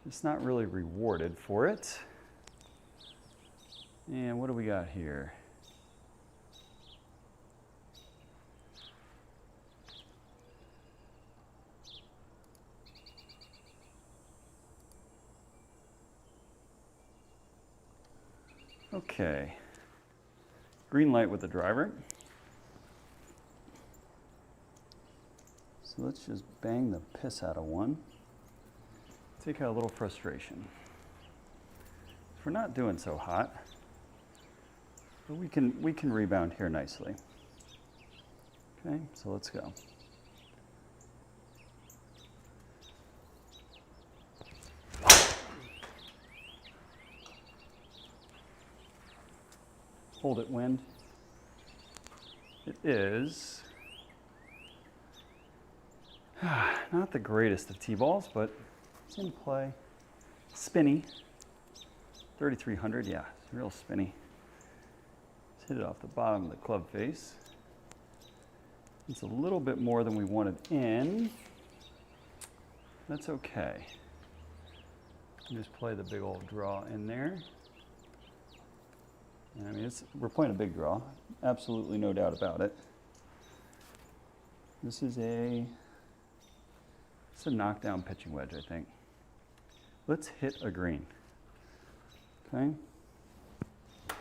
It's not really rewarded for it. And what do we got here? Okay, green light with the driver. So let's just bang the piss out of one. Take out a little frustration. We're not doing so hot, but we can rebound here nicely. Okay, so let's go. Hold it, wind. It is not the greatest of tee balls, but it's in play. Spinny. 3,300, yeah, it's real spinny. Let's hit it off the bottom of the club face. It's a little bit more than we wanted in. That's okay. Just play the big old draw in there. I mean, we're playing a big draw, absolutely no doubt about it. This is it's a knockdown pitching wedge, I think. Let's hit a green. Okay? So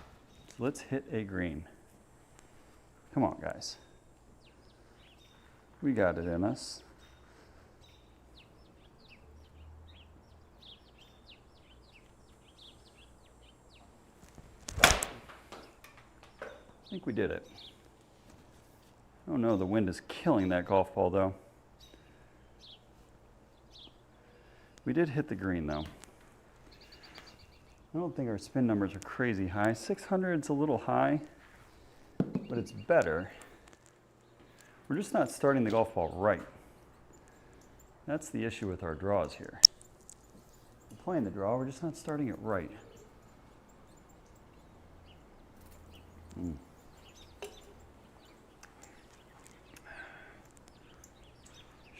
let's hit a green. Come on, guys. We got it in us. I think we did it. Oh no, the wind is killing that golf ball though. We did hit the green though. I don't think our spin numbers are crazy high. 600's a little high, but it's better. We're just not starting the golf ball right. That's the issue with our draws here. We're playing the draw, we're just not starting it right.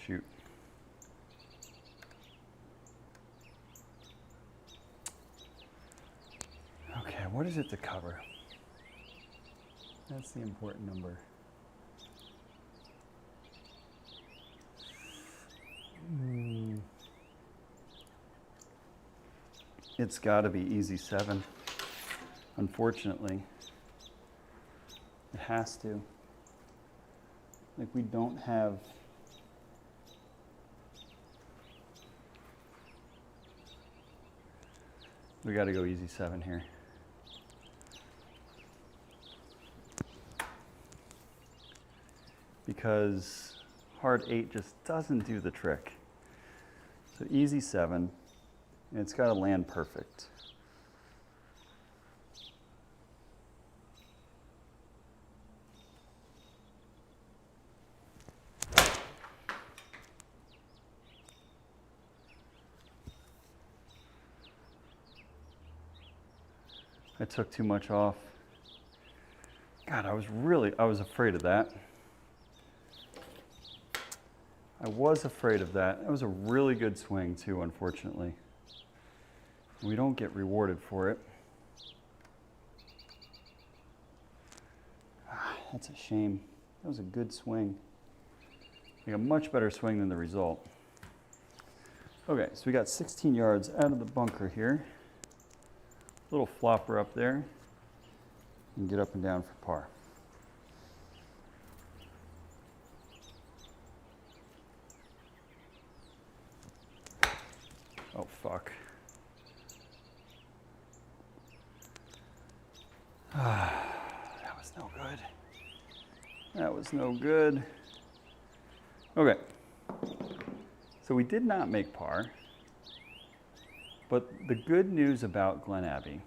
Shoot. Okay, what is it to cover? That's the important number. It's got to be easy 7, unfortunately. It has to. Like, we don't have... We got to go easy 7 here. Because hard 8 just doesn't do the trick. So easy 7, and it's got to land perfect. I took too much off. God, I was afraid of that. I was afraid of that. That was a really good swing too, unfortunately. We don't get rewarded for it. That's a shame. That was a good swing. Like a much better swing than the result. Okay, so we got 16 yards out of the bunker here. Little flopper up there. And get up and down for par. Oh, fuck. That was no good. That was no good. Okay. So we did not make par. But the good news about Glen Abbey,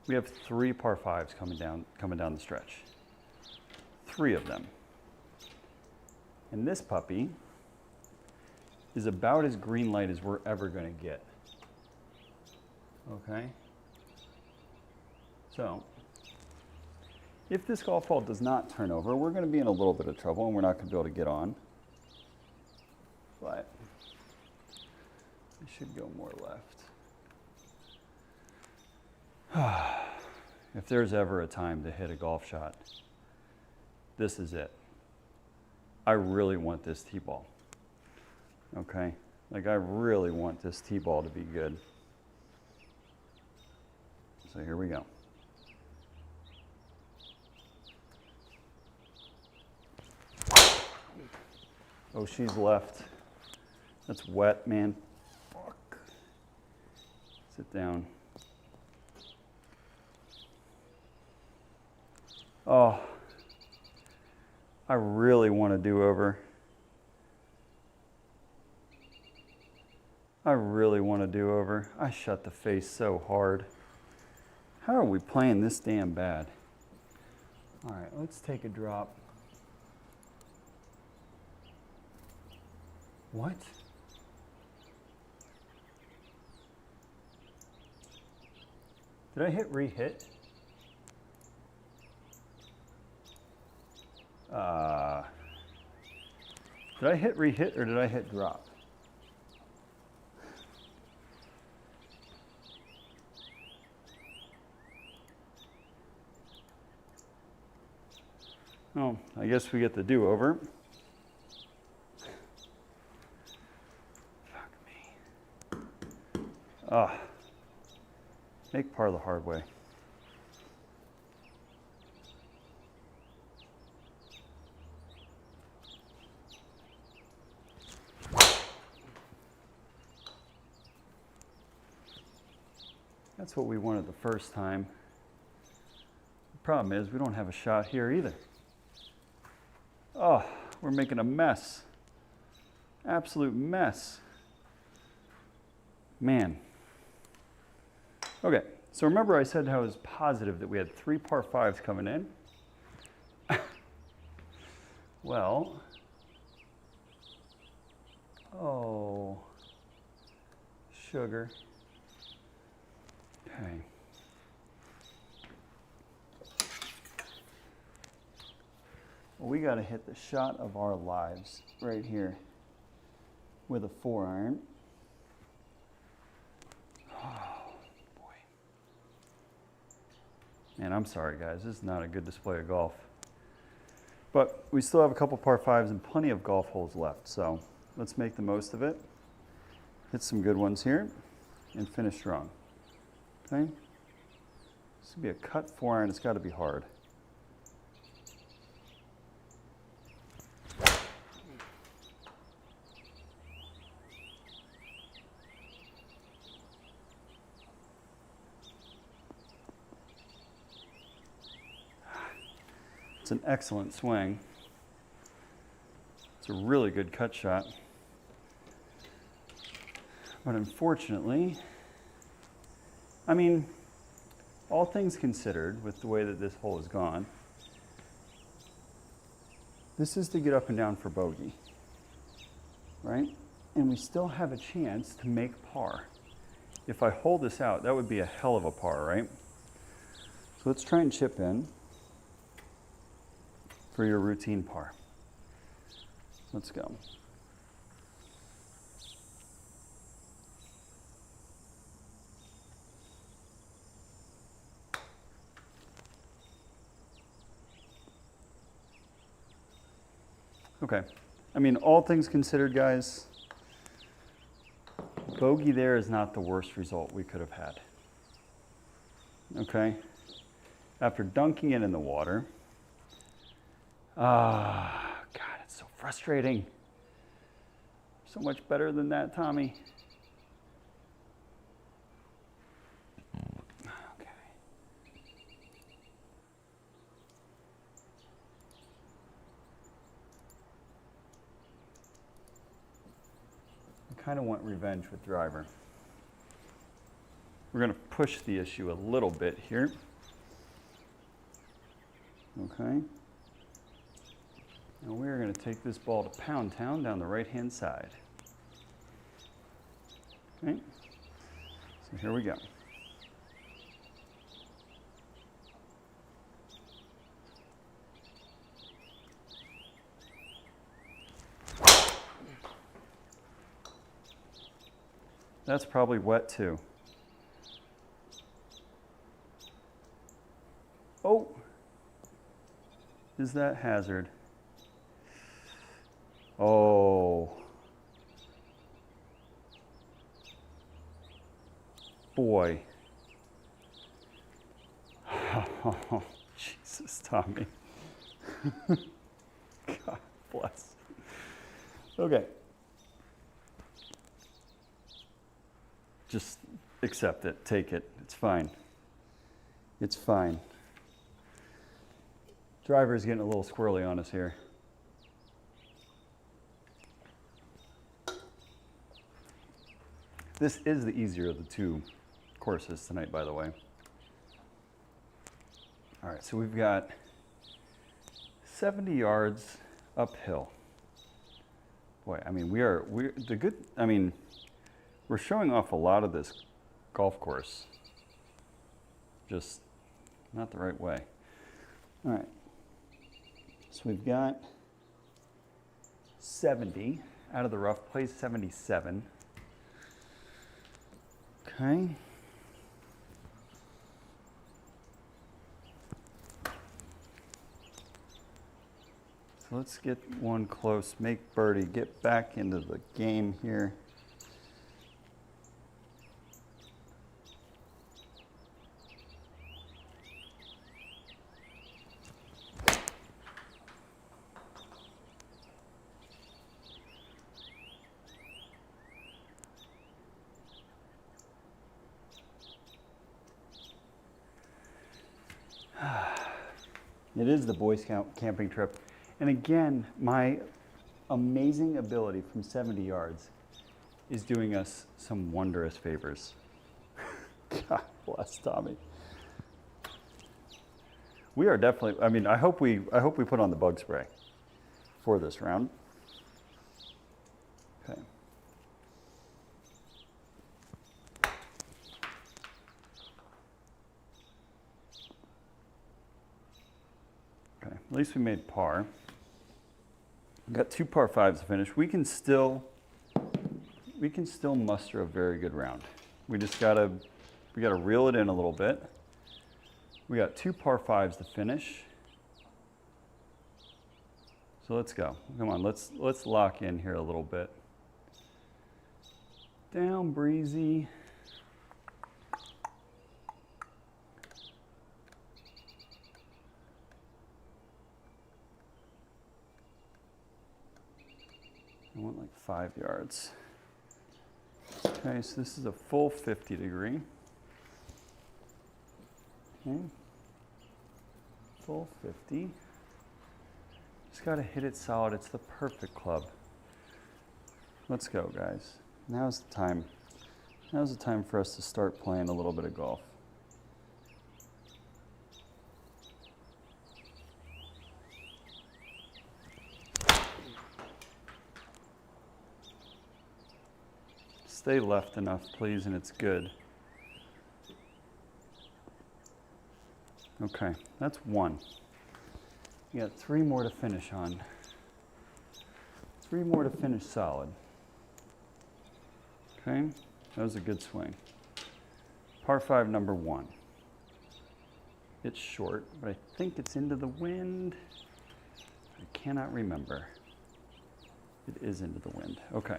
we have 3 par 5s coming down the stretch. 3 of them. And this puppy is about as green light as we're ever going to get. Okay? So, if this golf ball does not turn over, we're going to be in a little bit of trouble and we're not going to be able to get on. But I should go more left. If there's ever a time to hit a golf shot, this is it. I really want this tee ball. Okay? Like, I really want this tee ball to be good. So here we go. Oh, she's left. That's wet, man. Fuck. Sit down. Oh, I really want a do-over. I really want a do-over. I shut the face so hard. How are we playing this damn bad? All right, let's take a drop. What? Did I hit re-hit? Did I hit re-hit or did I hit drop? Oh, I guess we get the do-over. Fuck me. Ah, make par the hard way. That's what we wanted the first time. Problem is, we don't have a shot here either. Oh, we're making a mess. Absolute mess. Man. Okay, so remember I said how I was positive that we had 3 par 5s coming in? Well, oh, sugar. Okay. Well, we got to hit the shot of our lives right here with a 4-iron. Oh, boy. Man, I'm sorry, guys. This is not a good display of golf. But we still have a couple par 5s and plenty of golf holes left, so let's make the most of it. Hit some good ones here and finish strong. Okay? This would be a cut 4-iron. It's got to be hard. It's an excellent swing. It's a really good cut shot. But unfortunately, I mean, all things considered, with the way that this hole has gone, this is to get up and down for bogey, right? And we still have a chance to make par. If I hold this out, that would be a hell of a par, right? So let's try and chip in for your routine par. Let's go. Okay. I mean, all things considered, guys, bogey there is not the worst result we could have had. Okay? After dunking it in the water, God, it's so frustrating. So much better than that, Tommy. Okay. I kind of want revenge with driver. We're going to push the issue a little bit here. Okay. And we're going to take this ball to Pound Town down the right-hand side. Okay. So here we go. That's probably wet too. Oh, is that hazard? Oh, boy. Oh, Jesus, Tommy. God bless. Okay. Just accept it, take it, it's fine. It's fine. Driver's getting a little squirrely on us here. This is the easier of the 2 courses tonight, by the way. All right, so we've got 70 yards uphill. Boy, I mean, we're showing off a lot of this golf course, just not the right way. All right, so we've got 70 out of the rough, plays 77. Okay. So let's get one close, make birdie, get back into the game here. It is the Boy Scout camping trip. And again, my amazing ability from 70 yards is doing us some wondrous favors. God bless Tommy. We are definitely, I mean, I hope we put on the bug spray for this round. Okay. Okay, at least we made par. We've got 2 par 5s to finish. We can still muster a very good round. We gotta reel it in a little bit. We got 2 par 5s to finish. So let's go. Come on, let's lock in here a little bit. Down breezy. I want like 5 yards. Okay, so this is a full 50 degree. Okay. Full 50. Just got to hit it solid. It's the perfect club. Let's go, guys. Now's the time. Now's the time for us to start playing a little bit of golf. Stay left enough, please, and it's good. Okay, that's 1. You got 3 more to finish on. 3 more to finish solid. Okay, that was a good swing. Par 5, number 1. It's short, but I think it's into the wind. I cannot remember. It is into the wind. Okay.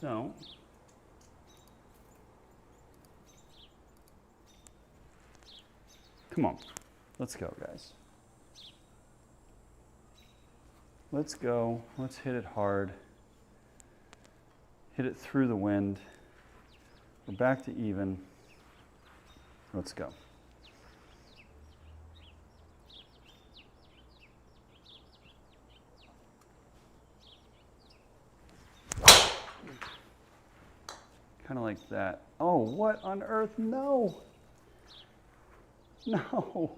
So, come on, let's go, guys. Let's go, let's hit it hard. Hit it through the wind. We're back to even. Let's go. Kind of like that. Oh, what on earth? No. No.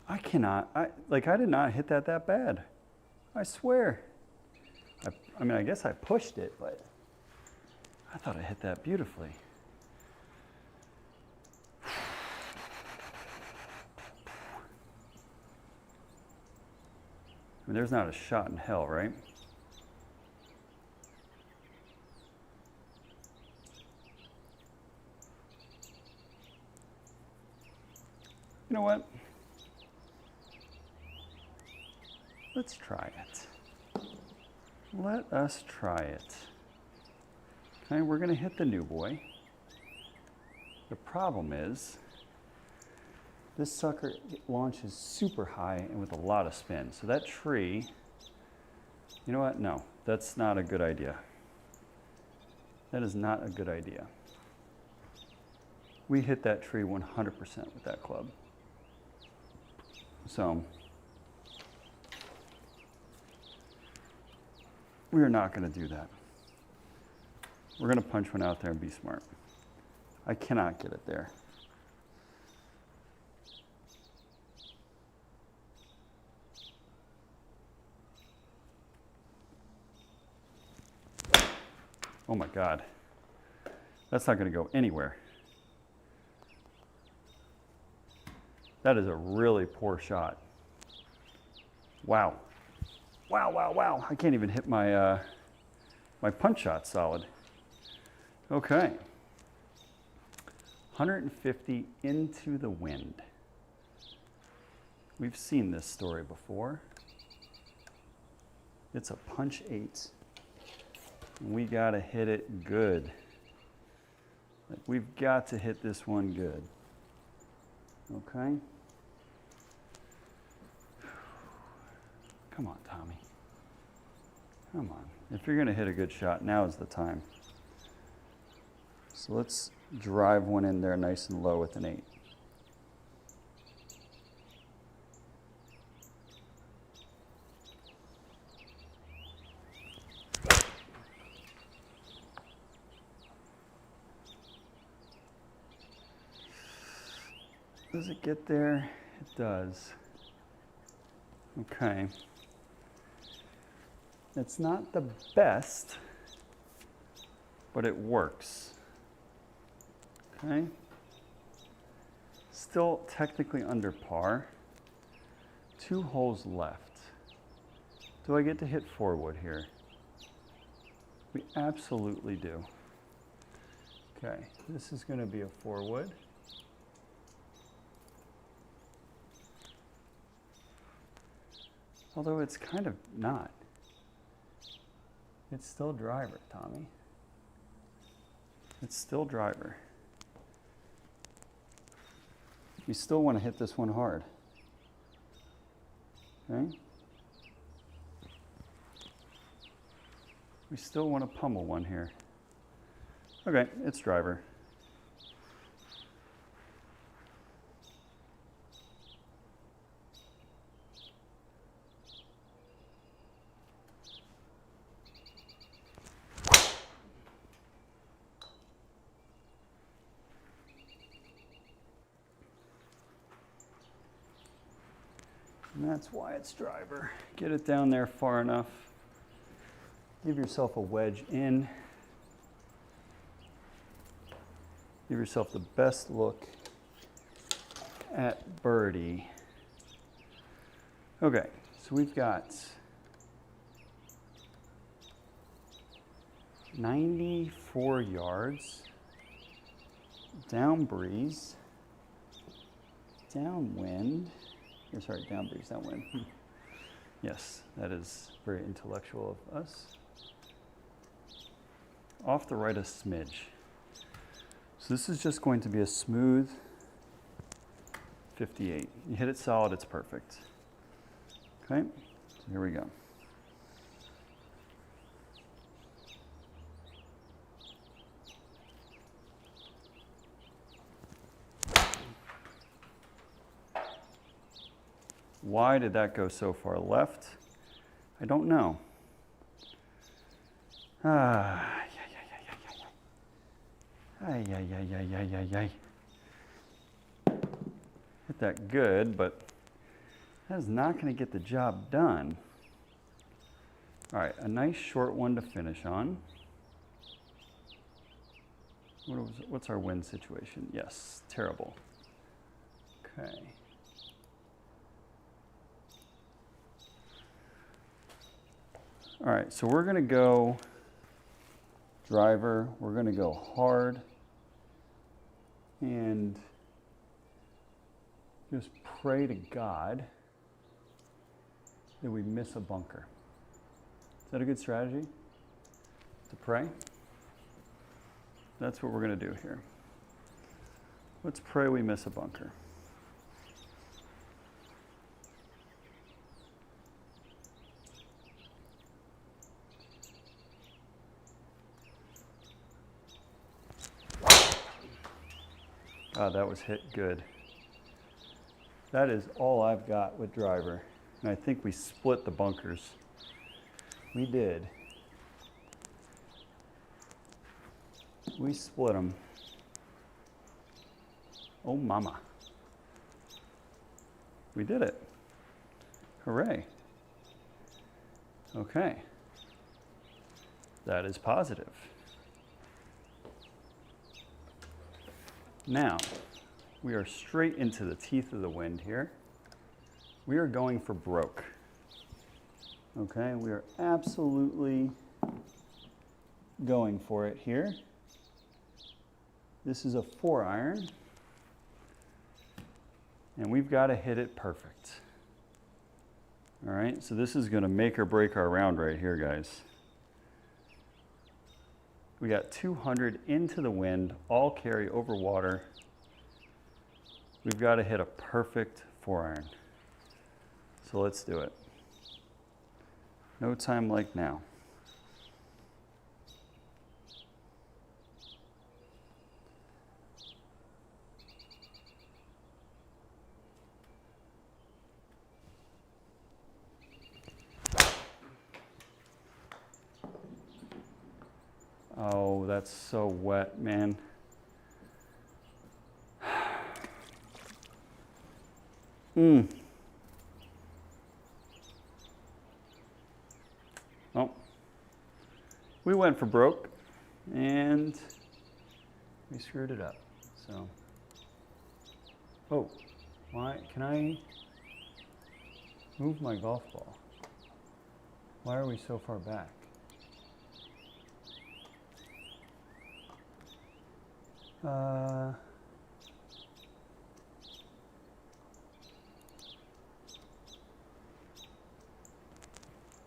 I cannot. I did not hit that bad. I swear. I mean, I guess I pushed it, but I thought I hit that beautifully. I mean, there's not a shot in hell, right? You know what? Let's try it. Let us try it. Okay, we're gonna hit the new boy. The problem is, this sucker launches super high and with a lot of spin. So that tree, you know what? No, that's not a good idea. That is not a good idea. We hit that tree 100% with that club. So, we are not going to do that. We're going to punch one out there and be smart. I cannot get it there. Oh my God. That's not going to go anywhere. That is a really poor shot. Wow. Wow, wow, wow. I can't even hit my, my punch shot solid. Okay. 150 into the wind. We've seen this story before. It's a punch 8. We gotta hit it good. Like, we've got to hit this one good. Okay? Come on, Tommy. Come on. If you're gonna hit a good shot, now is the time. So let's drive one in there nice and low with an 8. Does it get there? It does. Okay. It's not the best, but it works. Okay. Still technically under par. 2 holes left. Do I get to hit 4-wood here? We absolutely do. Okay, this is going to be a 4-wood. Although it's kind of not. It's still driver, Tommy. It's still driver. We still want to hit this one hard. Okay? We still want to pummel one here. Okay, it's driver. And that's why it's driver. Get it down there far enough. Give yourself a wedge in. Give yourself the best look at birdie. Okay, so we've got 94 yards, down breeze, downwind. Or sorry, down breeze, downwind. Yes, that is very intellectual of us. Off the right a smidge. So this is just going to be a smooth 58. You hit it solid, it's perfect. Okay, so here we go. Why did that go so far left? I don't know. Hit that good, but that is not going to get the job done. All right, a nice short one to finish on. What's our wind situation? Yes, terrible. Okay. All right, so we're going to go driver. We're going to go hard and just pray to God that we miss a bunker. Is that a good strategy? To pray? That's what we're going to do here. Let's pray we miss a bunker. Oh, that was hit good. That is all I've got with driver. And I think we split the bunkers. We did. We split them. Oh, mama. We did it. Hooray. Okay. That is positive. Now, we are straight into the teeth of the wind here. We are going for broke. Okay, we are absolutely going for it here. This is a 4-iron, and we've got to hit it perfect. All right, so this is going to make or break our round right here, guys. We got 200 into the wind, all carry over water. We've got to hit a perfect 4-iron. So let's do it. No time like now. Oh, that's so wet, man. Oh, we went for broke and we screwed it up. So, oh, why can I move my golf ball? Why are we so far back?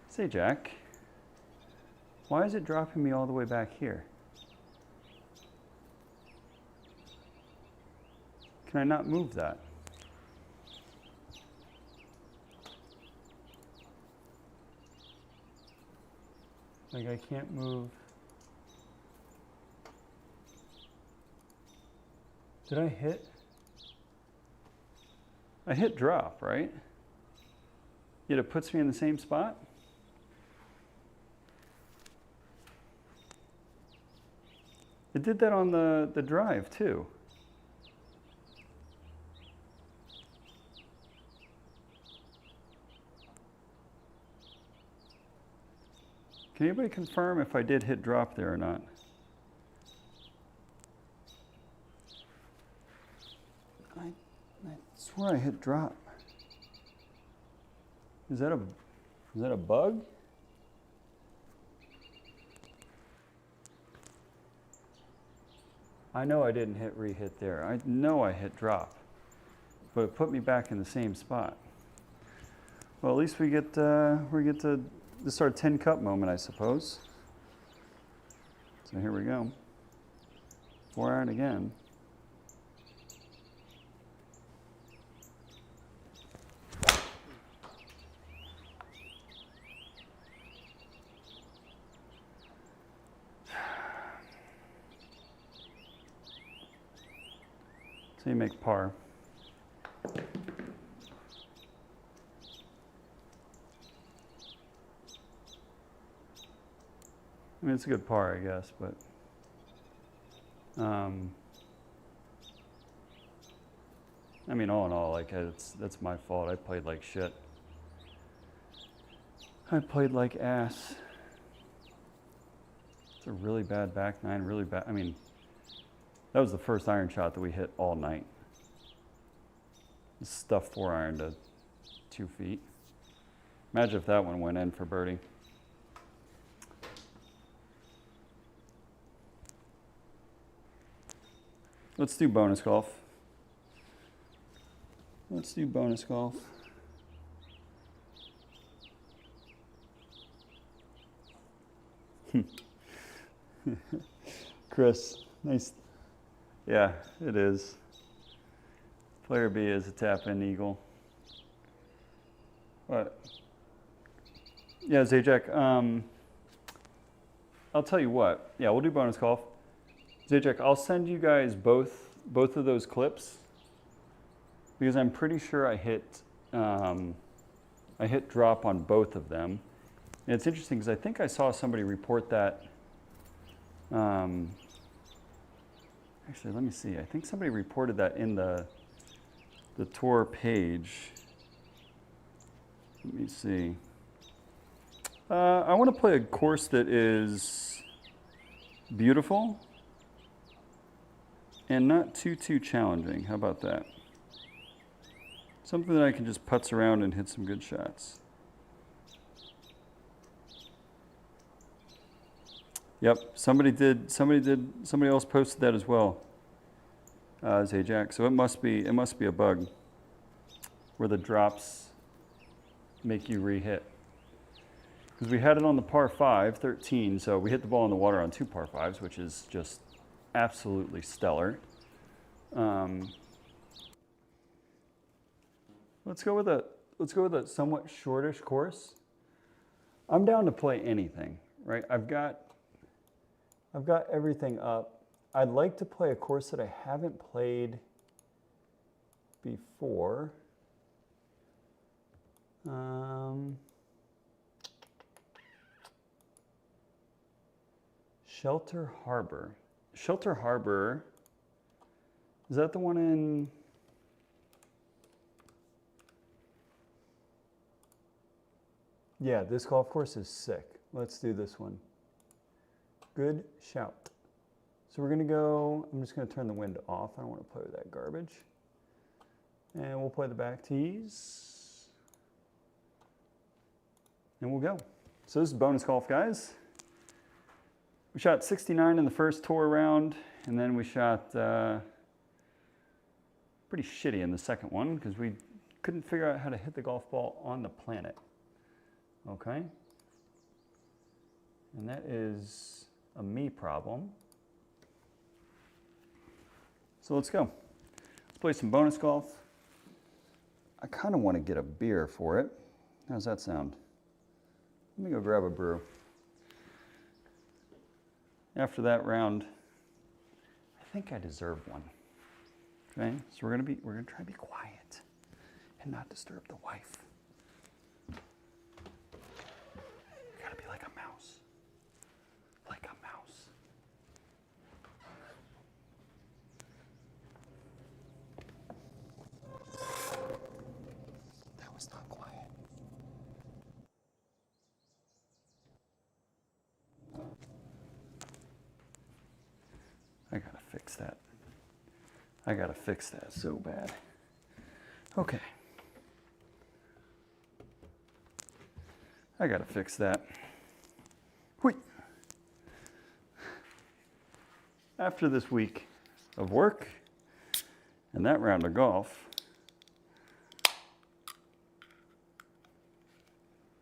Say, Jack, why is it dropping me all the way back here? Can I not move that? Like I can't move. Did I hit? I hit drop, right? Yet it puts me in the same spot? It did that on the drive too. Can anybody confirm if I did hit drop there or not? I swear I hit drop. Is that a bug? I know I didn't hit re-hit there. I know I hit drop, but it put me back in the same spot. Well, at least we get to this is our 10 cup moment, I suppose. So here we go. 4-iron again. So you make par. I mean, it's a good par, I guess, but I mean, all in all, like that's my fault. I played like shit. I played like ass. It's a really bad back nine, really bad. I mean, that was the first iron shot that we hit all night. Stuff 4-iron to 2 feet. Imagine if that one went in for birdie. Let's do bonus golf. Let's do bonus golf. Chris, nice. Yeah, it is. Player B is a tap-in eagle. What? Yeah, Zajac, I'll tell you what. Yeah, we'll do bonus golf. Zajac, I'll send you guys both of those clips because I'm pretty sure I hit drop on both of them. And it's interesting because I think I saw somebody report that. Actually, let me see. I think somebody reported that in the tour page. Let me see. I want to play a course that is beautiful and not too challenging. How about that? Something that I can just putz around and hit some good shots. Yep, somebody else posted that as well. Zajac. So it must be a bug where the drops make you re-hit. Because we had it on the par 5, 13, so we hit the ball in the water on 2 par 5s, which is just absolutely stellar. Let's go with a somewhat shortish course. I'm down to play anything, right? I've got everything up. I'd like to play a course that I haven't played before. Shelter Harbor. Shelter Harbor, is that the one in? Yeah, this golf course is sick. Let's do this one. Good shout. So we're gonna go, I'm just gonna turn the wind off. I don't wanna play with that garbage. And we'll play the back tees. And we'll go. So this is bonus golf, guys. We shot 69 in the first tour round, and then we shot pretty shitty in the second one because we couldn't figure out how to hit the golf ball on the planet. Okay? And that is a me problem. So let's go. Let's play some bonus golf. I kind of want to get a beer for it. How's that sound? Let me go grab a brew. After that round, I think I deserve one. Okay, so we're gonna try to be quiet and not disturb the wife. Gotta be like a mouse. Like a mouse. That was not quiet. I gotta fix that. I gotta fix that so bad. Okay. I gotta fix that. Whee! After this week of work and that round of golf,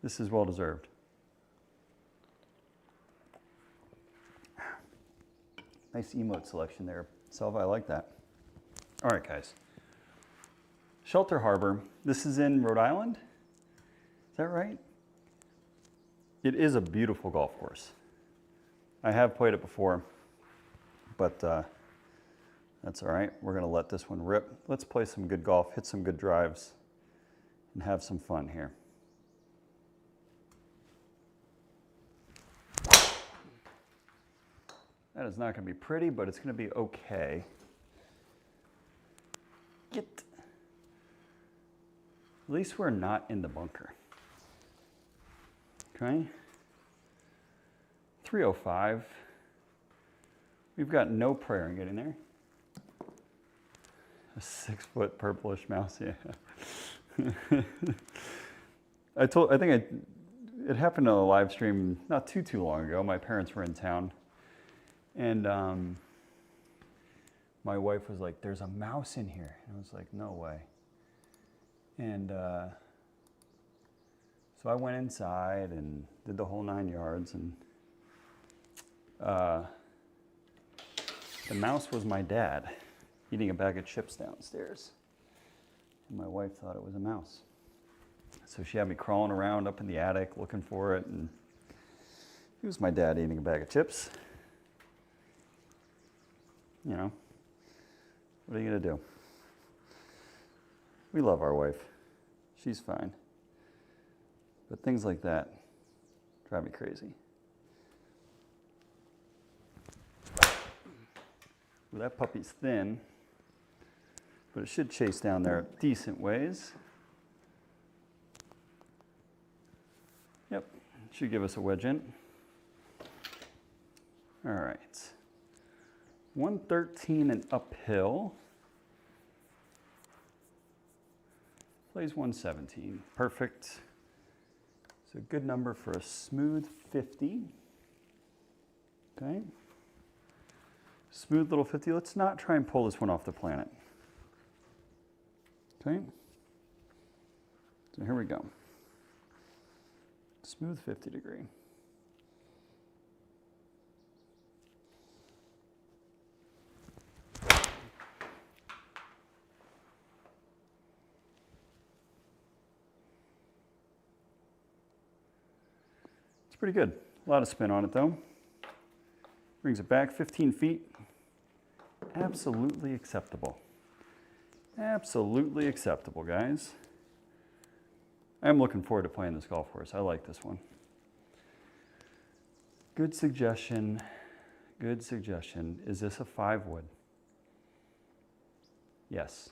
this is well deserved. Nice emote selection there, Selva. I like that. All right, guys. Shelter Harbor. This is in Rhode Island. Is that right? It is a beautiful golf course. I have played it before, but that's all right. We're going to let this one rip. Let's play some good golf, hit some good drives, and have some fun here. That is not going to be pretty, but it's going to be okay. At least we're not in the bunker. Okay. 305. We've got no prayer in getting there. A 6-foot purplish mouse, yeah. It happened on a live stream not too long ago. My parents were in town. And my wife was like, there's a mouse in here. And I was like, no way. And so I went inside and did the whole 9 yards. And the mouse was my dad eating a bag of chips downstairs. And my wife thought it was a mouse. So she had me crawling around up in the attic looking for it. And it was my dad eating a bag of chips. You know, what are you going to do? We love our wife. She's fine. But things like that drive me crazy. Well, that puppy's thin, but it should chase down there decent ways. Yep, should give us a wedge in. All right. 113 and uphill. Plays 117. Perfect. It's a good number for a smooth 50. Okay. Smooth little 50. Let's not try and pull this one off the planet. Okay. So here we go. Smooth 50 degree. Pretty good. A lot of spin on it though. Brings it back 15 feet. Absolutely acceptable. Absolutely acceptable, guys. I'm looking forward to playing this golf course. I like this one. Good suggestion. Good suggestion. Is this a 5-wood? Yes.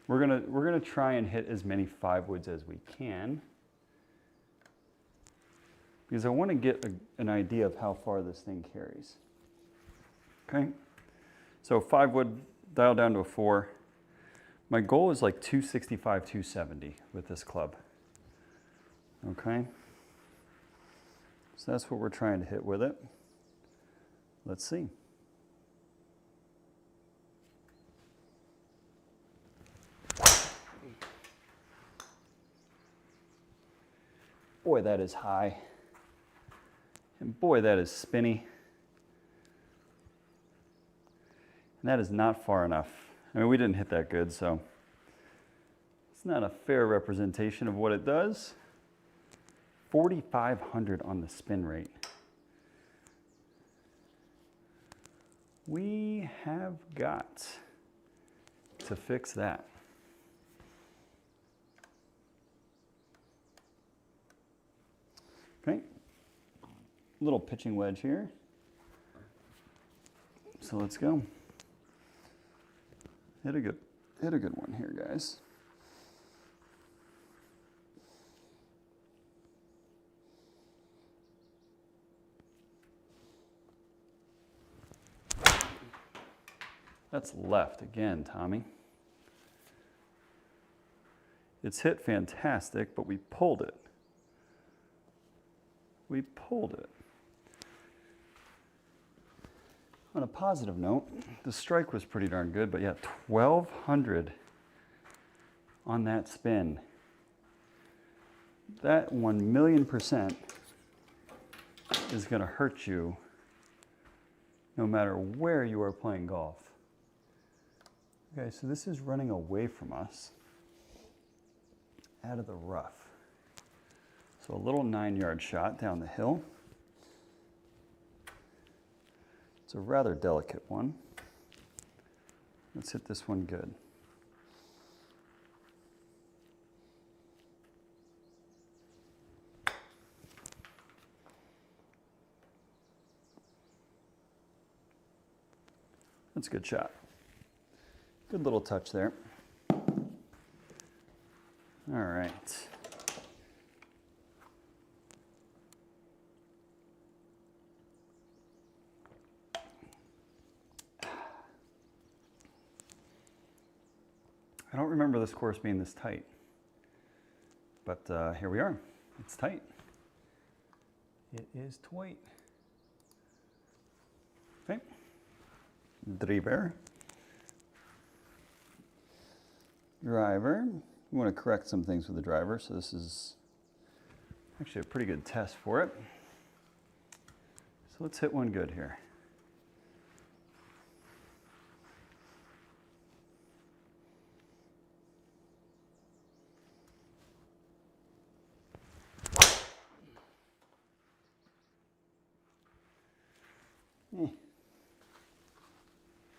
We're gonna try and hit as many 5-woods as we can, because I want to get an idea of how far this thing carries. Okay, so 5-wood, dial down to a 4. My goal is like 265, 270 with this club. Okay, so that's what we're trying to hit with it. Let's see. Boy, that is high. And boy, that is spinny. And that is not far enough. I mean, we didn't hit that good, so it's not a fair representation of what it does. 4,500 on the spin rate. We have got to fix that. Okay, little pitching wedge here. So let's go. Hit a good one here, guys. That's left again, Tommy. It's hit fantastic, but we pulled it. We pulled it. On a positive note, the strike was pretty darn good, but yeah, 1,200 on that spin. That 1,000,000% is going to hurt you no matter where you are playing golf. Okay, so this is running away from us out of the rough. So a little 9-yard shot down the hill. It's a rather delicate one. Let's hit this one good. That's a good shot. Good little touch there. All right. I don't remember this course being this tight, but here we are. It's tight. It is tight. Okay. Driver. Driver. We want to correct some things with the driver, so this is actually a pretty good test for it. So let's hit one good here.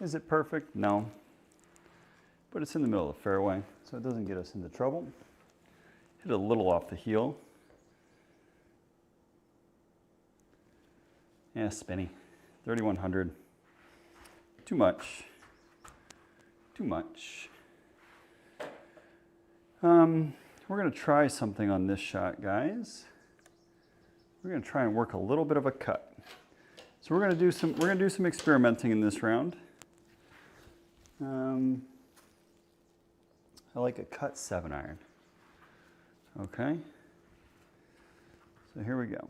Is it perfect? No. But it's in the middle of the fairway, so it doesn't get us into trouble. Hit a little off the heel. Yeah, spinny. 3,100. Too much. Too much. We're going to try something on this shot, guys. We're going to try and work a little bit of a cut. So we're going to do some experimenting in this round. I like a cut 7-iron. Okay. So here we go.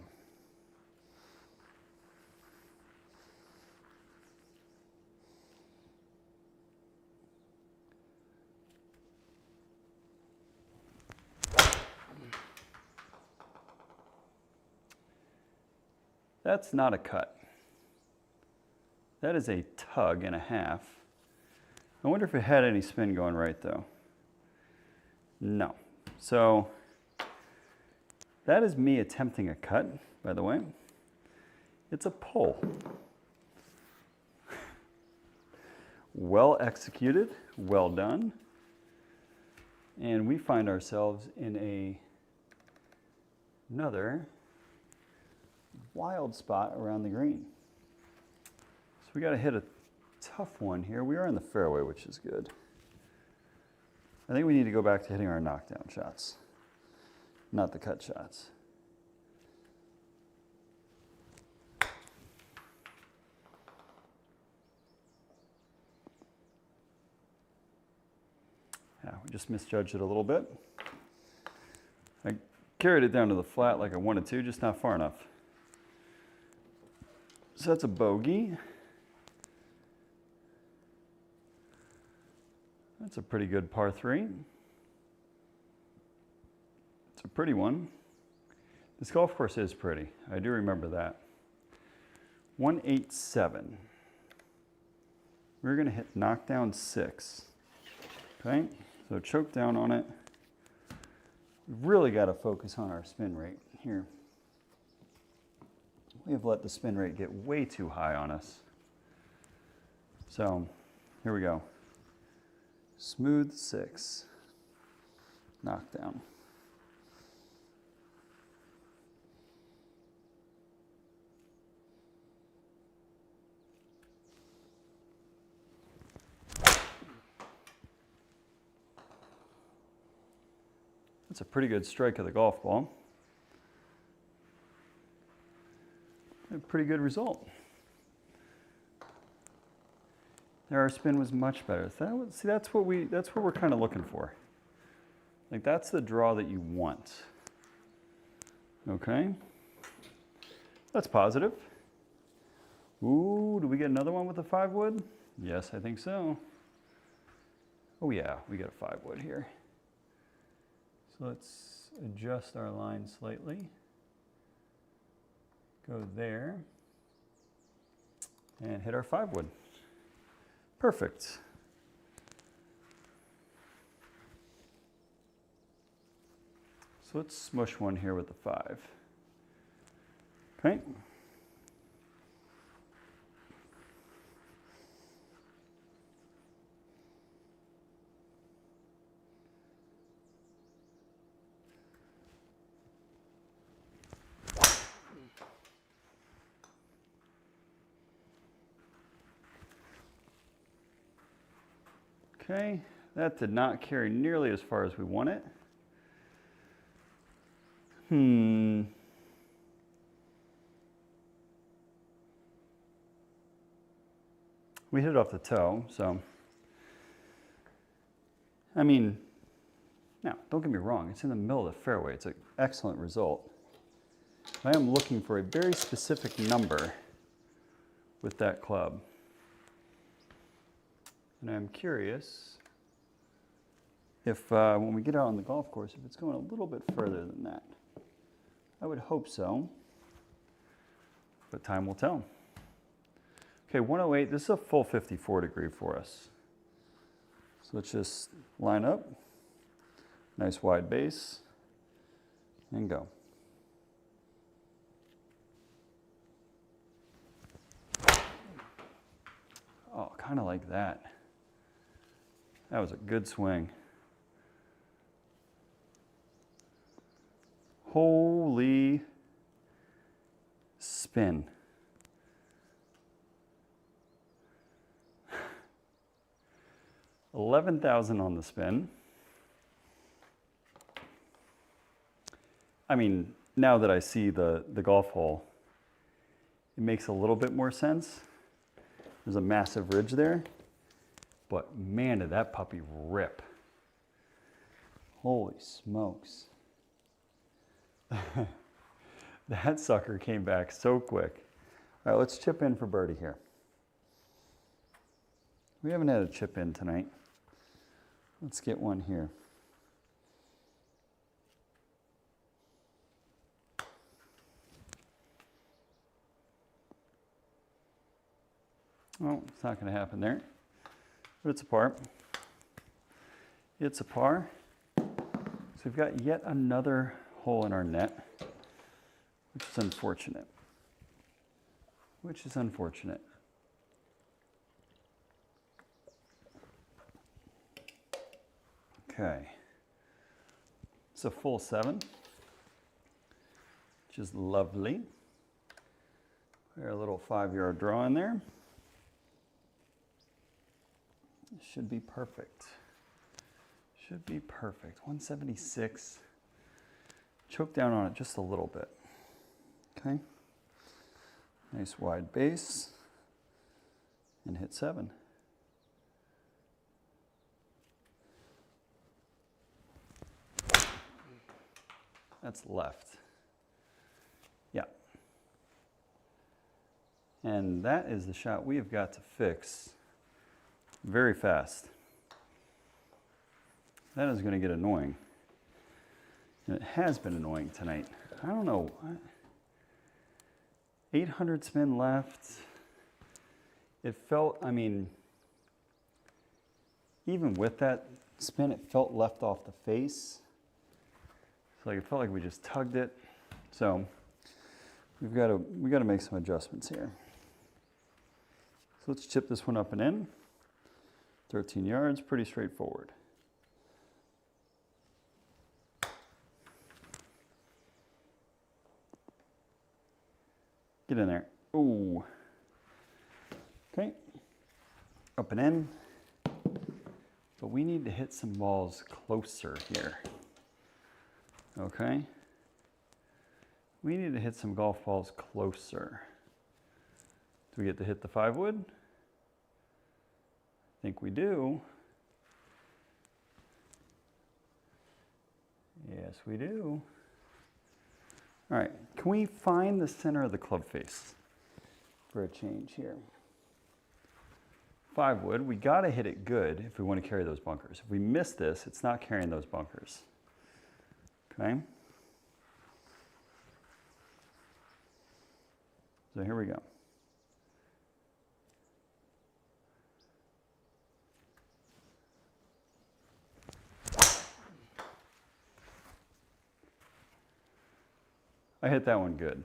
That's not a cut. That is a tug and a half. I wonder if it had any spin going right though. No. So that is me attempting a cut, by the way. It's a pull. Well executed, well done. And we find ourselves in another wild spot around the green. So we got to hit a tough one here. We are in the fairway, which is good. I think we need to go back to hitting our knockdown shots, not the cut shots. Yeah, we just misjudged it a little bit. I carried it down to the flat like I wanted to, just not far enough. So that's a bogey. That's a pretty good par 3. It's a pretty one. This golf course is pretty. I do remember that. 187. We're going to hit knockdown 6. Okay, so choke down on it. We've really got to focus on our spin rate here. We've let the spin rate get way too high on us. So here we go. Smooth 6. Knockdown. That's a pretty good strike of the golf ball. A pretty good result. There, our spin was much better. See, that's what we're kind of looking for. Like, that's the draw that you want. Okay. That's positive. Ooh, do we get another one with a 5 wood? Yes, I think so. Oh yeah, we get a 5 wood here. So let's adjust our line slightly. Go there and hit our 5 wood. Perfect. So let's smush one here with the 5. Okay. Okay, that did not carry nearly as far as we want it. We hit it off the toe, so. I mean, now, don't get me wrong, it's in the middle of the fairway. It's an excellent result. I am looking for a very specific number with that club. And I'm curious if when we get out on the golf course, if it's going a little bit further than that. I would hope so, but time will tell. Okay, 108, this is a full 54 degree for us. So let's just line up, nice wide base, and go. Oh, kind of like that. That was a good swing. Holy spin. $11,000 on the spin. I mean, now that I see the golf hole, it makes a little bit more sense. There's a massive ridge there, but man, did that puppy rip. Holy smokes. That sucker came back so quick. All right, let's chip in for birdie here. We haven't had a chip in tonight. Let's get one here. Oh, it's not going to happen there, but it's a par. It's a par. So we've got yet another hole in our net, which is unfortunate. Which is unfortunate. Okay. It's a full 7, which is lovely. Put our little 5-yard draw in there. Should be perfect. Should be perfect. 176. Choke down on it just a little bit. Okay. Nice wide base. And hit 7. That's left. Yeah. And that is the shot we have got to fix very fast. That is going to get annoying. And it has been annoying tonight. I don't know. 800 spin left. It felt, I mean, even with that spin, it felt left off the face. So like it felt like we just tugged it. So we got to make some adjustments here. So let's chip this one up and in. 13 yards, pretty straightforward. Get in there. Ooh. Okay. Up and in. But we need to hit some balls closer here. Okay. We need to hit some golf balls closer. Do we get to hit the 5-wood? I think we do. Yes, we do. All right, can we find the center of the club face for a change here? 5-wood, we gotta hit it good if we wanna carry those bunkers. If we miss this, it's not carrying those bunkers. Okay? So here we go. I hit that one good.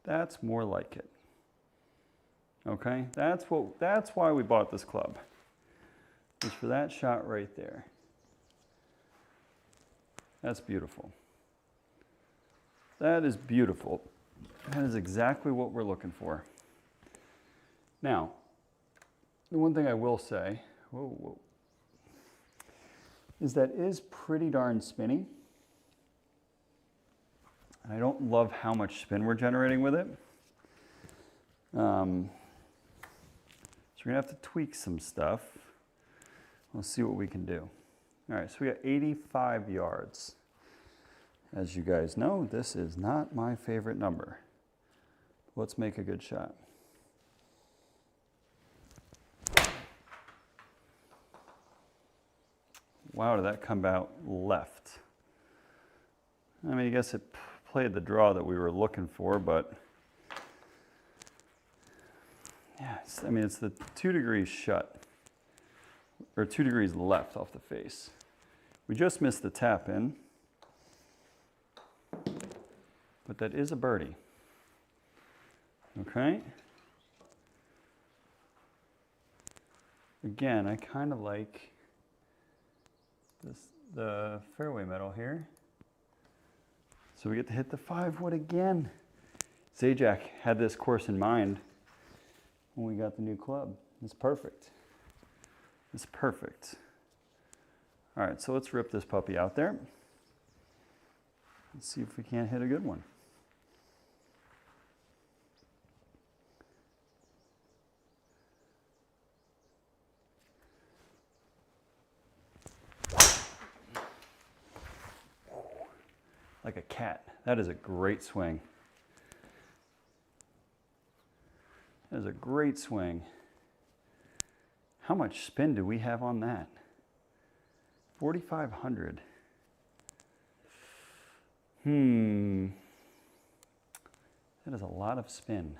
That's more like it. Okay? That's why we bought this club. It's for that shot right there. That's beautiful. That is beautiful. That is exactly what we're looking for. Now, the one thing I will say, is that it is pretty darn spinny. And I don't love how much spin we're generating with it. So we're gonna have to tweak some stuff. We'll see what we can do. All right, so we got 85 yards. As you guys know, this is not my favorite number. Let's make a good shot. Wow, did that come out left? I mean, I guess it played the draw that we were looking for, but yeah, I mean, it's the 2 degrees shut, or 2 degrees left off the face. We just missed the tap in, but that is a birdie. Okay. Again, I kind of like the fairway metal here. So we get to hit the 5-wood again. Zajac had this course in mind when we got the new club. It's perfect. It's perfect. All right, so let's rip this puppy out there. Let's see if we can't hit a good one. Like a cat. That is a great swing. That is a great swing. How much spin do we have on that? 4,500. That is a lot of spin.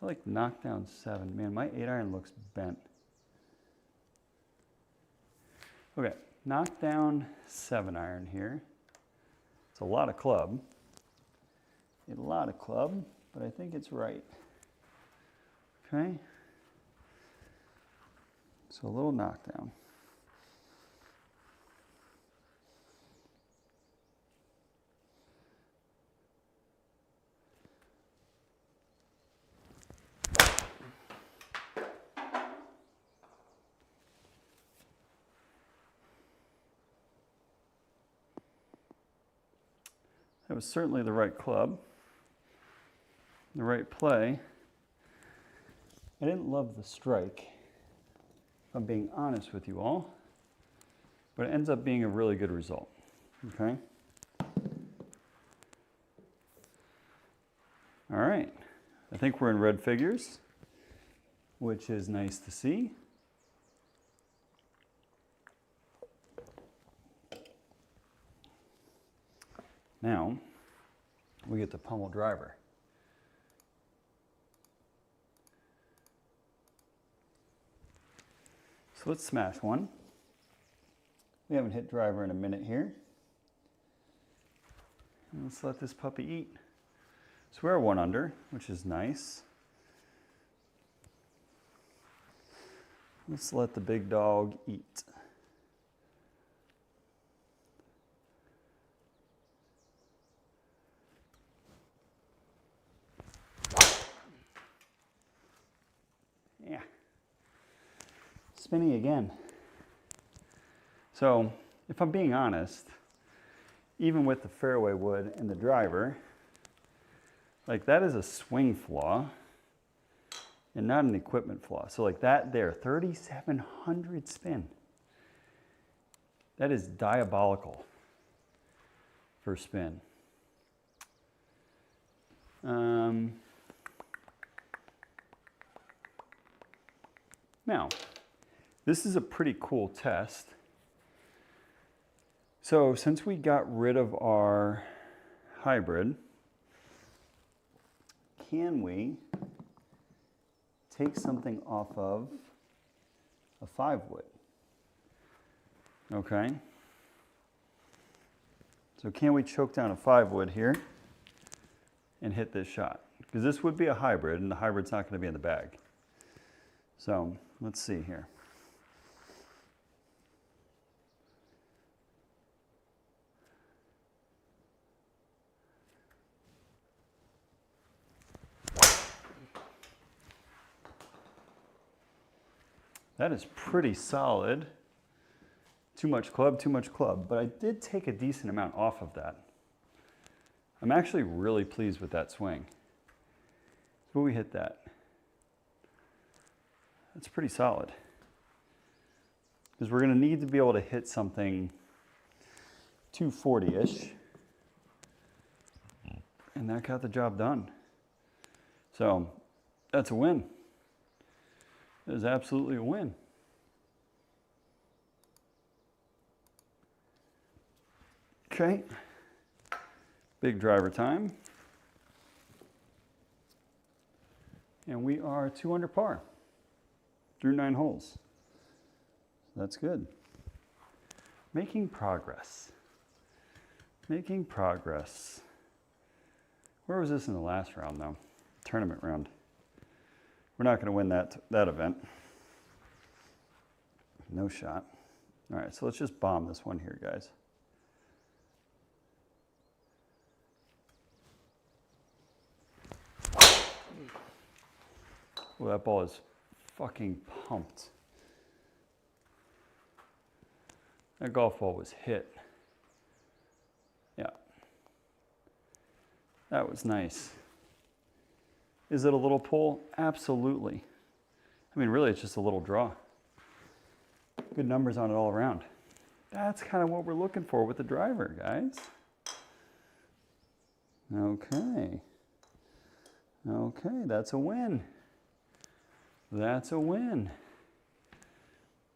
I like knockdown 7. Man, my 8-iron looks bent. Okay. Knock down 7-iron here. It's a lot of club. A lot of club, but I think it's right. Okay. So a little knockdown. That was certainly the right club, the right play. I didn't love the strike, if I'm being honest with you all, but it ends up being a really good result, okay? All right, I think we're in red figures, which is nice to see. Now, we get the pummel driver. So let's smash one. We haven't hit driver in a minute here. And let's let this puppy eat. So we're 1 under, which is nice. Let's let the big dog eat. Yeah. Spinning again. So, if I'm being honest, even with the fairway wood and the driver, like that is a swing flaw and not an equipment flaw. So like that there, 3,700 spin. That is diabolical for spin. Now, this is a pretty cool test. So since we got rid of our hybrid, can we take something off of a 5 wood? Okay. So can we choke down a 5 wood here and hit this shot? Because this would be a hybrid, and the hybrid's not going to be in the bag. So let's see here. That is pretty solid. Too much club, but I did take a decent amount off of that. I'm actually really pleased with that swing. So we hit that. That's pretty solid. Because we're going to need to be able to hit something 240-ish. And that got the job done. So that's a win. It is absolutely a win. Okay, big driver time. And we are 2 under par through 9 holes. That's good. Making progress. Making progress. Where was this in the last round though? Tournament round. We're not going to win that event. No shot. All right, so let's just bomb this one here, guys. Well, that ball is fucking pumped. That golf ball was hit. Yeah. That was nice. Is it a little pull? Absolutely. I mean, really, it's just a little draw. Good numbers on it all around. That's kind of what we're looking for with the driver, guys. Okay. Okay, that's a win. That's a win.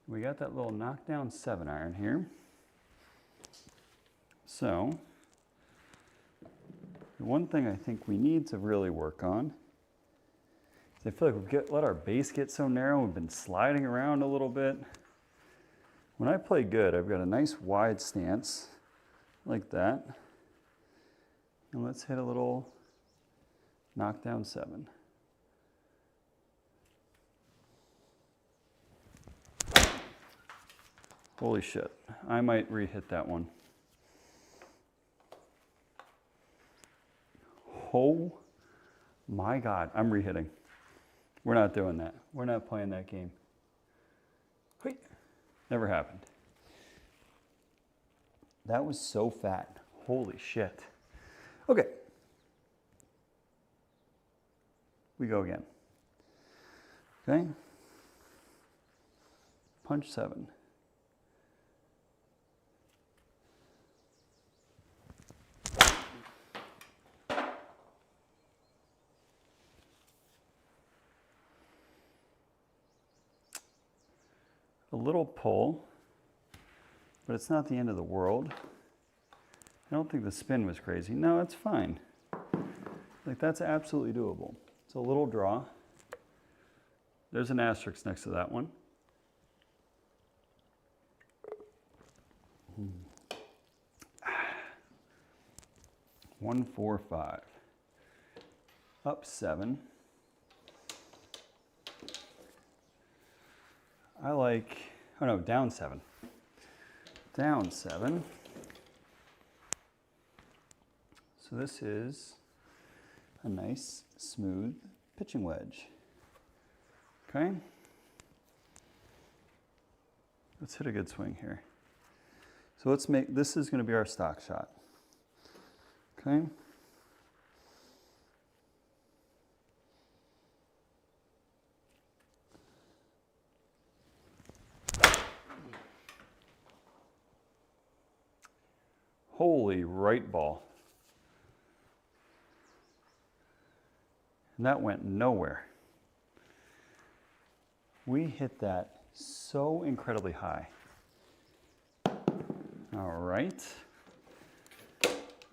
We got that little knockdown 7-iron here. So, the one thing I think we need to really work on, I feel like we've let our base get so narrow, we've been sliding around a little bit. When I play good, I've got a nice wide stance, like that. And let's hit a little knockdown 7. Holy shit, I might re-hit that one. Oh my God, I'm re-hitting. We're not doing that. We're not playing that game. Wait, never happened. That was so fat. Holy shit. Okay. We go again. Okay. Punch 7. A little pull, but it's not the end of the world. I don't think the spin was crazy. No, it's fine. Like, that's absolutely doable. It's a little draw. There's an asterisk next to that one. Hmm. 1, 4, 5. Up 7. I like, oh no, down 7. Down 7. So this is a nice, smooth pitching wedge. Okay? Let's hit a good swing here. So let's make, this is going to be our stock shot. Okay? Holy right ball. And that went nowhere. We hit that so incredibly high. All right.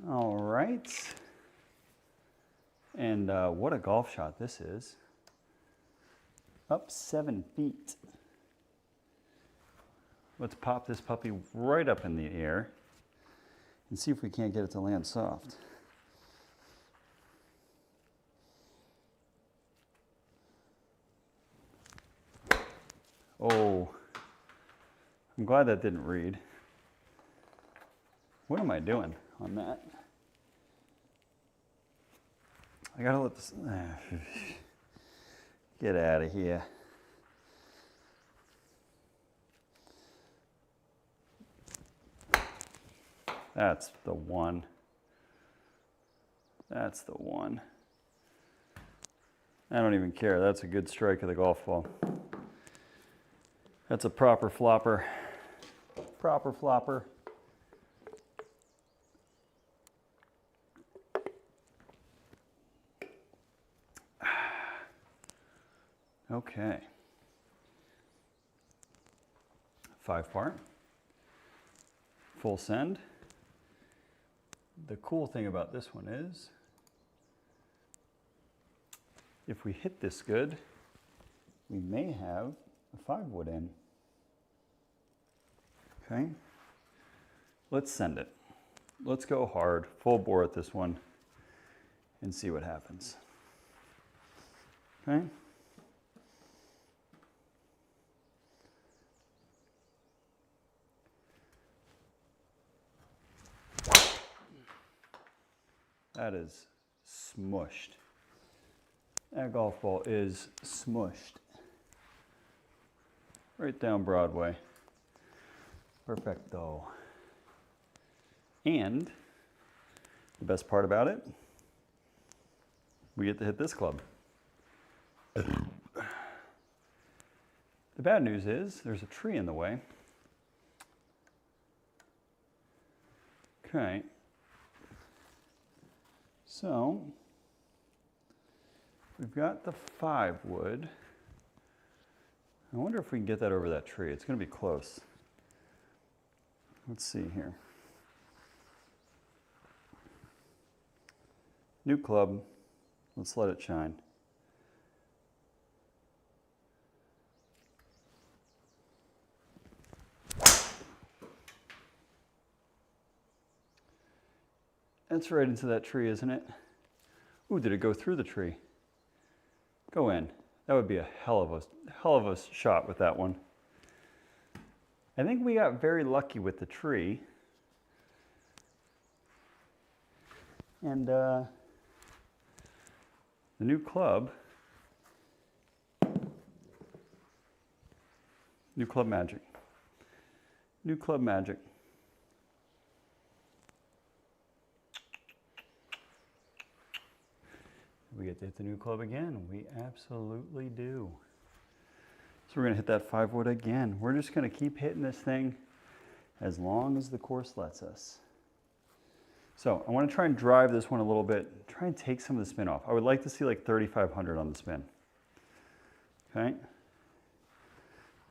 All right. And what a golf shot this is. Up 7 feet. Let's pop this puppy right up in the air and see if we can't get it to land soft. Oh, I'm glad that didn't read. What am I doing on that? I gotta let this, get out of here. That's the one. That's the one. I don't even care. That's a good strike of the golf ball. That's a proper flopper. Proper flopper. Okay. 5 par. Full send. The cool thing about this one is, if we hit this good, we may have a 5-wood in. Okay, let's send it. Let's go hard, full bore at this one, and see what happens. Okay. That is smushed. That golf ball is smushed. Right down Broadway. Perfecto. And the best part about it, we get to hit this club. The bad news is there's a tree in the way. Okay. So we've got the 5-wood. I wonder if we can get that over that tree. It's going to be close. Let's see here. New club. Let's let it shine. That's right into that tree, isn't it? Ooh, did it go through the tree? Go in. That would be a hell of a shot with that one. I think we got very lucky with the tree. And the new club magic. New club magic. We get to hit the new club again. We absolutely do. So we're gonna hit that 5-wood again. We're just gonna keep hitting this thing as long as the course lets us. So I wanna try and drive this one a little bit, try and take some of the spin off. I would like to see like 3,500 on the spin. Okay?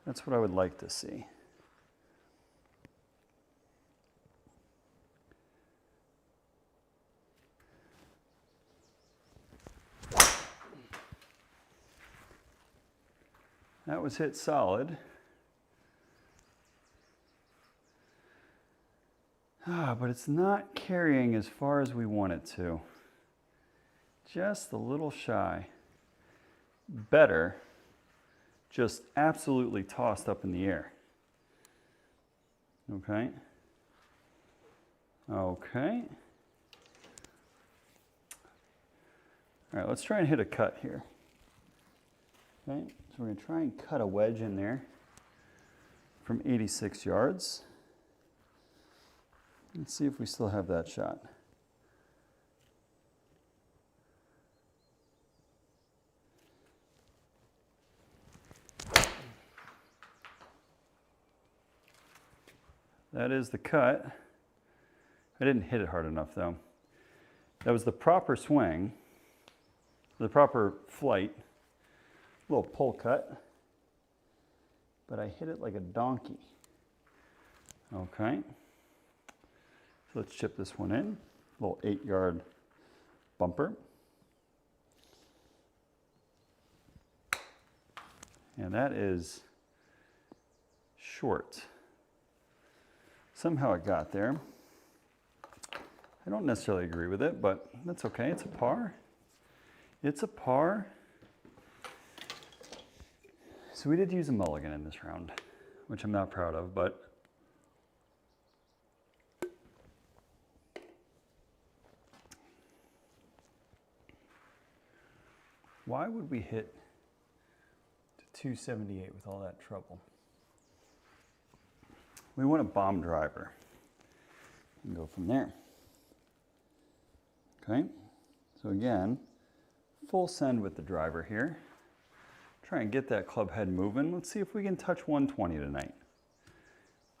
That's what I would like to see. That was hit solid. But it's not carrying as far as we want it to. Just a little shy. Better, just absolutely tossed up in the air. Okay. Okay. All right, let's try and hit a cut here. Okay, so we're going to try and cut a wedge in there from 86 yards. Let's see if we still have that shot. That is the cut. I didn't hit it hard enough though. That was the proper swing, the proper flight. Little pull cut, but I hit it like a donkey. Okay, so let's chip this one in. Little 8-yard bumper. And that is short. Somehow it got there. I don't necessarily agree with it, but that's okay. It's a par. It's a par. So we did use a mulligan in this round, which I'm not proud of, but why would we hit to 278 with all that trouble? We want a bomb driver and go from there. Okay, so again, full send with the driver here. Try and get that club head moving. Let's see if we can touch 120 tonight.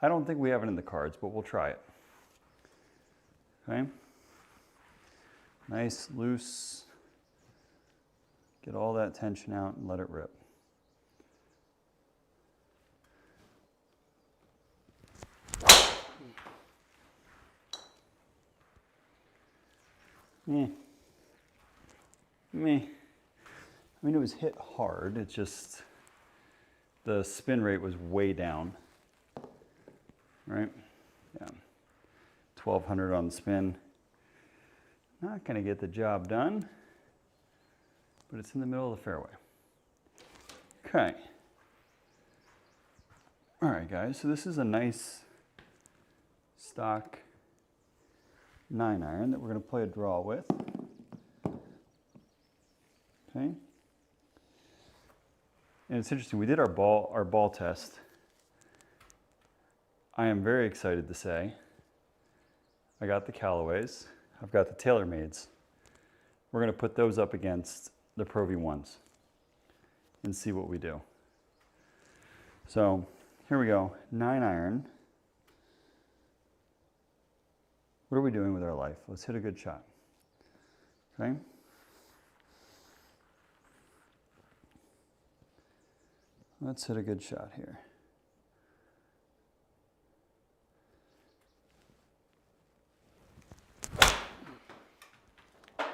I don't think we have it in the cards, but we'll try it. Okay. Nice, loose. Get all that tension out and let it rip. Meh. I mean, it was hit hard. It's just the spin rate was way down, right? Yeah, 1,200 on the spin. Not going to get the job done, but it's in the middle of the fairway. Okay. All right, guys. So this is a nice stock 9-iron that we're going to play a draw with. Okay. And it's interesting, we did our ball test. I am very excited to say I got the Callaways, I've got the TaylorMades. We're going to put those up against the Pro V1s and see what we do. So here we go, 9-iron. What are we doing with our life? Let's hit a good shot. Okay. Let's hit a good shot here.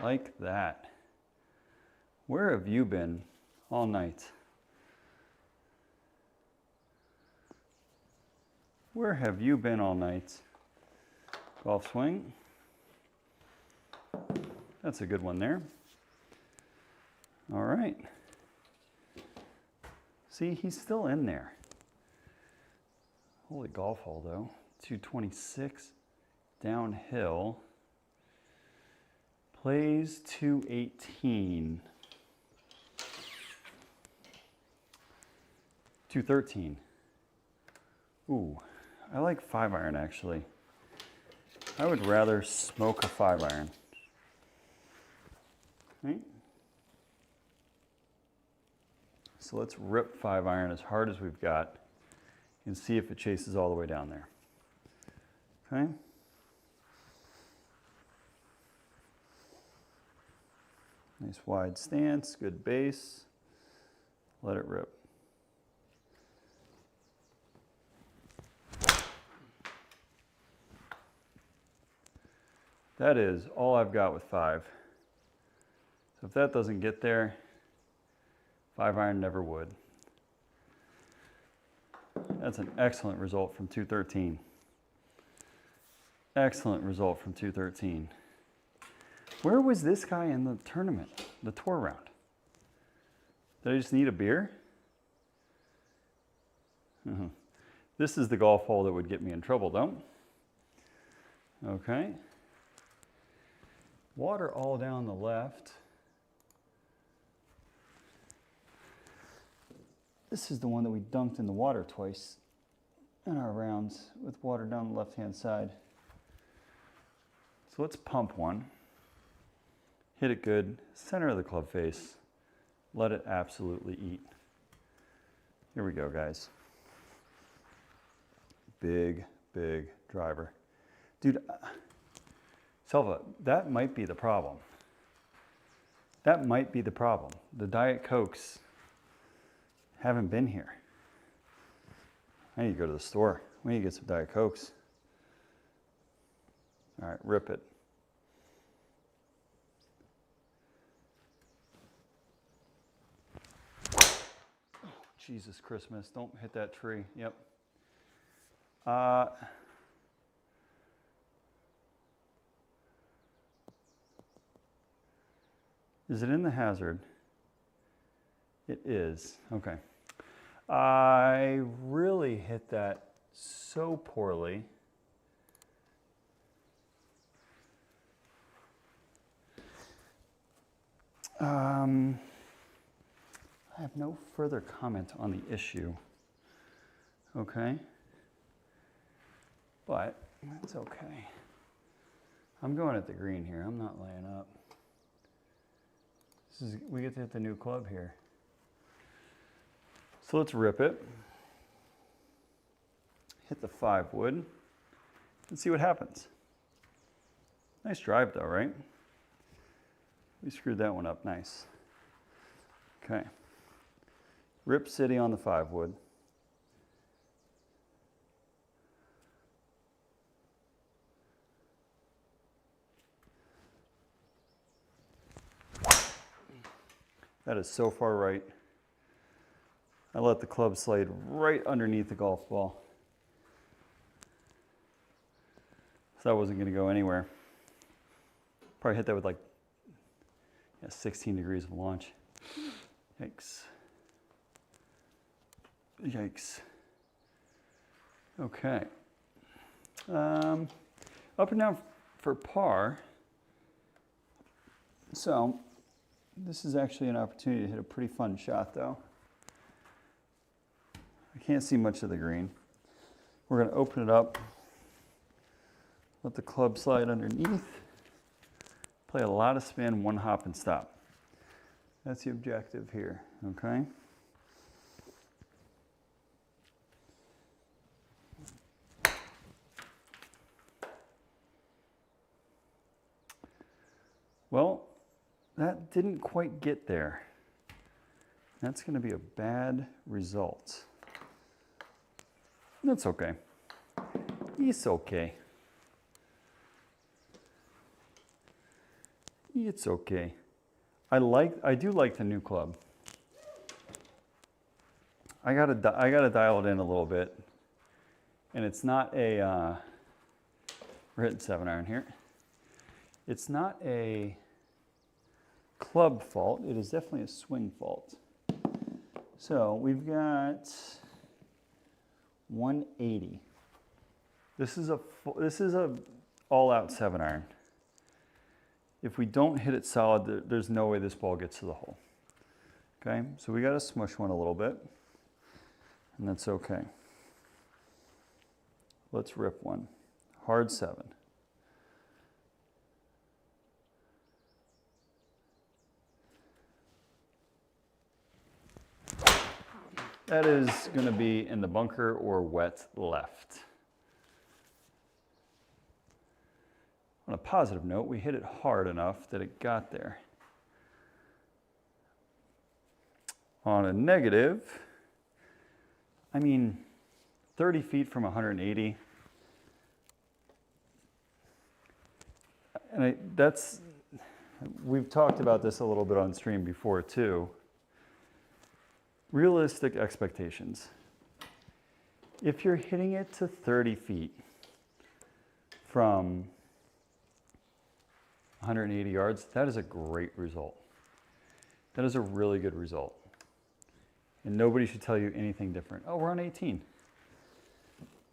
Like that. Where have you been all night? Where have you been all night? Golf swing. That's a good one there. All right. See, he's still in there. Holy golf hole though. 226 downhill. Plays 218. 213. Ooh, I like 5-iron actually. I would rather smoke a 5-iron. Right? So let's rip 5-iron as hard as we've got and see if it chases all the way down there. Okay. Nice wide stance, good base. Let it rip. That is all I've got with 5. So if that doesn't get there, 5-iron never would. That's an excellent result from 213. Excellent result from 213. Where was this guy in the tournament, the tour round? Did I just need a beer? This is the golf hole that would get me in trouble, though. Okay. Water all down the left. This is the one that we dunked in the water twice in our rounds with water down the left-hand side. So let's pump one. Hit it good, center of the club face. Let it absolutely eat. Here we go, guys. Big, big driver. Dude, Selva, that might be the problem. That might be the problem. The Diet Cokes haven't been here. I need to go to the store. We need to get some Diet Cokes. All right, rip it. Oh, Jesus Christmas, don't hit that tree. Yep. Is it in the hazard? It is. Okay. I really hit that so poorly. I have no further comment on the issue. Okay. But that's okay. I'm going at the green here. I'm not laying up. We get to hit the new club here. So let's rip it. Hit the 5 wood and see what happens. Nice drive though, right? We screwed that one up nice. Okay. Rip City on the 5 wood. That is so far right. I let the club slide right underneath the golf ball. So that wasn't going to go anywhere. Probably hit that with like 16 degrees of launch. Yikes. Yikes. Okay. Up and down for par. So this is actually an opportunity to hit a pretty fun shot though. I can't see much of the green. We're going to open it up, let the club slide underneath, play a lot of spin, 1 hop and stop. That's the objective here, okay? Well, that didn't quite get there. That's going to be a bad result. That's okay. It's okay. It's okay. I do like the new club. I gotta dial it in a little bit, and it's not a. We're hitting 7-iron here. It's not a club fault. It is definitely a swing fault. So we've got 180. This is a all-out 7-iron. If we don't hit it solid, there's no way this ball gets to the hole. Okay, so we got to smush one a little bit, and that's okay. Let's rip one. Hard 7. That is going to be in the bunker or wet left. On a positive note, we hit it hard enough that it got there. On a negative, I mean, 30 feet from 180. And we've talked about this a little bit on stream before too. Realistic expectations. If you're hitting it to 30 feet from 180 yards, that is a great result. That is a really good result. And nobody should tell you anything different. Oh, we're on 18.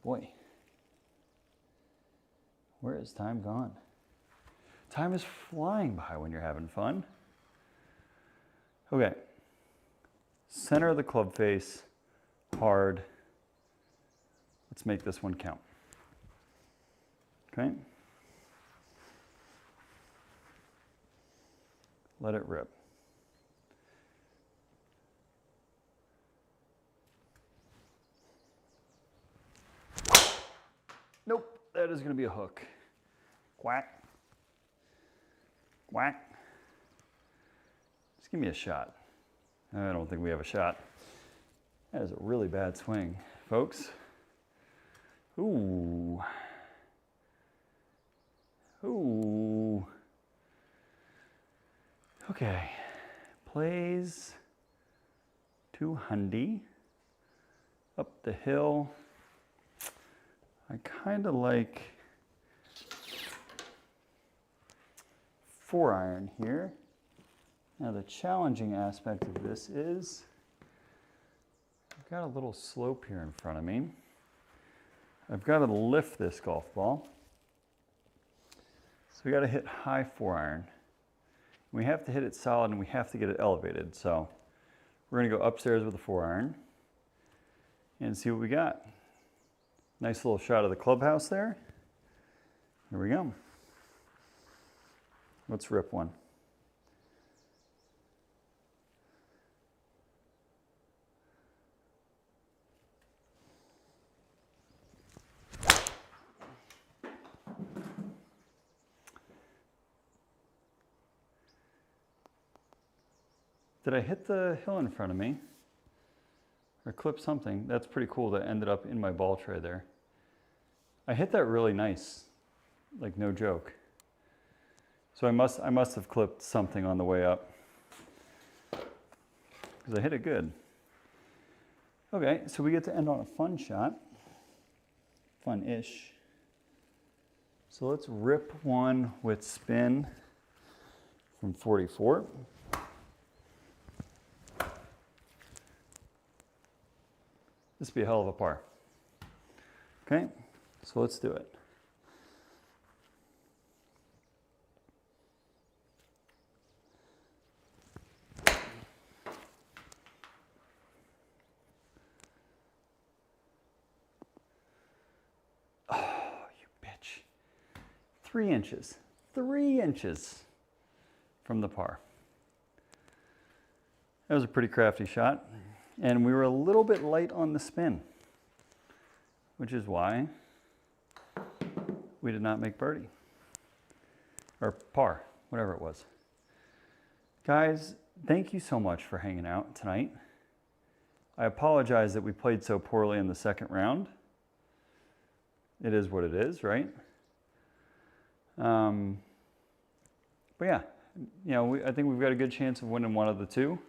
Boy, where is time gone? Time is flying by when you're having fun. Okay, center of the club face, hard. Let's make this one count. Okay. Let it rip. Nope, that is going to be a hook. Quack. Quack. Just give me a shot. I don't think we have a shot. That is a really bad swing, folks. Ooh. Ooh. Okay. Plays 200 up the hill. I kind of like 4-iron here. Now the challenging aspect of this is I've got a little slope here in front of me. I've got to lift this golf ball. So we got to hit high 4-iron. We have to hit it solid and we have to get it elevated. So we're going to go upstairs with a 4-iron and see what we got. Nice little shot of the clubhouse there. Here we go. Let's rip one. Did I hit the hill in front of me? Or clip something? That's pretty cool that ended up in my ball tray there. I hit that really nice, like no joke. So I must have clipped something on the way up because I hit it good. Okay, so we get to end on a fun shot, fun-ish. So let's rip one with spin from 44. This would be a hell of a par. Okay, so let's do it. Oh, you bitch. 3 inches. 3 inches from the par. That was a pretty crafty shot. And we were a little bit light on the spin, which is why we did not make birdie. Or par, whatever it was. Guys, thank you so much for hanging out tonight. I apologize that we played so poorly in the second round. It is what it is, right? But yeah, you know, I think we've got a good chance of winning one of the two.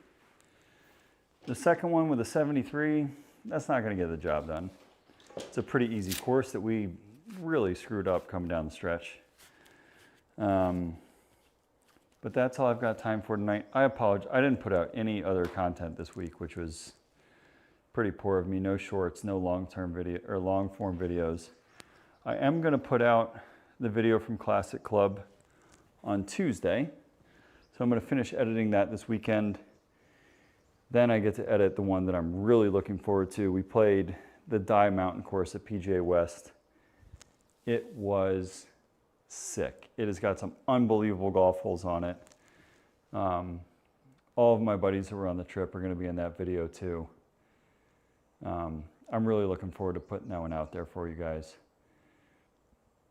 The second one with a 73, that's not going to get the job done. It's a pretty easy course that we really screwed up coming down the stretch. But that's all I've got time for tonight. I apologize. I didn't put out any other content this week, which was pretty poor of me. No shorts, no long-term video or long-form videos. I am going to put out the video from Classic Club on Tuesday. So I'm going to finish editing that this weekend. Then I get to edit the one that I'm really looking forward to. We played the Dye Mountain course at PGA West. It was sick. It has got some unbelievable golf holes on it. All of my buddies who were on the trip are going to be in that video too. I'm really looking forward to putting that one out there for you guys.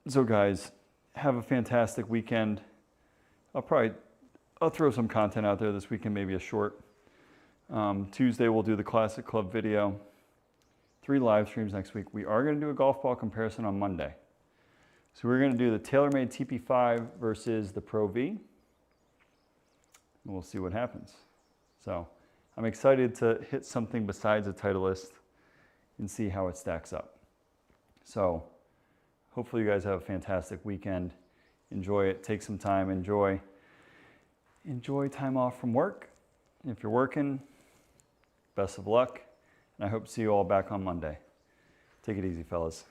So guys, have a fantastic weekend. I'll throw some content out there this weekend, maybe a short. Tuesday we'll do the Classic Club video. 3 live streams next week. We are going to do a golf ball comparison on Monday. So we're going to do the TaylorMade TP5 versus the Pro V. And we'll see what happens. So I'm excited to hit something besides a Titleist and see how it stacks up. So hopefully you guys have a fantastic weekend. Enjoy it. Take some time. Enjoy time off from work. If you're working, best of luck. And I hope to see you all back on Monday. Take it easy, fellas.